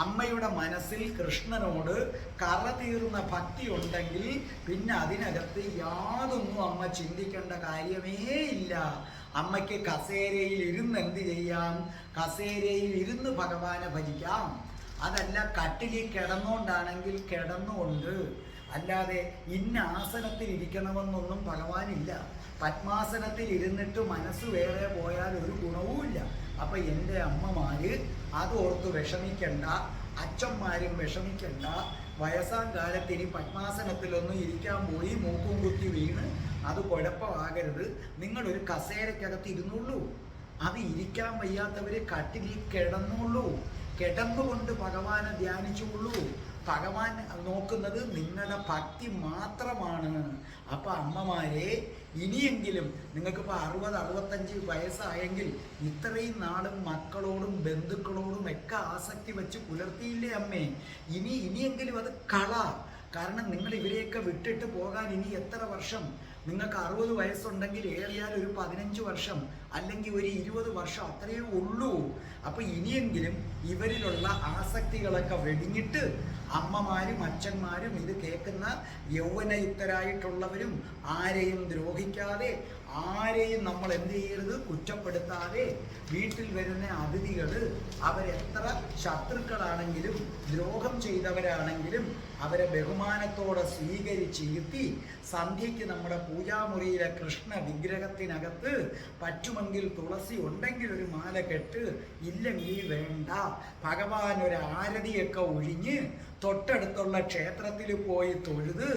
അമ്മയുടെ മനസ്സിൽ കൃഷ്ണനോട് കറതീർന്ന ഭക്തി ഉണ്ടെങ്കിൽ പിന്നെ അതിനകത്ത് യാതൊന്നും അമ്മ ചിന്തിക്കേണ്ട കാര്യമേ ഇല്ല. അമ്മയ്ക്ക് കസേരയിൽ ഇരുന്ന് എന്ത് ചെയ്യാം? കസേരയിൽ ഇരുന്ന് ഭഗവാനെ ഭജിക്കാം. അതല്ല കട്ടിലിൽ കിടന്നുകൊണ്ടാണെങ്കിൽ കിടന്നുകൊണ്ട്. അല്ലാതെ ഇന്ന ആസനത്തിൽ ഇരിക്കണമെന്നൊന്നും ഭഗവാനില്ല. പത്മാസനത്തിൽ ഇരുന്നിട്ട് മനസ്സ് വേറെ പോയാൽ ഒരു ഗുണവുമില്ല. അപ്പം എൻ്റെ അമ്മമാര് അതോർത്ത് വിഷമിക്കണ്ട, അച്ഛന്മാരും വിഷമിക്കണ്ട. വയസ്സാം കാലത്ത് ഇനി പത്മാസനത്തിലൊന്നും ഇരിക്കാൻ പോയി മൂക്കും കുത്തി വീണ് അത് കുഴപ്പമാകരുത്. നിങ്ങളൊരു കസേരക്കകത്ത് ഇരുന്നുള്ളൂ. അത് ഇരിക്കാൻ വയ്യാത്തവർ കട്ടിലിൽ കിടന്നുള്ളൂ. കിടന്നുകൊണ്ട് ഭഗവാനെ ധ്യാനിച്ചുള്ളൂ. ഭഗവാൻ നോക്കുന്നത് നിങ്ങളുടെ ഭക്തി മാത്രമാണ്. അപ്പം അമ്മമാരെ, ഇനിയെങ്കിലും നിങ്ങൾക്കിപ്പോൾ 60-65 വയസ്സായെങ്കിൽ ഇത്രയും നാളും മക്കളോടും ബന്ധുക്കളോടും ഒക്കെ ആസക്തി വെച്ച് പുലർത്തിയില്ലേ അമ്മേ? ഇനിയെങ്കിലും അത് കാരണം നിങ്ങൾ ഇവരെയൊക്കെ വിട്ടിട്ട് പോകാൻ ഇനി എത്ര വർഷം? നിങ്ങൾക്ക് 60 വയസ്സുണ്ടെങ്കിൽ ഏറിയാൽ ഒരു 15 വർഷം അല്ലെങ്കിൽ ഒരു 20 വർഷം അത്രയേ ഉള്ളൂ. അപ്പോൾ ഇനിയെങ്കിലും ഇവരിലുള്ള ആസക്തികളൊക്കെ വെടിഞ്ഞിട്ട് അമ്മമാരും അച്ഛന്മാരും ഇത് കേൾക്കുന്ന യൗവനയുക്തരായിട്ടുള്ളവരും ആരെയും ദ്രോഹിക്കാതെ, ആരെയും നമ്മൾ എന്ത് ചെയ്യരുത്, കുറ്റപ്പെടുത്താതെ, വീട്ടിൽ വരുന്ന അതിഥികൾ അവരെത്ര ശത്രുക്കളാണെങ്കിലും ദ്രോഹം ചെയ്തവരാണെങ്കിലും അവരെ ബഹുമാനത്തോടെ സ്വീകരിച്ചിരുത്തി സന്ധ്യയ്ക്ക് നമ്മുടെ പൂജാമുറിയിലെ കൃഷ്ണ വിഗ്രഹത്തിനകത്ത് പറ്റുമെങ്കിൽ തുളസി ഉണ്ടെങ്കിൽ ഒരു മാല കെട്ട്, ഇല്ലെങ്കിൽ വേണ്ട, ഭഗവാൻ ഒരു ആരതിയൊക്കെ ഒഴിഞ്ഞ് തൊട്ടടുത്തുള്ള ക്ഷേത്രത്തിൽ പോയി തൊഴുത്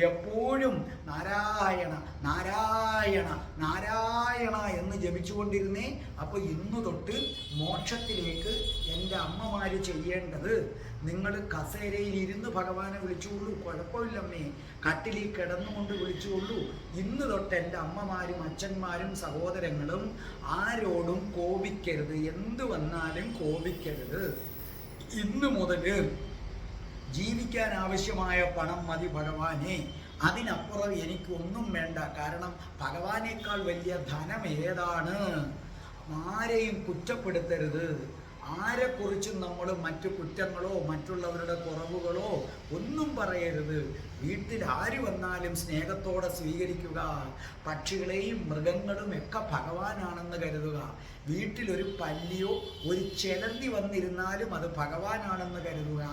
എപ്പോഴും നാരായണ നാരായണ നാരായണ എന്ന് ജപിച്ചുകൊണ്ടിരുന്നേ. അപ്പോൾ ഇന്നു തൊട്ട് മോക്ഷത്തിലേക്ക് എൻ്റെ അമ്മമാർ ചെയ്യേണ്ടത്, നിങ്ങൾ കസേരയിൽ ഇരുന്ന് ഭഗവാനെ വിളിച്ചുകൊള്ളൂ, കുഴപ്പമില്ലമ്മേ, കട്ടിലിൽ കിടന്നുകൊണ്ട് വിളിച്ചുകൊള്ളൂ. ഇന്ന് തൊട്ട് എൻ്റെ അമ്മമാരും അച്ഛന്മാരും സഹോദരങ്ങളും ആരോടും കോപിക്കരുത്, എന്തു വന്നാലും കോപിക്കരുത്. ഇന്നു മുതൽ ജീവിക്കാൻ ആവശ്യമായ പണം മതി ഭഗവാനെ, അതിനപ്പുറം എനിക്കൊന്നും വേണ്ട. കാരണം ഭഗവാനേക്കാൾ വലിയ ധനം ഏതാണ്? ആരെയും കുറ്റപ്പെടുത്തരുത്, ആരെക്കുറിച്ചും നമ്മൾ മറ്റു കുറ്റങ്ങളോ മറ്റുള്ളവരുടെ കുറവുകളോ ഒന്നും പറയരുത്. വീട്ടിൽ ആര് വന്നാലും സ്നേഹത്തോടെ സ്വീകരിക്കുക. പക്ഷികളെയും മൃഗങ്ങളും ഒക്കെ ഭഗവാനാണെന്ന് കരുതുക. വീട്ടിലൊരു പല്ലിയോ ഒരു ചെലന്തി വന്നിരുന്നാലും അത് ഭഗവാനാണെന്ന് കരുതുക.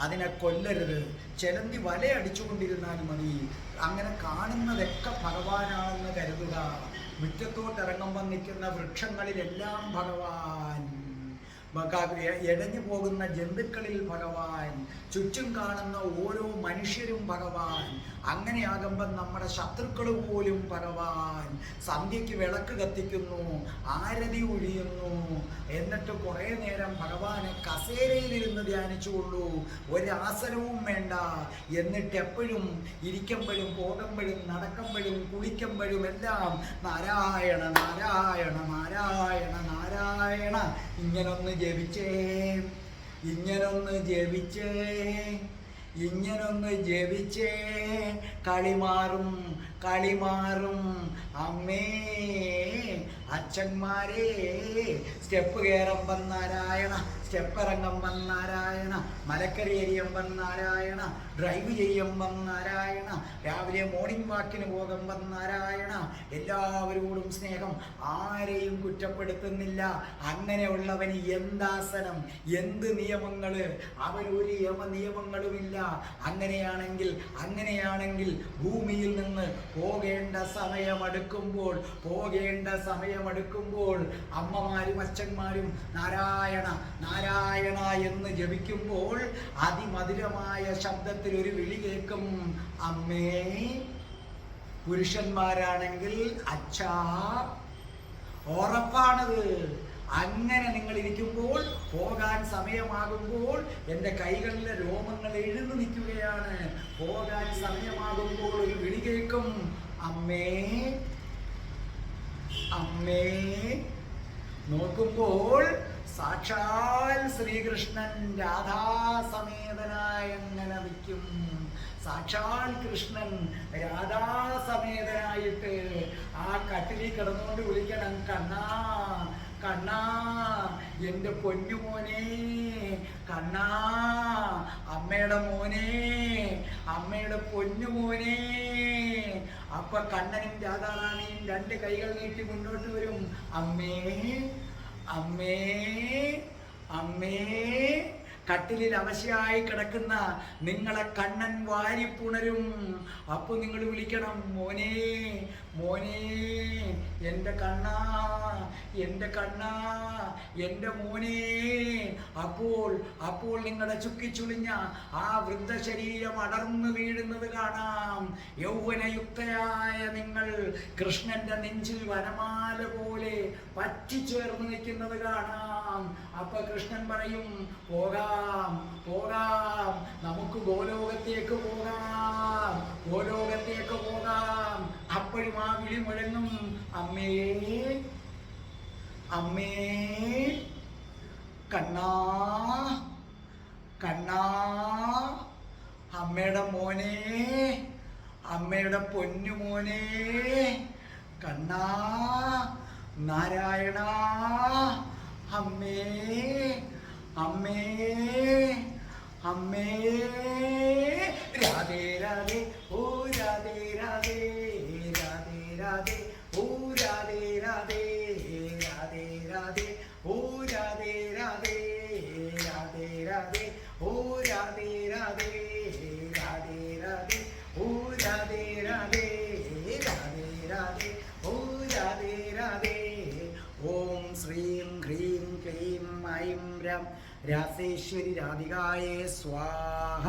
അതിനെ കൊല്ലരുത്. ചെലന്തി വലയടിച്ചുകൊണ്ടിരുന്നാൽ മതി. അങ്ങനെ കാണുന്നതൊക്കെ ഭഗവാനാണെന്ന് കരുതുക. മുറ്റത്തോട്ടിറങ്ങുമ്പോൾ നിൽക്കുന്ന വൃക്ഷങ്ങളിലെല്ലാം ഭഗവാൻ, എടഞ്ഞു പോകുന്ന ജന്തുക്കളിൽ ഭഗവാൻ, ചുറ്റും കാണുന്ന ഓരോ മനുഷ്യരും ഭഗവാൻ. അങ്ങനെയാകുമ്പോൾ നമ്മുടെ ശത്രുക്കൾ പോലും ഭഗവാൻ. സന്ധ്യയ്ക്ക് വിളക്ക് കത്തിക്കുന്നു, ആരതി ഒഴിയുന്നു, എന്നിട്ട് കുറേ നേരം ഭഗവാനെ കസേരയിലിരുന്ന് ധ്യാനിച്ചുകൊള്ളൂ, ഒരാസനവും വേണ്ട. എന്നിട്ട് എപ്പോഴും ഇരിക്കുമ്പോഴും പോകുമ്പോഴും നടക്കുമ്പോഴും കുളിക്കുമ്പോഴും എല്ലാം നാരായണ നാരായണ നാരായണ നാരായണ ഇങ്ങനൊന്ന് ജപിച്ചേ, ഇങ്ങനൊന്ന് ജപിച്ചേ, ഇങ്ങനൊന്ന് ജപിച്ചേ, കളിമാറും കളിമാറും അമ്മേ. അച്ഛന്മാരെ സ്റ്റെപ്പ് കയറുമ്പം നാരായണ, സ്റ്റെപ്പ് ഇറങ്ങുമ്പം നാരായണ, മലക്കറി എരിയുമ്പം നാരായണ, ഡ്രൈവ് ചെയ്യുമ്പം നാരായണ, രാവിലെ മോർണിംഗ് വാക്കിന് പോകുമ്പം നാരായണ. എല്ലാവരോടും സ്നേഹം, ആരെയും കുറ്റപ്പെടുത്തുന്നില്ല. അങ്ങനെയുള്ളവന് എന്താസനം, എന്ത് നിയമങ്ങൾ, അവരൊരു നിയമങ്ങളുമില്ല. അങ്ങനെയാണെങ്കിൽ ഭൂമിയിൽ നിന്ന് പോകേണ്ട സമയമെടുക്കുമ്പോൾ അമ്മമാരും അച്ഛന്മാരും നാരായണ നാരായണ എന്ന് ജപിക്കുമ്പോൾ അതിമധുരമായ ശബ്ദത്തിൽ ഒരു വിളി കേൾക്കും, അമ്മേ. പുരുഷന്മാരാണെങ്കിൽ അച്ഛാ. ഉറപ്പാണത്. അങ്ങനെ നിങ്ങൾ ഇരിക്കുമ്പോൾ, പോകാൻ സമയമാകുമ്പോൾ എൻ്റെ കൈകളിലെ രോമങ്ങൾ എഴുന്നു നിൽക്കുകയാണ്. പോകാൻ സമയമാകുമ്പോൾ ഒരു വിളി കേൾക്കും, അമ്മേ അമ്മേ. നോക്കുമ്പോൾ സാക്ഷാൽ ശ്രീകൃഷ്ണൻ രാധാസമേതനായി അങ്ങനെ നിൽക്കും. സാക്ഷാൽ കൃഷ്ണൻ രാധാസമേതനായിട്ട് ആ കട്ടിലിൽ കിടന്നുകൊണ്ട് വിളിക്കണം, കണ്ണാ കണ്ണാ, എൻ്റെ പൊന്നുമോനെ, കണ്ണാ, അമ്മയുടെ മോനെ, അമ്മയുടെ പൊന്നുമോനെ. അപ്പൊ കണ്ണനും രാധാറാണിയും 2 കൈകൾ നീട്ടി മുന്നോട്ട് വരും, അമ്മേ അമ്മേ അമ്മേ. കട്ടിലിൽ അവശയായി കിടക്കുന്ന നിങ്ങളെ കണ്ണൻ വാരിപ്പുണരും. അപ്പോൾ നിങ്ങൾ വിളിക്കണം, മോനെ മോനെ, എൻ്റെ കണ്ണാ, എൻ്റെ കണ്ണാ, എൻ്റെ മോനെ. അപ്പോൾ നിങ്ങളുടെ ചുക്കിച്ചുളിഞ്ഞ ആ വൃദ്ധശരീരം അടർന്നു വീഴുന്നത് കാണാം. യൗവനയുക്തയായ നിങ്ങൾ കൃഷ്ണന്റെ നെഞ്ചിൽ വനമാല പോലെ പറ്റിച്ചേർന്ന് നിൽക്കുന്നത് കാണാം. അപ്പൊ കൃഷ്ണൻ പറയും, പോകാം പോകാം, നമുക്ക് ഗോലോകത്തേക്ക് പോകാം, ഗോലോകത്തേക്ക് പോകാം. അപ്പോഴും ആ വിളി മുഴങ്ങും, അമ്മേ അമ്മേ, കണ്ണാ കണ്ണാ. അമ്മയുടെ മോനെ, അമ്മയുടെ പൊന്നു മോനെ, കണ്ണാ, നാരായണ, അമ്മേ, അമ്മേ, അമ്മേ. രാധേ രാധേ ഓ രാധേ രാധേ, രാധേ രാധേ ഓ രാധേ രാധേ, രാധേ രാധേ ഓ രാധേ രാധേ, രാധേ രാധേ ഓ രാധേ രാധേ, രാധേ രാധേ ഓ രാധേ രാധേ, രാധേ രാധേ ഓ രാധേ രാധേ. ഓം ശ്രീം ഹ്രീം ക്ലീം ഐം രം രാസേശ്വരി രാധികായേ സ്വാഹ.